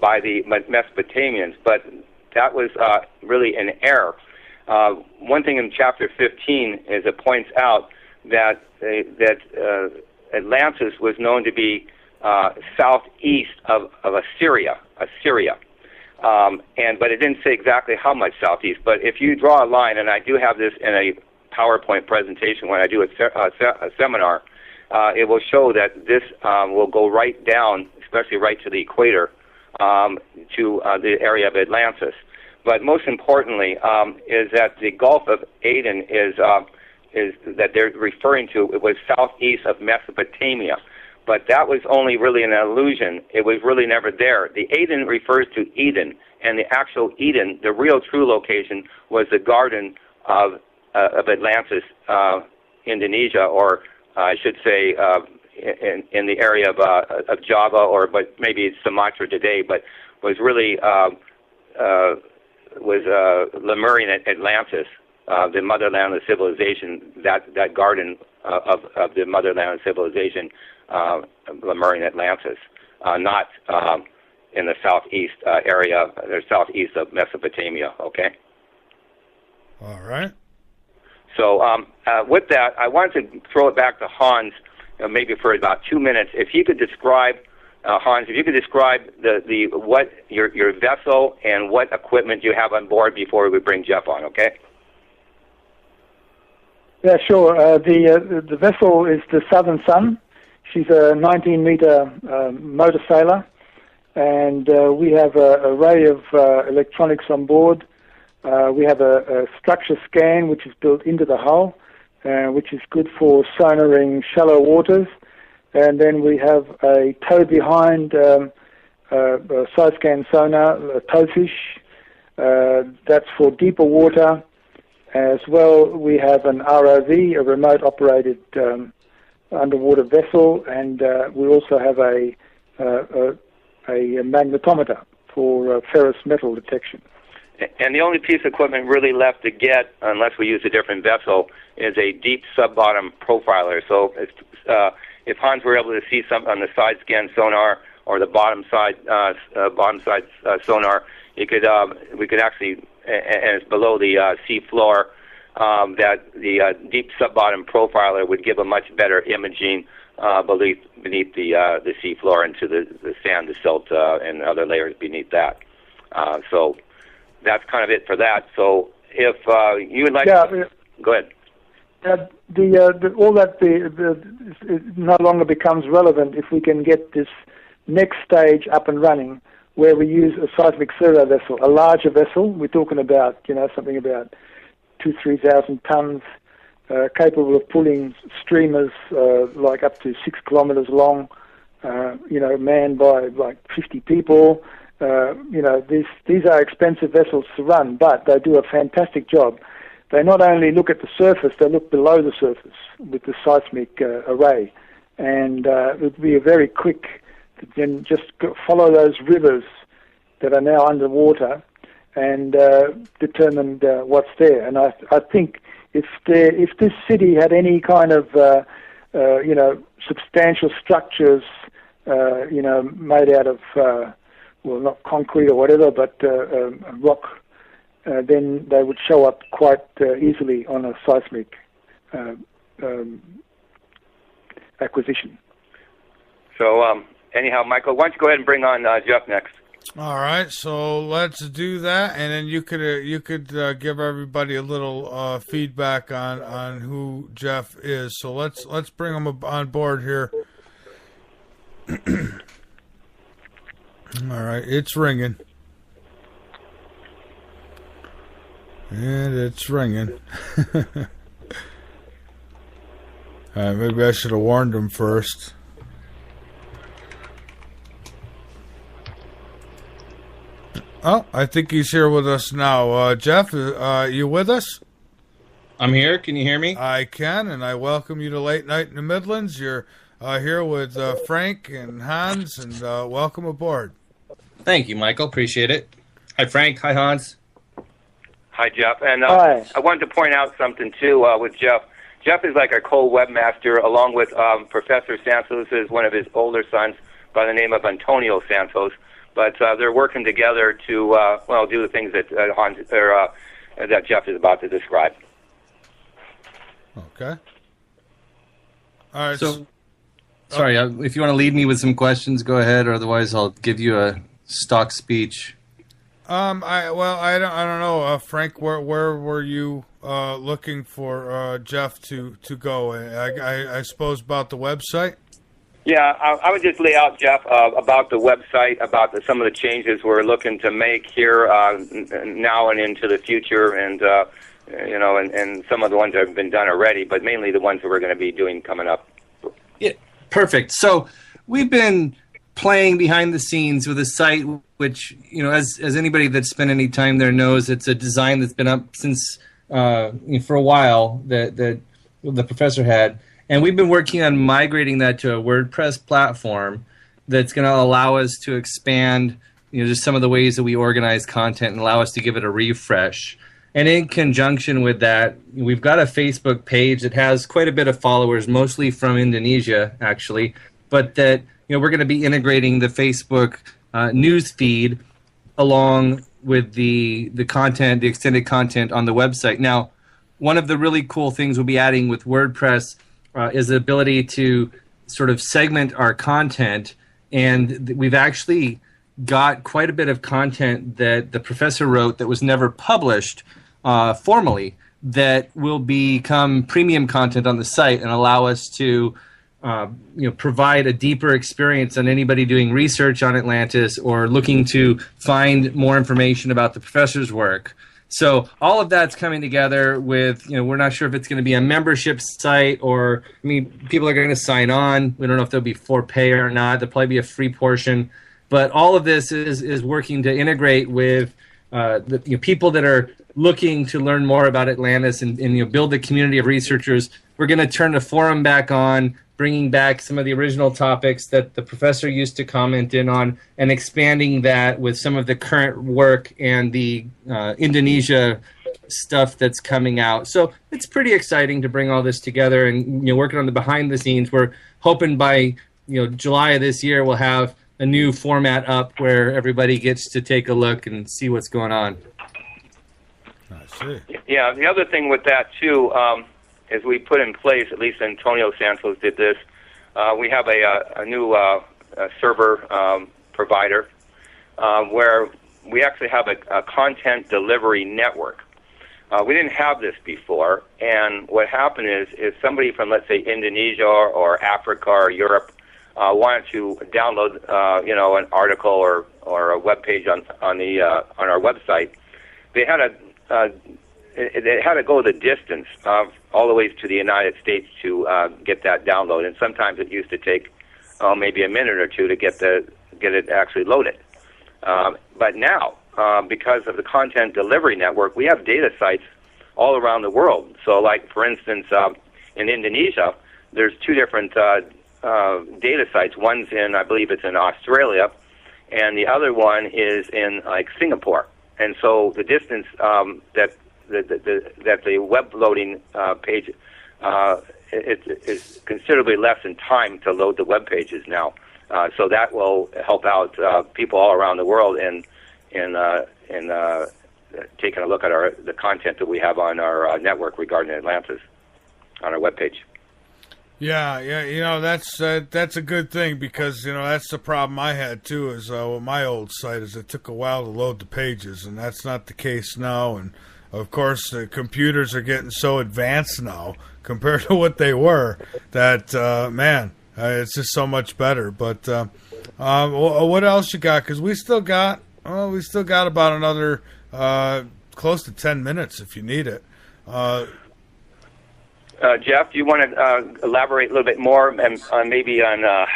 by the Mesopotamians, but that was really an error. One thing in chapter 15 is it points out that Atlantis was known to be southeast of Assyria, but it didn't say exactly how much southeast. But if you draw a line, and I do have this in a PowerPoint presentation when I do a seminar, it will show that this will go right down, especially right to the equator, to the area of Atlantis. But most importantly is that the Gulf of Aden is that they're referring to, it was southeast of Mesopotamia. But that was only really an illusion. It was really never there. The Aden refers to Eden, and the actual Eden, the real true location, was the Garden of Atlantis, Indonesia, or I should say in the area of Java, but maybe it's Sumatra today, but was really Lemurian Atlantis, the motherland of civilization, that garden of the motherland of civilization, Lemurian Atlantis, not in the southeast area, or southeast of Mesopotamia, okay? All right. So with that, I wanted to throw it back to Hans, maybe for about 2 minutes. If he could describe Hans, if you could describe what your vessel and what equipment you have on board before we bring Jeff on, okay? Yeah, sure. The vessel is the Southern Sun. She's a 19-meter motor sailor, and we have an array of electronics on board. We have a structure scan which is built into the hull, which is good for sonaring shallow waters. And then we have a tow-behind side scan sonar, a towfish. That's for deeper water. As well, we have an ROV, a remote-operated underwater vessel, and we also have a magnetometer for ferrous metal detection. And the only piece of equipment really left to get, unless we use a different vessel, is a deep sub-bottom profiler. So if Hans were able to see something on the side scan sonar or the bottom side sonar, we could actually, and it's below the sea floor, that the deep sub-bottom profiler would give a much better imaging beneath the sea floor into the sand, the silt, and other layers beneath that. So that's kind of it for that. So if you would like to... Go ahead. All that it no longer becomes relevant if we can get this next stage up and running, where we use a seismic servo vessel, a larger vessel. We're talking about something about 2,000-3,000 tons, capable of pulling streamers like up to 6 kilometers long, manned by like 50 people. These are expensive vessels to run, but they do a fantastic job. They not only look at the surface, they look below the surface with the seismic array. And it would be a very quick, then just follow those rivers that are now underwater and determine what's there. And I think if this city had any kind of, substantial structures, made out of, not concrete or whatever, but rock, then they would show up quite easily on a seismic acquisition. So anyhow, Michael, why don't you go ahead and bring on Jeff next? All right, so let's do that, and then you could give everybody a little feedback on who Jeff is. So let's bring him on board here. All right, it's ringing. And it's ringing. Maybe I should have warned him first. Oh, I think he's here with us now. Jeff, you with us? I'm here. Can you hear me? I can, and I welcome you to Late Night in the Midlands. You're here with Frank and Hans, and welcome aboard. Thank you, Michael. Appreciate it. Hi, Frank. Hi, Hans. Hi, Jeff. And Hi. I wanted to point out something, too, with Jeff. Jeff is like a co-webmaster, along with Professor Santos, is one of his older sons by the name of Antonio Santos. But they're working together to, do the things that that Jeff is about to describe. Okay. All right. So, sorry, if you want to lead me with some questions, go ahead. Or otherwise, I'll give you a stock speech. I don't know, Frank. Where were you looking for Jeff to go? I suppose about the website. Yeah, I would just lay out, Jeff, about the website, about some of the changes we're looking to make here now and into the future, and and some of the ones that have been done already, but mainly the ones that we're going to be doing coming up. Yeah, perfect. So we've been playing behind the scenes with a site which, as anybody that's spent any time there knows, it's a design that's been up since for a while that the professor had. And we've been working on migrating that to a WordPress platform that's going to allow us to expand, just some of the ways that we organize content and allow us to give it a refresh. And in conjunction with that, we've got a Facebook page that has quite a bit of followers, mostly from Indonesia, actually, but that we're going to be integrating the Facebook news feed along with the content, the extended content on the website. Now, one of the really cool things we'll be adding with WordPress is the ability to sort of segment our content and we've actually got quite a bit of content that the professor wrote that was never published formally, that will become premium content on the site and allow us to provide a deeper experience on anybody doing research on Atlantis or looking to find more information about the professor's work. So all of that's coming together with, we're not sure if it's going to be a membership site or, people are going to sign on. We don't know if there'll be for pay or not. There'll probably be a free portion. But all of this is working to integrate with the people that are looking to learn more about Atlantis and build the community of researchers. We're going to turn the forum back on, bringing back some of the original topics that the professor used to comment in on, and expanding that with some of the current work and the Indonesia stuff that's coming out. So it's pretty exciting to bring all this together and working on the behind the scenes. We're hoping by July of this year we'll have a new format up where everybody gets to take a look and see what's going on. I see. Yeah, the other thing with that too, is we put in place, at least Antonio Santos did this, we have a new server provider where we actually have a content delivery network. We didn't have this before, and what happened is somebody from, let's say, Indonesia or Africa or Europe wanted to download, an article or a web page on our website. They had to go the distance all the way to the United States to get that download, and sometimes it used to take maybe a minute or two to get it actually loaded. But now, because of the content delivery network, we have data sites all around the world. So, like for instance, in Indonesia, there's two different data sites. One's I believe it's in Australia, and the other one is in Singapore. And so the distance that the web loading page is considerably less in time to load the web pages now. So that will help out people all around the world in taking a look at the content that we have on our network regarding Atlantis on our web page. Yeah, that's a good thing because that's the problem I had too. Is with my old site is it took a while to load the pages, and that's not the case now. And of course, the computers are getting so advanced now compared to what they were that it's just so much better. But what else you got? Because we still got about another close to 10 minutes if you need it. Jeff, do you want to elaborate a little bit more on maybe on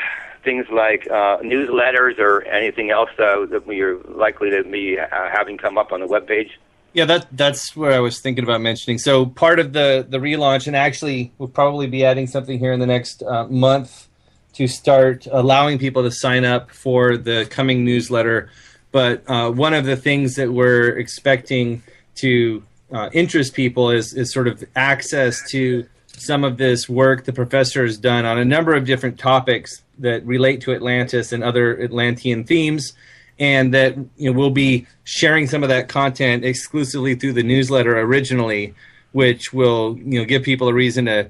things like newsletters or anything else that you're likely to be having come up on the webpage? Yeah, that's what I was thinking about mentioning. So part of the relaunch, and actually we'll probably be adding something here in the next month to start allowing people to sign up for the coming newsletter. But one of the things that we're expecting to interest people is sort of access to some of this work the professor has done on a number of different topics that relate to Atlantis and other Atlantean themes, and that we'll be sharing some of that content exclusively through the newsletter originally, which will give people a reason to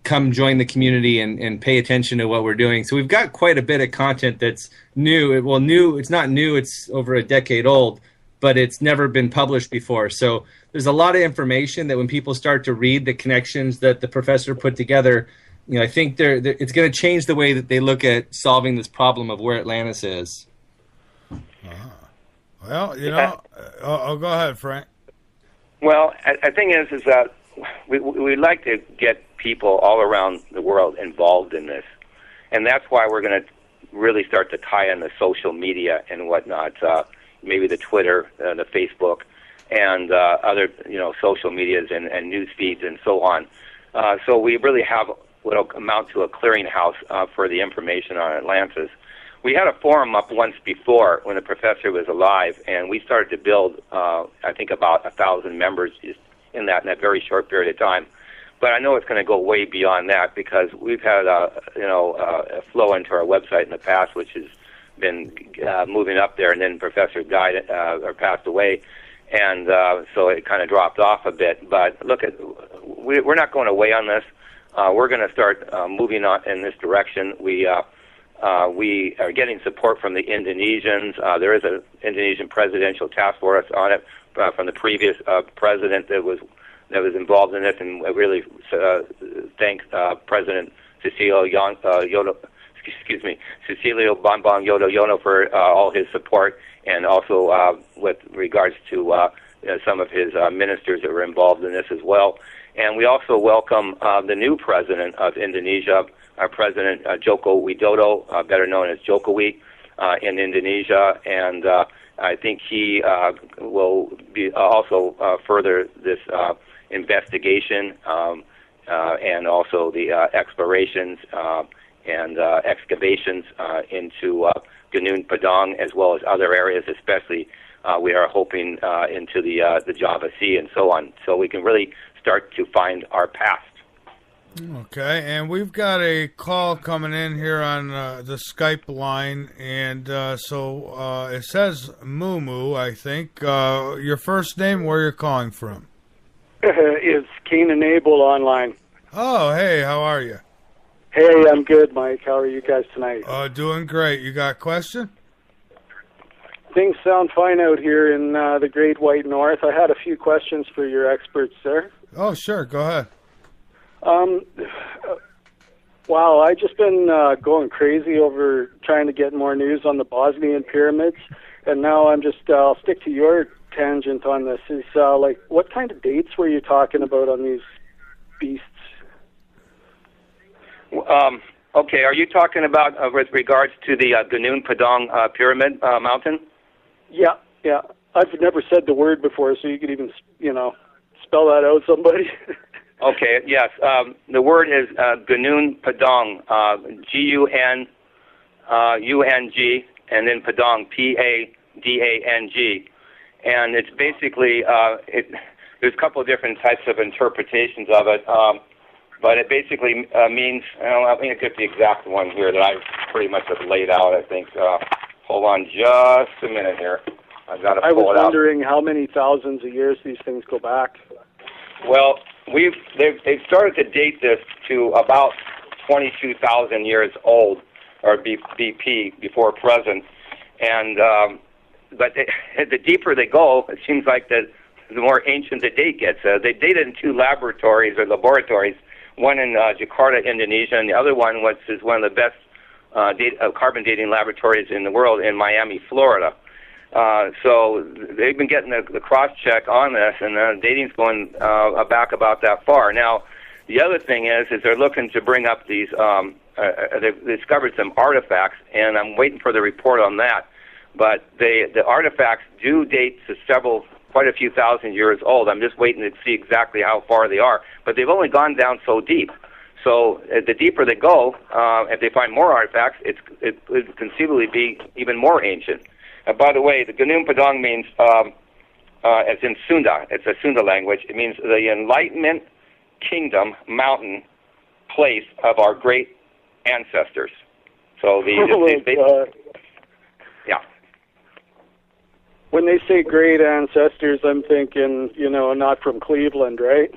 come join the community and pay attention to what we're doing. So we've got quite a bit of content that's new. Well, new, it's not new, it's over a decade old, but it's never been published before. So there's a lot of information that when people start to read the connections that the professor put together, I think it's going to change the way that they look at solving this problem of where Atlantis is. Well, go ahead, Frank. Well, the thing is that we like to get people all around the world involved in this, and that's why we're going to really start to tie in the social media and whatnot, maybe the Twitter, the Facebook, and other social medias and news feeds and so on. So we really have what will amount to a clearinghouse for the information on Atlantis. We had a forum up once before when the professor was alive, and we started to build, I think, about 1,000 members in that very short period of time. But I know it's going to go way beyond that because we've had a flow into our website in the past, which has been moving up there, and then Professor died or passed away, and so it kind of dropped off a bit. But look, we're not going away on this. We're going to start moving on in this direction. We We are getting support from the Indonesians. There is an Indonesian presidential task force on it from the previous president that was involved in this, and I really thank President Cecilio Bambang Yudhoyono for all his support, and also with regards to some of his ministers that were involved in this as well. And we also welcome the new president of Indonesia, our President Joko Widodo, better known as Jokowi, in Indonesia, and I think he will be also further this investigation and also the explorations and excavations into Gunung Padang, as well as other areas, especially we are hoping into the Java Sea and so on, so we can really start to find our past. Okay, and we've got a call coming in here on the Skype line, and so it says Moo, I think. Your first name, where you're calling from? Is Cain and Abel online? Oh, hey, how are you? Hey, I'm good, Mike. How are you guys tonight? Doing great. You got a question? Things sound fine out here in the Great White North. I had a few questions for your experts there. Oh, sure. Go ahead. Wow, I've just been going crazy over trying to get more news on the Bosnian pyramids, and now I'll stick to your tangent on this. Is like, what kind of dates were you talking about on these beasts? Okay, are you talking about with regards to the Gunung Padang pyramid mountain? Yeah. I've never said the word before, so you could even, spell that out, somebody. Okay, yes. The word is Gunung Padang, G-U-N-U-N-G, and then Padang, P-A-D-A-N-G. And it's basically, there's a couple of different types of interpretations of it, but it basically means, let me get the exact one here that I pretty much have laid out, I think. Hold on just a minute here. I've got to pull it out. I was wondering how many thousands of years these things go back. Well, they've started to date this to about 22,000 years old, or BP, before present, and but the deeper they go, it seems like the more ancient the date gets. They dated in two laboratories, one in Jakarta, Indonesia, and the other one, which is one of the best carbon dating laboratories in the world, in Miami, Florida. So they've been getting the cross-check on this, and the dating's going back about that far. Now, the other thing is they're looking to bring up these, they've discovered some artifacts, and I'm waiting for the report on that. But the artifacts do date to quite a few thousand years old. I'm just waiting to see exactly how far they are. But they've only gone down so deep. So the deeper they go, if they find more artifacts, it could conceivably be even more ancient. By the way, the Gunung Padang means, it's in Sunda. It's a Sunda language. It means the enlightenment, kingdom, mountain, place of our great ancestors. So yeah. When they say great ancestors, I'm thinking, not from Cleveland, right?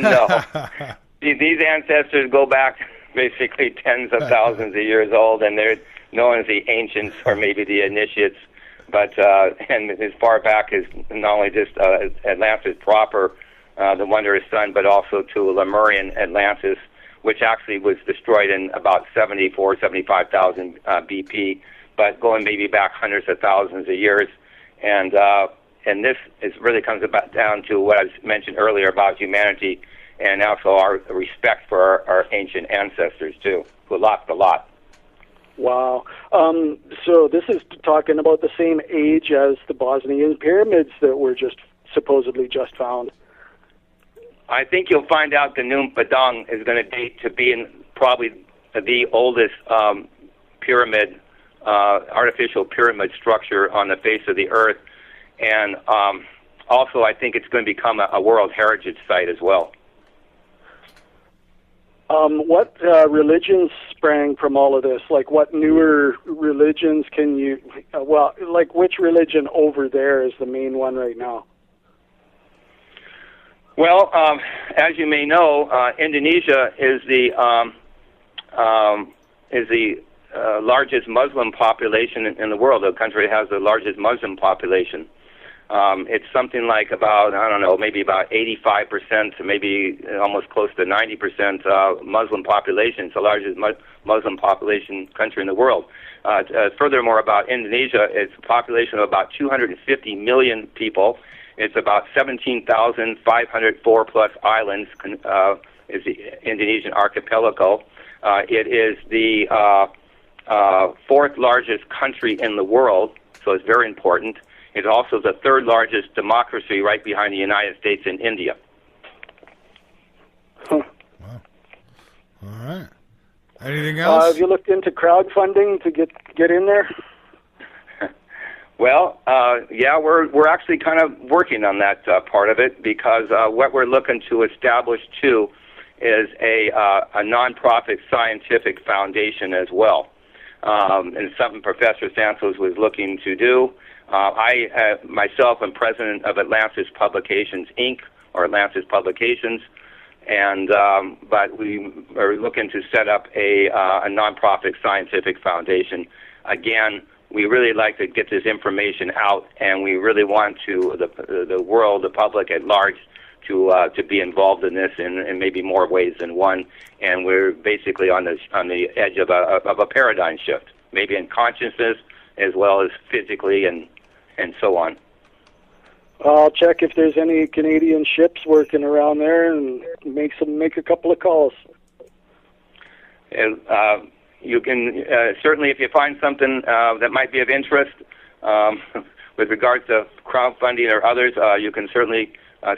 No. These ancestors go back basically tens of thousands of years old, and they're known as the ancients or maybe the initiates. But and as far back as not only just Atlantis proper, the wondrous sun, but also to Lemurian Atlantis, which actually was destroyed in about 75,000 BP, but going maybe back hundreds of thousands of years. And this really comes down to what I mentioned earlier about humanity, and also our respect for our ancient ancestors, too, who lost a lot. Wow. So this is talking about the same age as the Bosnian pyramids that were supposedly just found. I think you'll find out Gunung Padang is going to date to being probably the oldest pyramid, artificial pyramid structure on the face of the earth. And also I think it's going to become a World Heritage Site as well. What religions sprang from all of this? Like, what newer religions can you... which religion over there is the main one right now? Well, as you may know, Indonesia is the is the largest Muslim population in the world. The country that has the largest Muslim population. It's something like about, I don't know, maybe about 85% to maybe almost close to 90% Muslim population. It's the largest Muslim population country in the world. Furthermore, about Indonesia, it's a population of about 250 million people. It's about 17,504 plus islands is the Indonesian archipelago. It is the fourth largest country in the world, so it's very important. It's also the third largest democracy, right behind the United States and India. Wow. All right. Anything else? Have you looked into crowdfunding to get in there? Well, yeah, we're actually kind of working on that part of it, because what we're looking to establish too is a nonprofit scientific foundation as well, and something Professor Santos was looking to do. I myself am president of Atlantis Publications Inc., or Atlantis Publications, and but we are looking to set up a nonprofit scientific foundation. Again, we really like to get this information out, and we really want to the world, the public at large, to be involved in this in maybe more ways than one. And we're basically on the edge of a paradigm shift, maybe in consciousness as well as physically and so on. I'll check if there's any Canadian ships working around there and make a couple of calls. You can certainly, if you find something that might be of interest with regards to crowdfunding or others, you can certainly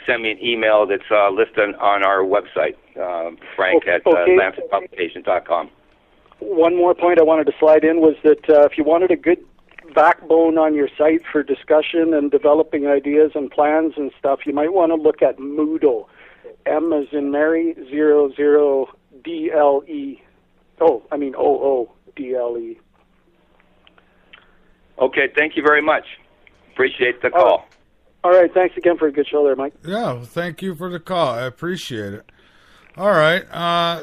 send me an email that's listed on our website, Frank at AtlantisPublications.com. One more point I wanted to slide in was that if you wanted a good backbone on your site for discussion and developing ideas and plans and stuff, you might want to look at Moodle. M as in Mary, 00 DLE. OODLE. Okay, thank you very much. Appreciate the call. All right, thanks again for a good show there, Mike. Yeah, well, thank you for the call. I appreciate it. All right,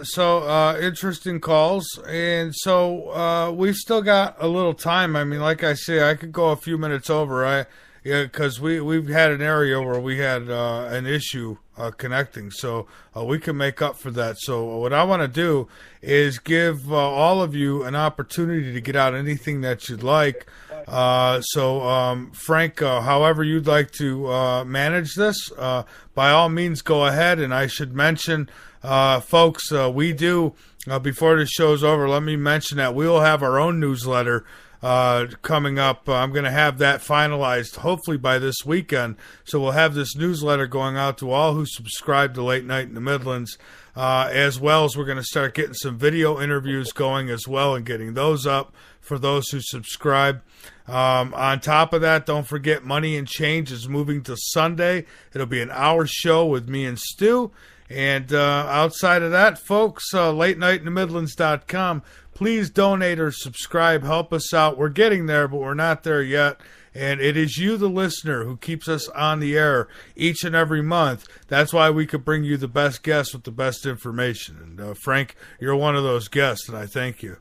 so interesting calls, and so we've still got a little time. I mean, like I say, I could go a few minutes over. Because we've had an area where we had an issue connecting, so we can make up for that. So what I want to do is give all of you an opportunity to get out anything that you'd like. So Frank, however you'd like to manage this, by all means go ahead. And I should mention, folks, we do, before the show's over, let me mention that we'll have our own newsletter coming up. I'm going to have that finalized hopefully by this weekend. So we'll have this newsletter going out to all who subscribe to Late Night in the Midlands, as well as we're going to start getting some video interviews going as well and getting those up for those who subscribe. On top of that, don't forget Money and Change is moving to Sunday. It'll be an hour show with me and Stu. And outside of that, folks, LateNightInTheMidlands.com. Please donate or subscribe. Help us out. We're getting there, but we're not there yet. And it is you, the listener, who keeps us on the air each and every month. That's why we could bring you the best guests with the best information. And, Frank, you're one of those guests, and I thank you.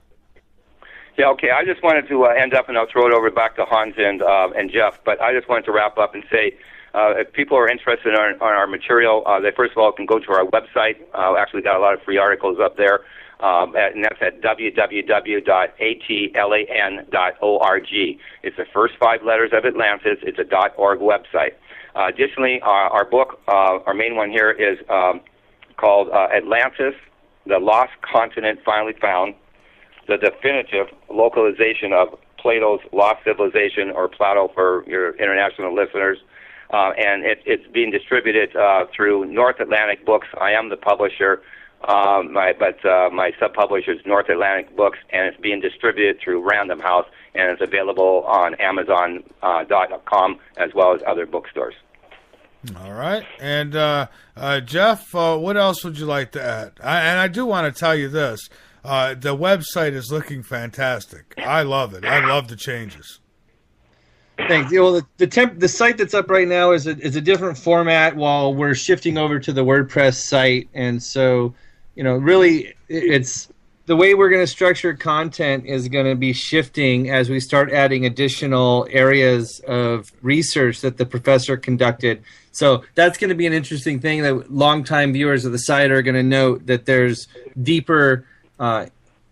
Yeah, okay. I just wanted to end up, and I'll throw it over back to Hans and Jeff. But I just wanted to wrap up and say, if people are interested in our material, they first of all can go to our website. Actually got a lot of free articles up there. And that's at www.atlan.org. It's the first 5 letters of Atlantis. It's a .org website. Additionally, our book, our main one here, is called Atlantis, the Lost Continent Finally Found, the definitive localization of Plato's Lost Civilization, or Plato for your international listeners. And it's being distributed through North Atlantic Books. I am the publisher. My sub-publisher is North Atlantic Books, and it's being distributed through Random House, and it's available on Amazon.com as well as other bookstores. All right. And Jeff, what else would you like to add? I do want to tell you this. The website is looking fantastic. I love it. I love the changes. Thanks. Well, the site that's up right now is a different format while we're shifting over to the WordPress site, and so really it's the way we're going to structure content is going to be shifting as we start adding additional areas of research that the professor conducted. So that's going to be an interesting thing that longtime viewers of the site are going to note, that there's deeper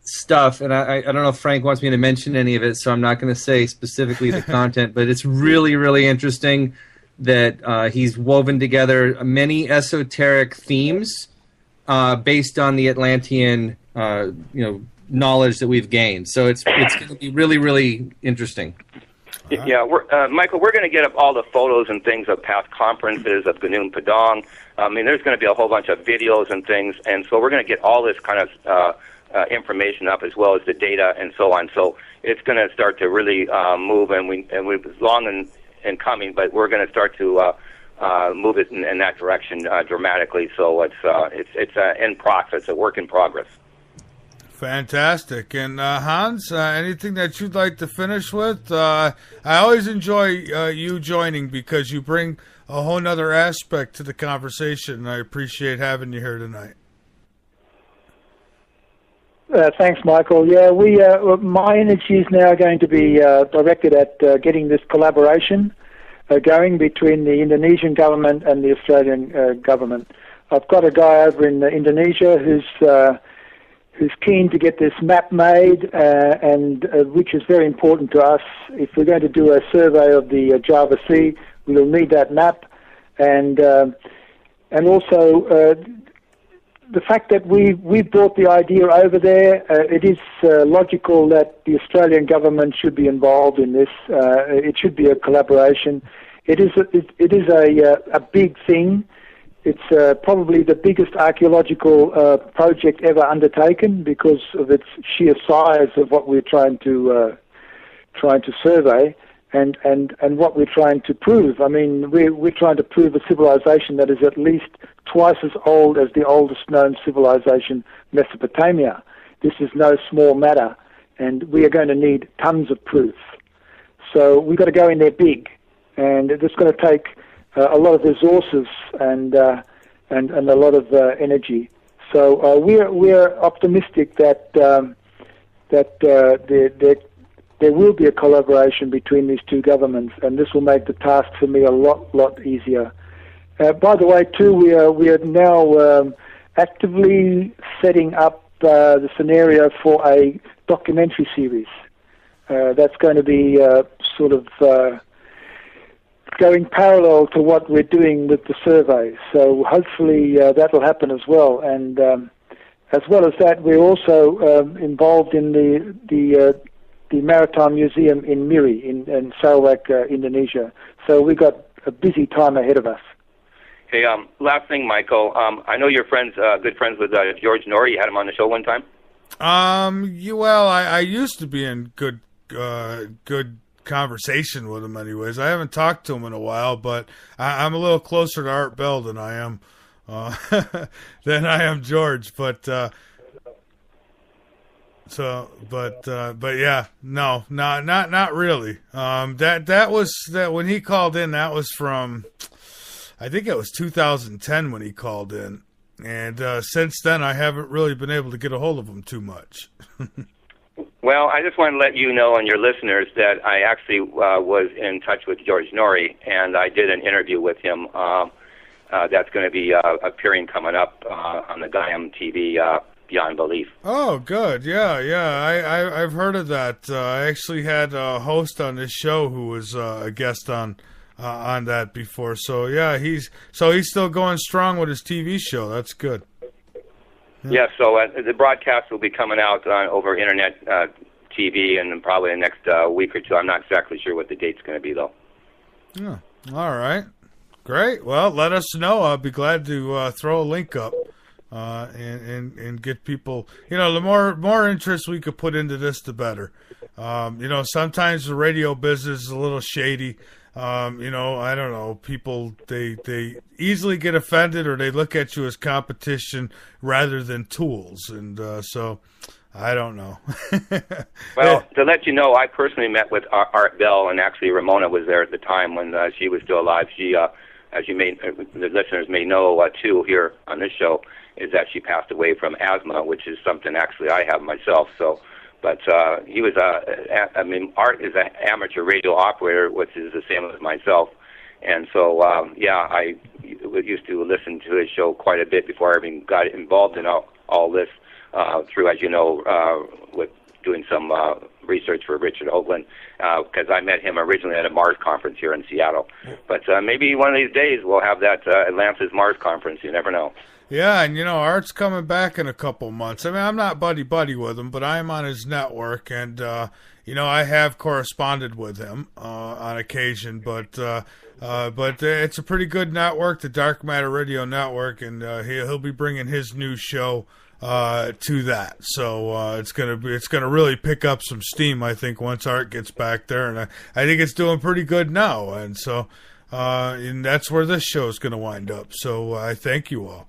stuff. And I don't know if Frank wants me to mention any of it, so I'm not going to say specifically the content, but it's really, really interesting that he's woven together many esoteric themes based on the Atlantean knowledge that we've gained. So it's going to be really, really interesting. Yeah, Michael, we're going to get up all the photos and things of past conferences of Gunung Padang. I mean, there's going to be a whole bunch of videos and things, and so we're going to get all this kind of information up, as well as the data and so on. So it's going to start to really move, and we've long in coming, but we're going to start to move it in that direction dramatically. So it's in process, a work in progress. Fantastic. And Hans, anything that you'd like to finish with? I always enjoy you joining because you bring a whole nother aspect to the conversation. I appreciate having you here tonight. Thanks, Michael. Yeah, my energy is now going to be directed at getting this collaboration going between the Indonesian government and the Australian government. I've got a guy over in Indonesia who's keen to get this map made, and which is very important to us. If we're going to do a survey of the Java Sea, we'll need that map, and also the fact that we brought the idea over there. It is logical that the Australian government should be involved in this. It should be a collaboration. It is a big thing. It's probably the biggest archaeological project ever undertaken because of its sheer size of what we're trying to survey and what we're trying to prove. I mean, we're trying to prove a civilization that is at least twice as old as the oldest known civilization, Mesopotamia. This is no small matter, and we are going to need tons of proof. So we've got to go in there big, and it's going to take a lot of resources and a lot of energy. So we're optimistic that there will be a collaboration between these two governments, and this will make the task for me a lot easier. By the way, too, we are now actively setting up the scenario for a documentary series that's going to be sort of going parallel to what we're doing with the survey. So hopefully that will happen as well. And as well as that, we're also involved in the Maritime Museum in Miri in Sarawak, Indonesia. So we've got a busy time ahead of us. Hey, last thing, Michael. I know you're good friends with George Norrie. You had him on the show one time. I used to be in good conversation with him. Anyways, I haven't talked to him in a while, but I'm a little closer to Art Bell than I am George. But yeah, no, not really. That was when he called in. That was from, I think it was 2010 when he called in, and since then I haven't really been able to get a hold of him too much. Well, I just want to let you know and your listeners that I actually was in touch with George Norrie, and I did an interview with him. That's going to be appearing coming up on the Gaiam TV Beyond Belief. Oh, good. Yeah. I've heard of that. I actually had a host on this show who was a guest on that before. So yeah, he's still going strong with his TV show. That's good. Yeah, so the broadcast will be coming out over Internet TV and probably the next week or two. I'm not exactly sure what the date's going to be, though. Yeah. All right. Great. Well, let us know. I'll be glad to throw a link up and get people. The more interest we could put into this, the better. Sometimes the radio business is a little shady. I don't know, people, they easily get offended, or they look at you as competition rather than tools. And so I don't know. Well, to let you know, I personally met with Art Bell, and actually Ramona was there at the time when she was still alive. She as the listeners may know too here on this show, is that she passed away from asthma, which is something actually I have myself. So, but he was Art is an amateur radio operator, which is the same as myself, and so I used to listen to his show quite a bit before I even got involved in all this through, as you know, with doing some research for Richard Hoagland, because I met him originally at a Mars conference here in Seattle. But maybe one of these days we'll have that Atlantis Mars conference. You never know. Yeah, and Art's coming back in a couple months. I mean, I'm not buddy with him, but I am on his network, and I have corresponded with him on occasion. But it's a pretty good network, the Dark Matter Radio Network, and he'll be bringing his new show to that. So it's gonna really pick up some steam, I think, once Art gets back there, and I think it's doing pretty good now. And so and that's where this show is going to wind up. So I thank you all.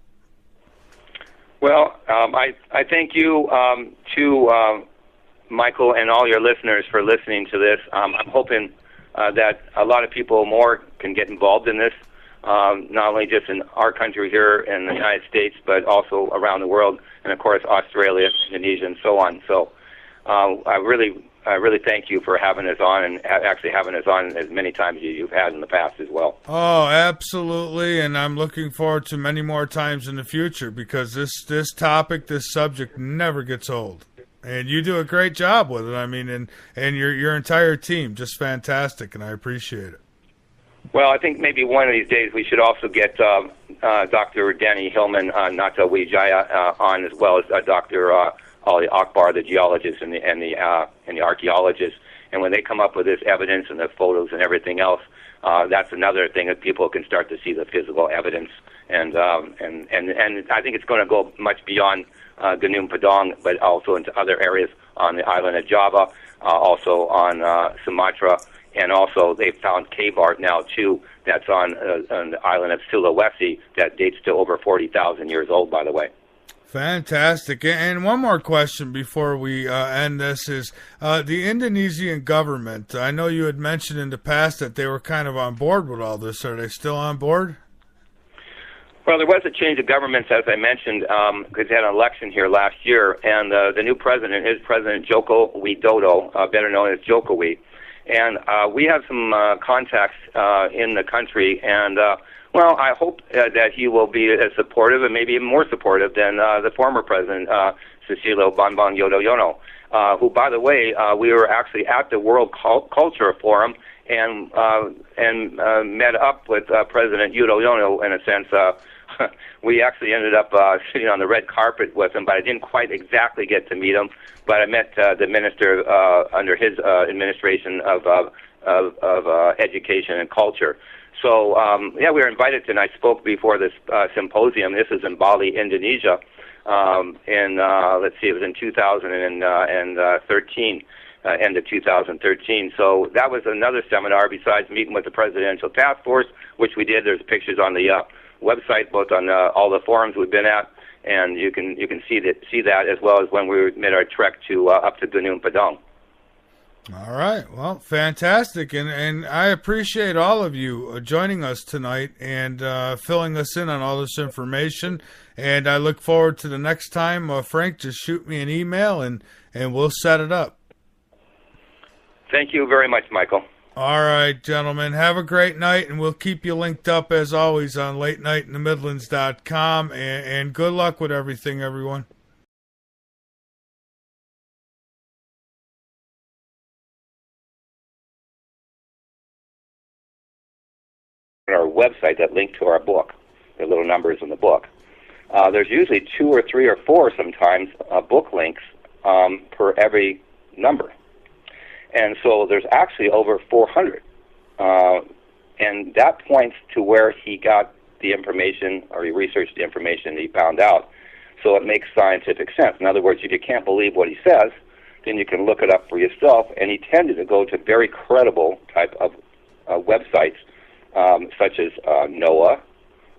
Well, I thank you to Michael and all your listeners for listening to this. I'm hoping that a lot of people more can get involved in this, not only just in our country here in the United States, but also around the world, and of course Australia, Indonesia, and so on. So I really thank you for having us on, and actually having us on as many times as you've had in the past as well. Oh, absolutely, and I'm looking forward to many more times in the future, because this topic, this subject never gets old. And you do a great job with it. I mean, and your entire team, just fantastic, and I appreciate it. Well, I think maybe one of these days we should also get Dr. Danny Hillman, Nata Wijaya, on, as well as Dr. Ali Akbar, the geologist and the archaeologist. And when they come up with this evidence and the photos and everything else, that's another thing that people can start to see the physical evidence. And I think it's going to go much beyond Gunung Padang, but also into other areas on the island of Java, also on Sumatra. And also, they found cave art now, too, that's on the island of Sulawesi that dates to over 40,000 years old, by the way. Fantastic. And one more question before we end this is, the Indonesian government, I know you had mentioned in the past that they were kind of on board with all this. Are they still on board? Well, there was a change of governments, as I mentioned, because they had an election here last year, and the new president is President Joko Widodo, better known as Jokowi. And we have some contacts in the country, and I hope that he will be as supportive, and maybe even more supportive than the former president, Susilo Bambang Yudhoyono, who, by the way, we were actually at the World Culture Forum and met up with President Yudhoyono in a sense. We actually ended up sitting on the red carpet with him, but I didn't quite exactly get to meet him. But I met the minister under his administration of education and culture. So, we were invited to, and I spoke before this symposium. This is in Bali, Indonesia, it was in 2013, end of 2013. So that was another seminar besides meeting with the Presidential Task Force, which we did. There's pictures on the website, both on all the forums we've been at, and you can see that as well as when we made our trek to up to Gunung Padang. All right, well, fantastic, and I appreciate all of you joining us tonight and filling us in on all this information. And I look forward to the next time. Frank, just shoot me an email and we'll set it up. Thank you very much, Michael. All right, gentlemen, have a great night, and we'll keep you linked up, as always, on LateNightInTheMidlands.com, and good luck with everything, everyone. Our website that link to our book, the little numbers in the book. There's usually 2 or 3 or 4 sometimes book links per every number. And so there's actually over 400. And that points to where he got the information, or he researched the information that he found out. So it makes scientific sense. In other words, if you can't believe what he says, then you can look it up for yourself. And he tended to go to very credible type of websites, such as NOAA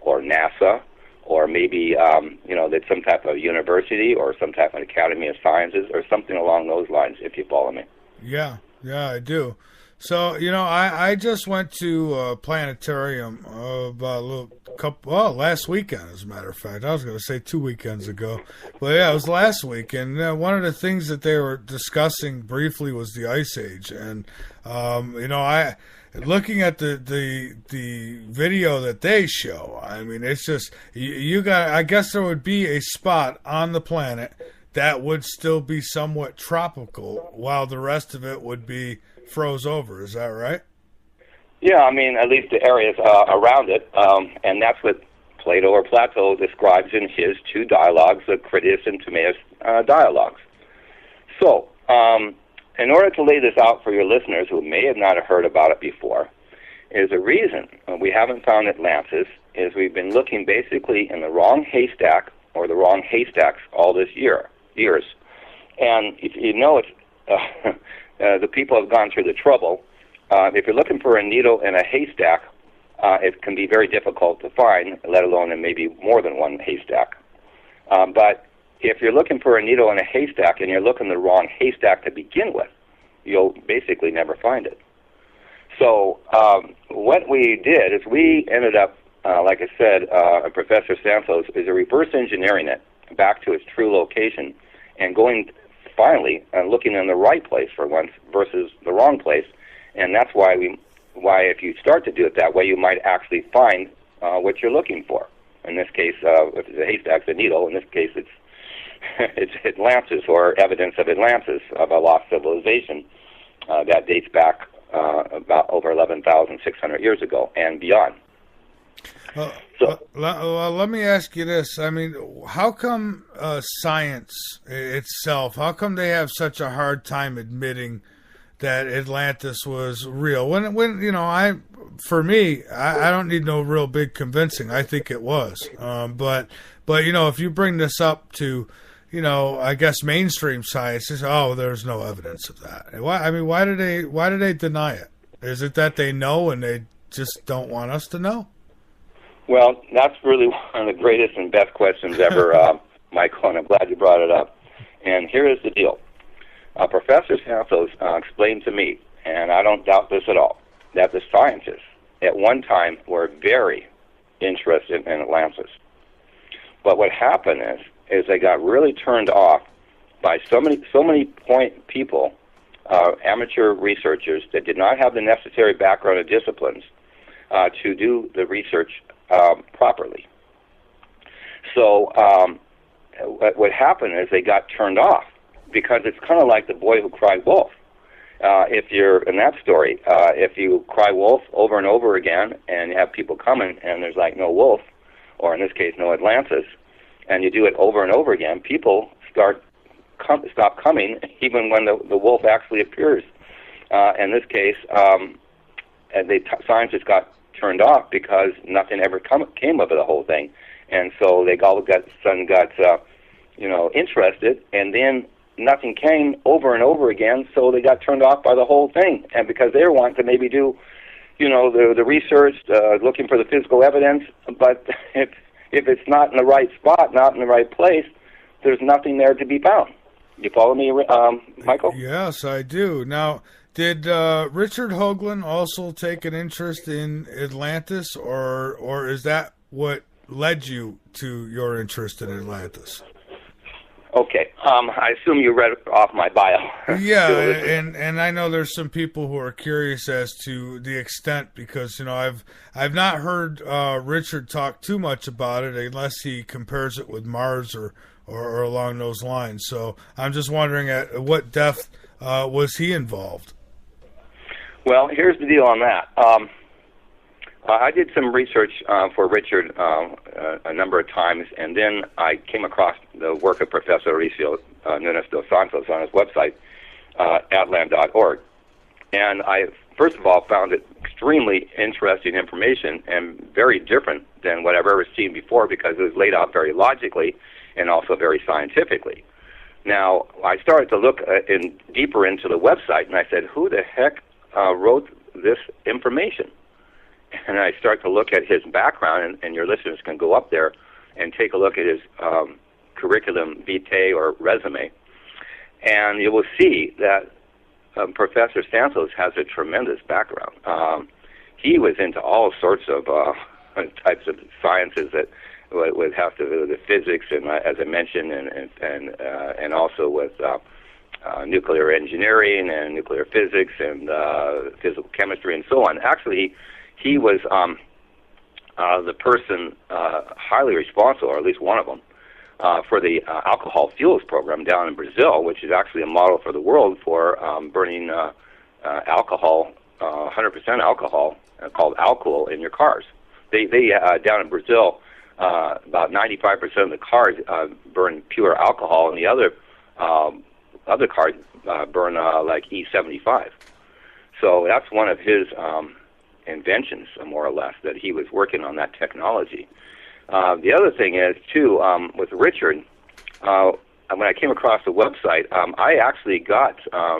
or NASA, or maybe that some type of university or some type of Academy of Sciences or something along those lines, if you follow me. Yeah, I do. So, I just went to a planetarium about a little couple, well, last weekend, as a matter of fact. I was going to say 2 weekends ago. But yeah, it was last week. And one of the things that they were discussing briefly was the Ice Age. And, looking at the video that they show, I mean, it's just, I guess there would be a spot on the planet that would still be somewhat tropical while the rest of it would be froze over. Is that right? Yeah, I mean, at least the areas around it, and that's what Plato or Plato describes in his two dialogues, the Critias and Timaeus dialogues. So, in order to lay this out for your listeners who may have not heard about it before, is a reason we haven't found Atlantis is we've been looking basically in the wrong haystack or the wrong haystacks all this years. And if you know it's the people have gone through the trouble. If you're looking for a needle in a haystack, it can be very difficult to find, let alone in maybe more than one haystack. But if you're looking for a needle in a haystack and you're looking the wrong haystack to begin with, you'll basically never find it. So what we did is we ended up, like I said, Professor Santos is a reverse engineering it back to its true location and going finally looking in the right place for once versus the wrong place. And that's why if you start to do it that way, you might actually find what you're looking for. In this case, if it's a haystack, it's a needle. In this case, it's Atlantis or evidence of Atlantis, of a lost civilization that dates back about over 11,600 years ago and beyond. Let me ask you this. I mean, how come science itself, how come they have such a hard time admitting that Atlantis was real? For me, I don't need no real big convincing. I think it was. But if you bring this up to, I guess mainstream science, there's no evidence of that. Why do they deny it? Is it that they know and they just don't want us to know? Well, that's really one of the greatest and best questions ever, Michael, and I'm glad you brought it up. And here is the deal. Professor Santos explained to me, and I don't doubt this at all, that the scientists at one time were very interested in Atlantis. But what happened is they got really turned off by so many people, amateur researchers that did not have the necessary background and disciplines to do the research properly. So what happened is they got turned off because it's kind of like the boy who cried wolf. If you're in that story, if you cry wolf over and over again and you have people coming and there's like no wolf, or in this case no Atlantis, and you do it over and over again, people stop coming even when the wolf actually appears. In this case, scientists got turned off because nothing ever came of the whole thing, and so they all got interested, and then nothing came over and over again, so they got turned off by the whole thing, and because they were wanting to maybe do, the research, looking for the physical evidence, but if it's not in the right spot, not in the right place, there's nothing there to be found. You follow me, Michael? Yes, I do. Now, did Richard Hoagland also take an interest in Atlantis, or is that what led you to your interest in Atlantis? Okay, I assume you read off my bio. Yeah, and I know there's some people who are curious as to the extent, because I've not heard Richard talk too much about it unless he compares it with Mars or along those lines. So I'm just wondering at what depth was he involved? Well, here's the deal on that. I did some research for Richard a number of times, and then I came across the work of Professor Mauricio Nunes dos Santos on his website, atlan.org. And I, first of all, found it extremely interesting information and very different than what I've ever seen before, because it was laid out very logically and also very scientifically. Now, I started to look deeper into the website, and I said, who the heck wrote this information? And I start to look at his background, and your listeners can go up there and take a look at his curriculum vitae or resume, and you will see that Professor Santos has a tremendous background. He was into all sorts of types of sciences that would have to do with physics, and as I mentioned, and also with nuclear engineering and nuclear physics and physical chemistry and so on. Actually, he was the person highly responsible, or at least one of them, for the alcohol fuels program down in Brazil, which is actually a model for the world for burning alcohol, 100% alcohol, called alcohol in your cars. They down in Brazil, about 95% of the cars burn pure alcohol, and the other cars burn like E75. So that's one of his inventions, more or less, that he was working on that technology. The other thing is, too, with Richard, when I came across the website, I actually got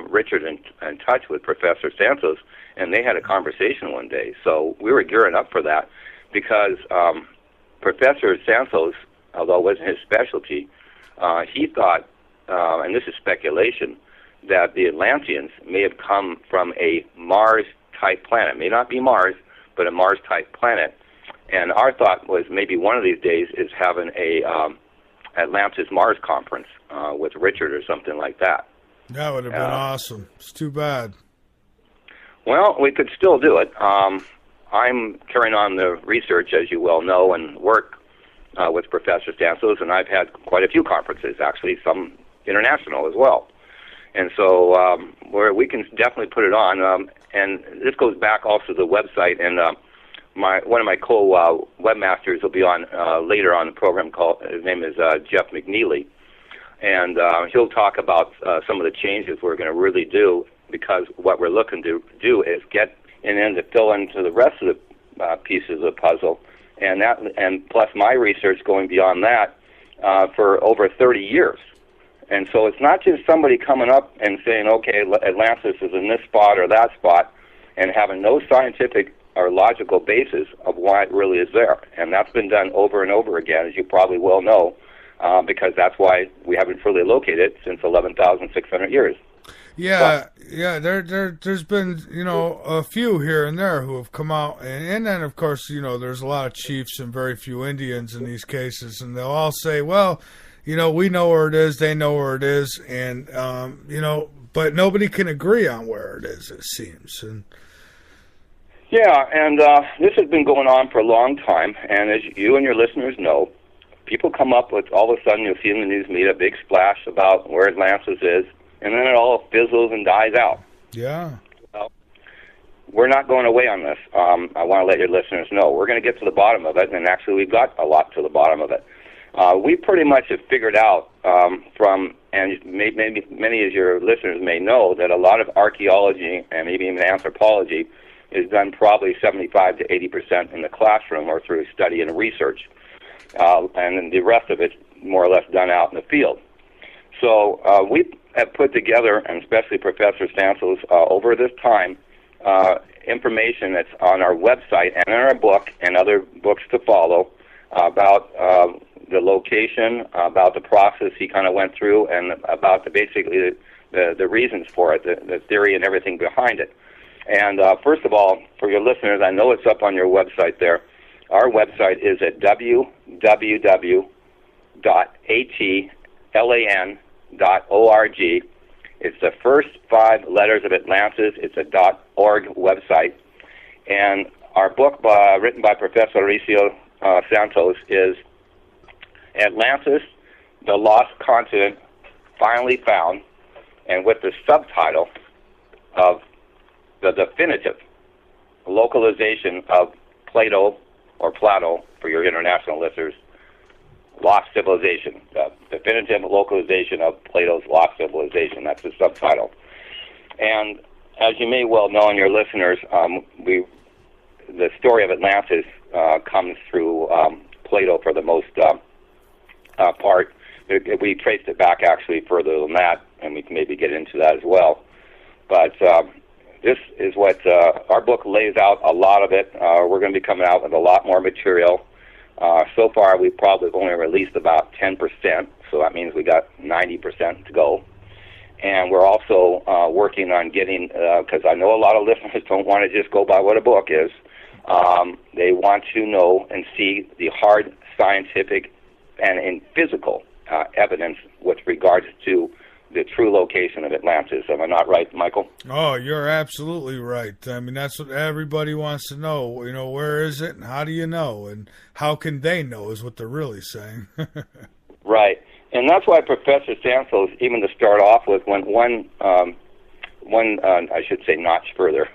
Richard in touch with Professor Santos, and they had a conversation one day. So we were gearing up for that because Professor Santos, although it wasn't his specialty, he thought, and this is speculation, that the Atlanteans may have come from a Mars-type planet. It may not be Mars, but a Mars-type planet. And our thought was maybe one of these days is having a Atlantis Mars conference with Richard or something like that. That would have been awesome. It's too bad. Well, we could still do it. I'm carrying on the research, as you well know, and work with Professor Santos, and I've had quite a few conferences, actually, some international as well. And so we can definitely put it on. And this goes back also to the website, and one of my co-webmasters will be on later on the program. His name is Jeff McNeely, and he'll talk about some of the changes we're going to really do, because what we're looking to do is get and then to fill into the rest of the pieces of the puzzle, and plus my research going beyond that for over 30 years. And so it's not just somebody coming up and saying, okay, Atlantis is in this spot or that spot, and having no scientific or logical basis of why it really is there. And that's been done over and over again, as you probably well know, because that's why we haven't fully located it since 11,600 years. Yeah, there's been, a few here and there who have come out, and then, of course, there's a lot of chiefs and very few Indians in these cases, and they'll all say, well, we know where it is, they know where it is, and, but nobody can agree on where it is, it seems. And yeah, and this has been going on for a long time, and as you and your listeners know, people come up with, all of a sudden you'll see in the news media a big splash about where Atlantis is, and then it all fizzles and dies out. Yeah. We're not going away on this. I want to let your listeners know. We're going to get to the bottom of it, and actually we've got a lot to the bottom of it. We pretty much have figured out and maybe many of your listeners may know, that a lot of archaeology and maybe even anthropology is done probably 75 to 80% in the classroom or through study and research. And then the rest of it's more or less done out in the field. So we have put together, and especially Professor Santos, over this time, information that's on our website and in our book and other books to follow about the location, about the process he kind of went through, and about basically the reasons for it, the theory and everything behind it. And first of all, for your listeners, I know it's up on your website there. Our website is at www.atlan.org. It's the first 5 letters of Atlantis. It's a .org website. And our book, written by Professor Mauricio Santos, is Atlantis, the Lost Continent Finally Found, and with the subtitle of the definitive localization of Plato, or Plato for your international listeners, Lost Civilization, the definitive localization of Plato's Lost Civilization. That's the subtitle. And as you may well know, and your listeners, the story of Atlantis comes through Plato for the most part. We traced it back actually further than that, and we can maybe get into that as well. But this is what our book lays out, a lot of it. We're going to be coming out with a lot more material. So far, we've probably only released about 10%, so that means we got 90% to go. and we're also working on getting, because I know a lot of listeners don't want to just go by what a book is. They want to know and see the hard scientific and physical evidence with regards to the true location of Atlantis. Am I not right, Michael? Oh, you're absolutely right. I mean, that's what everybody wants to know. You know, where is it and how do you know? And how can they know is what they're really saying. Right. And that's why Professor Sansos, even to start off with, went one I should say notch further,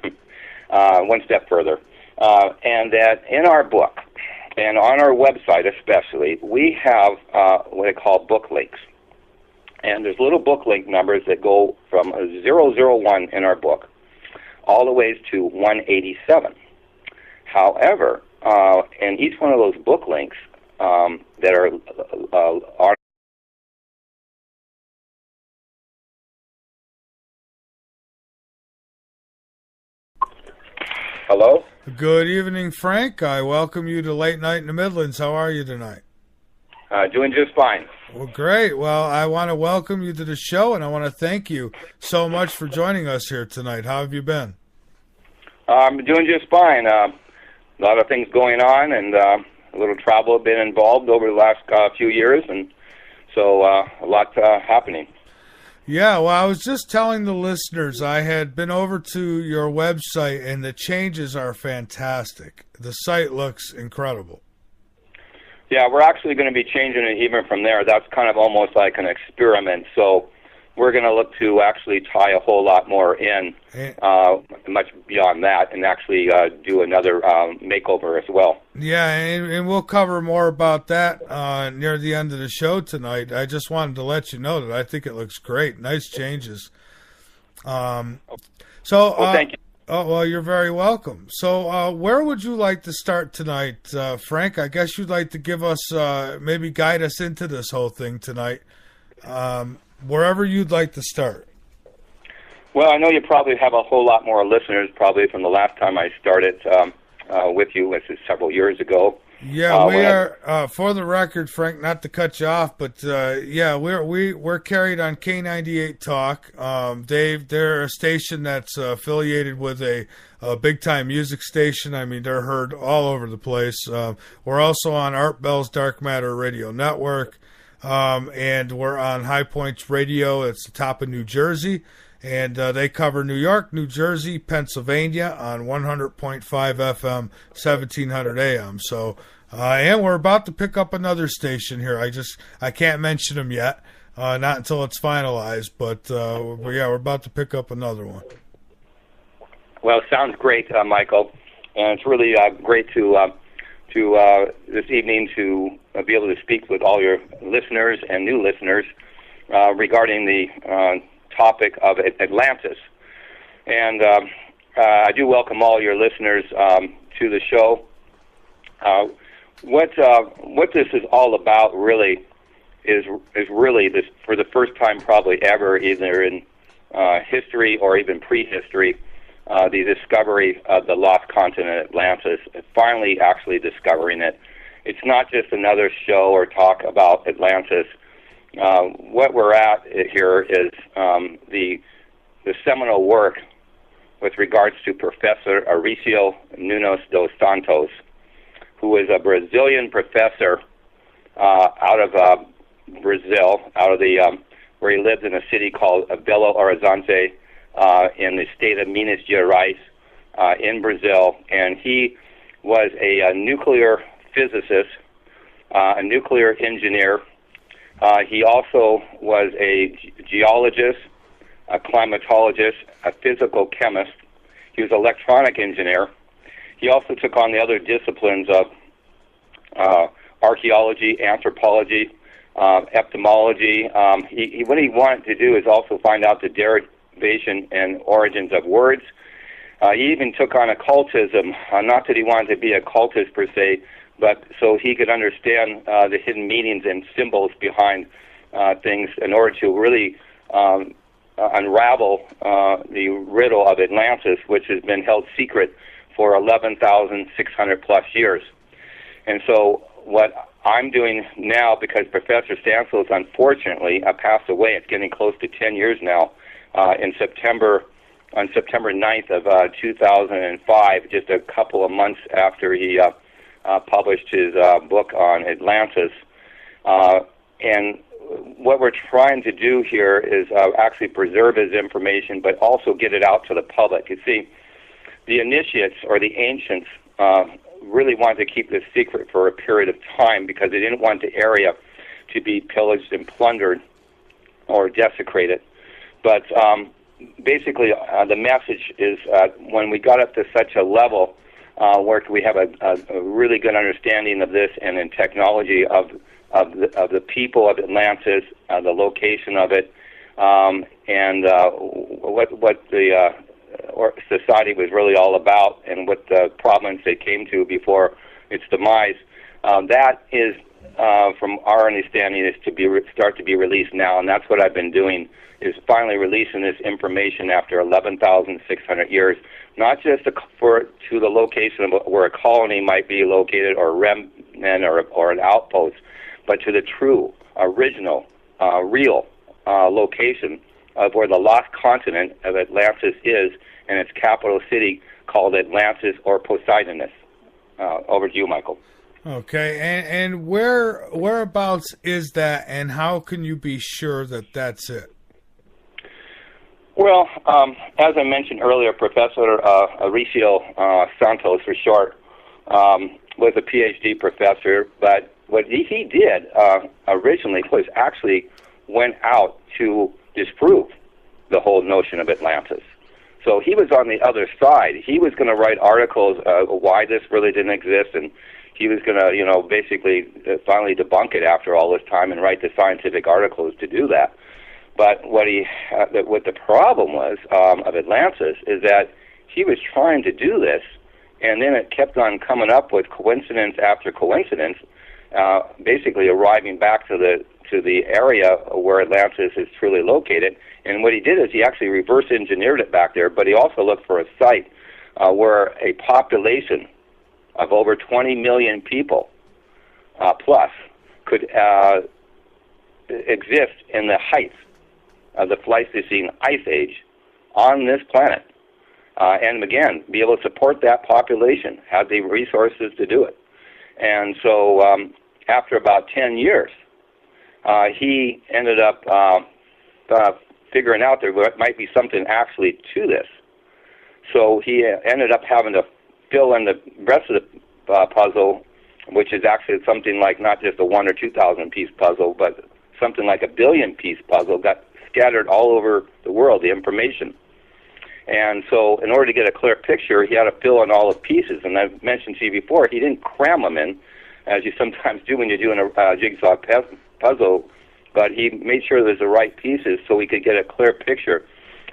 one step further. And that in our book, and on our website especially, we have what I call book links. And there's little book link numbers that go from 001 in our book all the way to 187. However, in each one of those book links that are on Hello? Good evening, Frank. I welcome you to Late Night in the Midlands. How are you tonight? Doing just fine. Well, great. Well, I want to welcome you to the show, and I want to thank you so much for joining us here tonight. How have you been? I'm doing just fine. A lot of things going on, and a little travel been involved over the last few years, and so a lot happening. Yeah, well, I was just telling the listeners I had been over to your website, and the changes are fantastic. The site looks incredible. Yeah, we're actually going to be changing it even from there. That's kind of almost like an experiment. So we're going to look to actually tie a whole lot more in, much beyond that, and actually do another makeover as well. Yeah, and we'll cover more about that near the end of the show tonight. I just wanted to let you know that I think it looks great. Nice changes. Well, thank you. Oh, well, you're very welcome. So where would you like to start tonight, Frank? I guess you'd like to give us, maybe guide us into this whole thing tonight. Wherever you'd like to start. Well, I know you probably have a whole lot more listeners probably from the last time I started with you, which is several years ago. Yeah, we are, for the record, Frank, not to cut you off, but yeah, we're carried on K98 Talk. They're a station that's affiliated with a big-time music station. I mean, they're heard all over the place. We're also on Art Bell's Dark Matter Radio Network, and we're on High Points Radio. It's the top of New Jersey. And they cover New York, New Jersey, Pennsylvania on 100.5 FM, 1700 AM. So, and we're about to pick up another station here. I can't mention them yet, not until it's finalized. But yeah, we're about to pick up another one. Well, it sounds great, Michael, and it's really great to this evening to be able to speak with all your listeners and new listeners regarding the topic of Atlantis. And I do welcome all your listeners to the show. What this is all about really is really this, for the first time probably ever, either in history or even prehistory, the discovery of the lost continent Atlantis, finally actually discovering it. It's not just another show or talk about Atlantis. What we're at here is the seminal work with regards to Professor Auricio Nunes dos Santos, who is a Brazilian professor out of Brazil, out of the where he lives in a city called Belo Horizonte in the state of Minas Gerais in Brazil, and he was a nuclear physicist, a nuclear engineer. He also was a geologist, a climatologist, a physical chemist. He was an electronic engineer. He also took on the other disciplines of archaeology, anthropology, etymology. What he wanted to do is also find out the derivation and origins of words. He even took on occultism, not that he wanted to be a cultist per se, but so he could understand the hidden meanings and symbols behind things in order to really unravel the riddle of Atlantis, which has been held secret for 11,600 plus years. And so what I'm doing now, because Professor Stansels unfortunately passed away. It's getting close to 10 years now. On September 9th of 2005, just a couple of months after he published his book on Atlantis. And what we're trying to do here is actually preserve his information, but also get it out to the public. You see, the initiates or the ancients really wanted to keep this secret for a period of time because they didn't want the area to be pillaged and plundered or desecrated. But basically, the message is when we got up to such a level where we have a really good understanding of this and in technology of the people of Atlantis, the location of it, and what the society was really all about, and what the problems they came to before its demise. That is, from our understanding, is to start to be released now, and that's what I've been doing. Is finally releasing this information after 11,600 years, not just to the location of where a colony might be located, or a remnant, or an outpost, but to the true, original, real location of where the lost continent of Atlantis is, and its capital city called Atlantis or Poseidonis. Over to you, Michael. Okay, and whereabouts is that, and how can you be sure that that's it? Well, as I mentioned earlier, Professor Auricio Santos, for short, was a PhD professor, but what he did originally was actually went out to disprove the whole notion of Atlantis. So he was on the other side. He was going to write articles why this really didn't exist, and he was going to, basically finally debunk it after all this time and write the scientific articles to do that. But what the problem was of Atlantis is that he was trying to do this, and then it kept on coming up with coincidence after coincidence, basically arriving back to the area where Atlantis is truly located. And what he did is he actually reverse engineered it back there, but he also looked for a site where a population of over 20 million people plus could exist in the heights of the Pleistocene Ice Age on this planet, and again, be able to support that population, have the resources to do it. And so after about 10 years, he ended up figuring out there might be something actually to this. So he ended up having to fill in the rest of the puzzle, which is actually something like not just a 1,000 or 2,000 piece puzzle, but something like a 1 billion piece puzzle, got scattered all over the world, the information. And so in order to get a clear picture, he had to fill in all the pieces. And I've mentioned to you before, he didn't cram them in, as you sometimes do when you're doing a jigsaw puzzle, but he made sure there's the right pieces so we could get a clear picture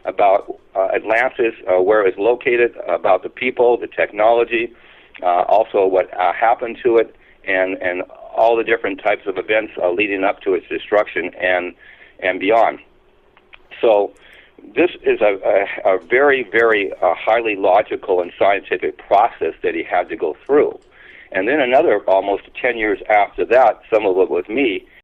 about Atlantis, where it was located, about the people, the technology, also what happened to it, and all the different types of events leading up to its destruction and beyond. So this is a very, very highly logical and scientific process that he had to go through. And then another almost 10 years after that, some of it with me,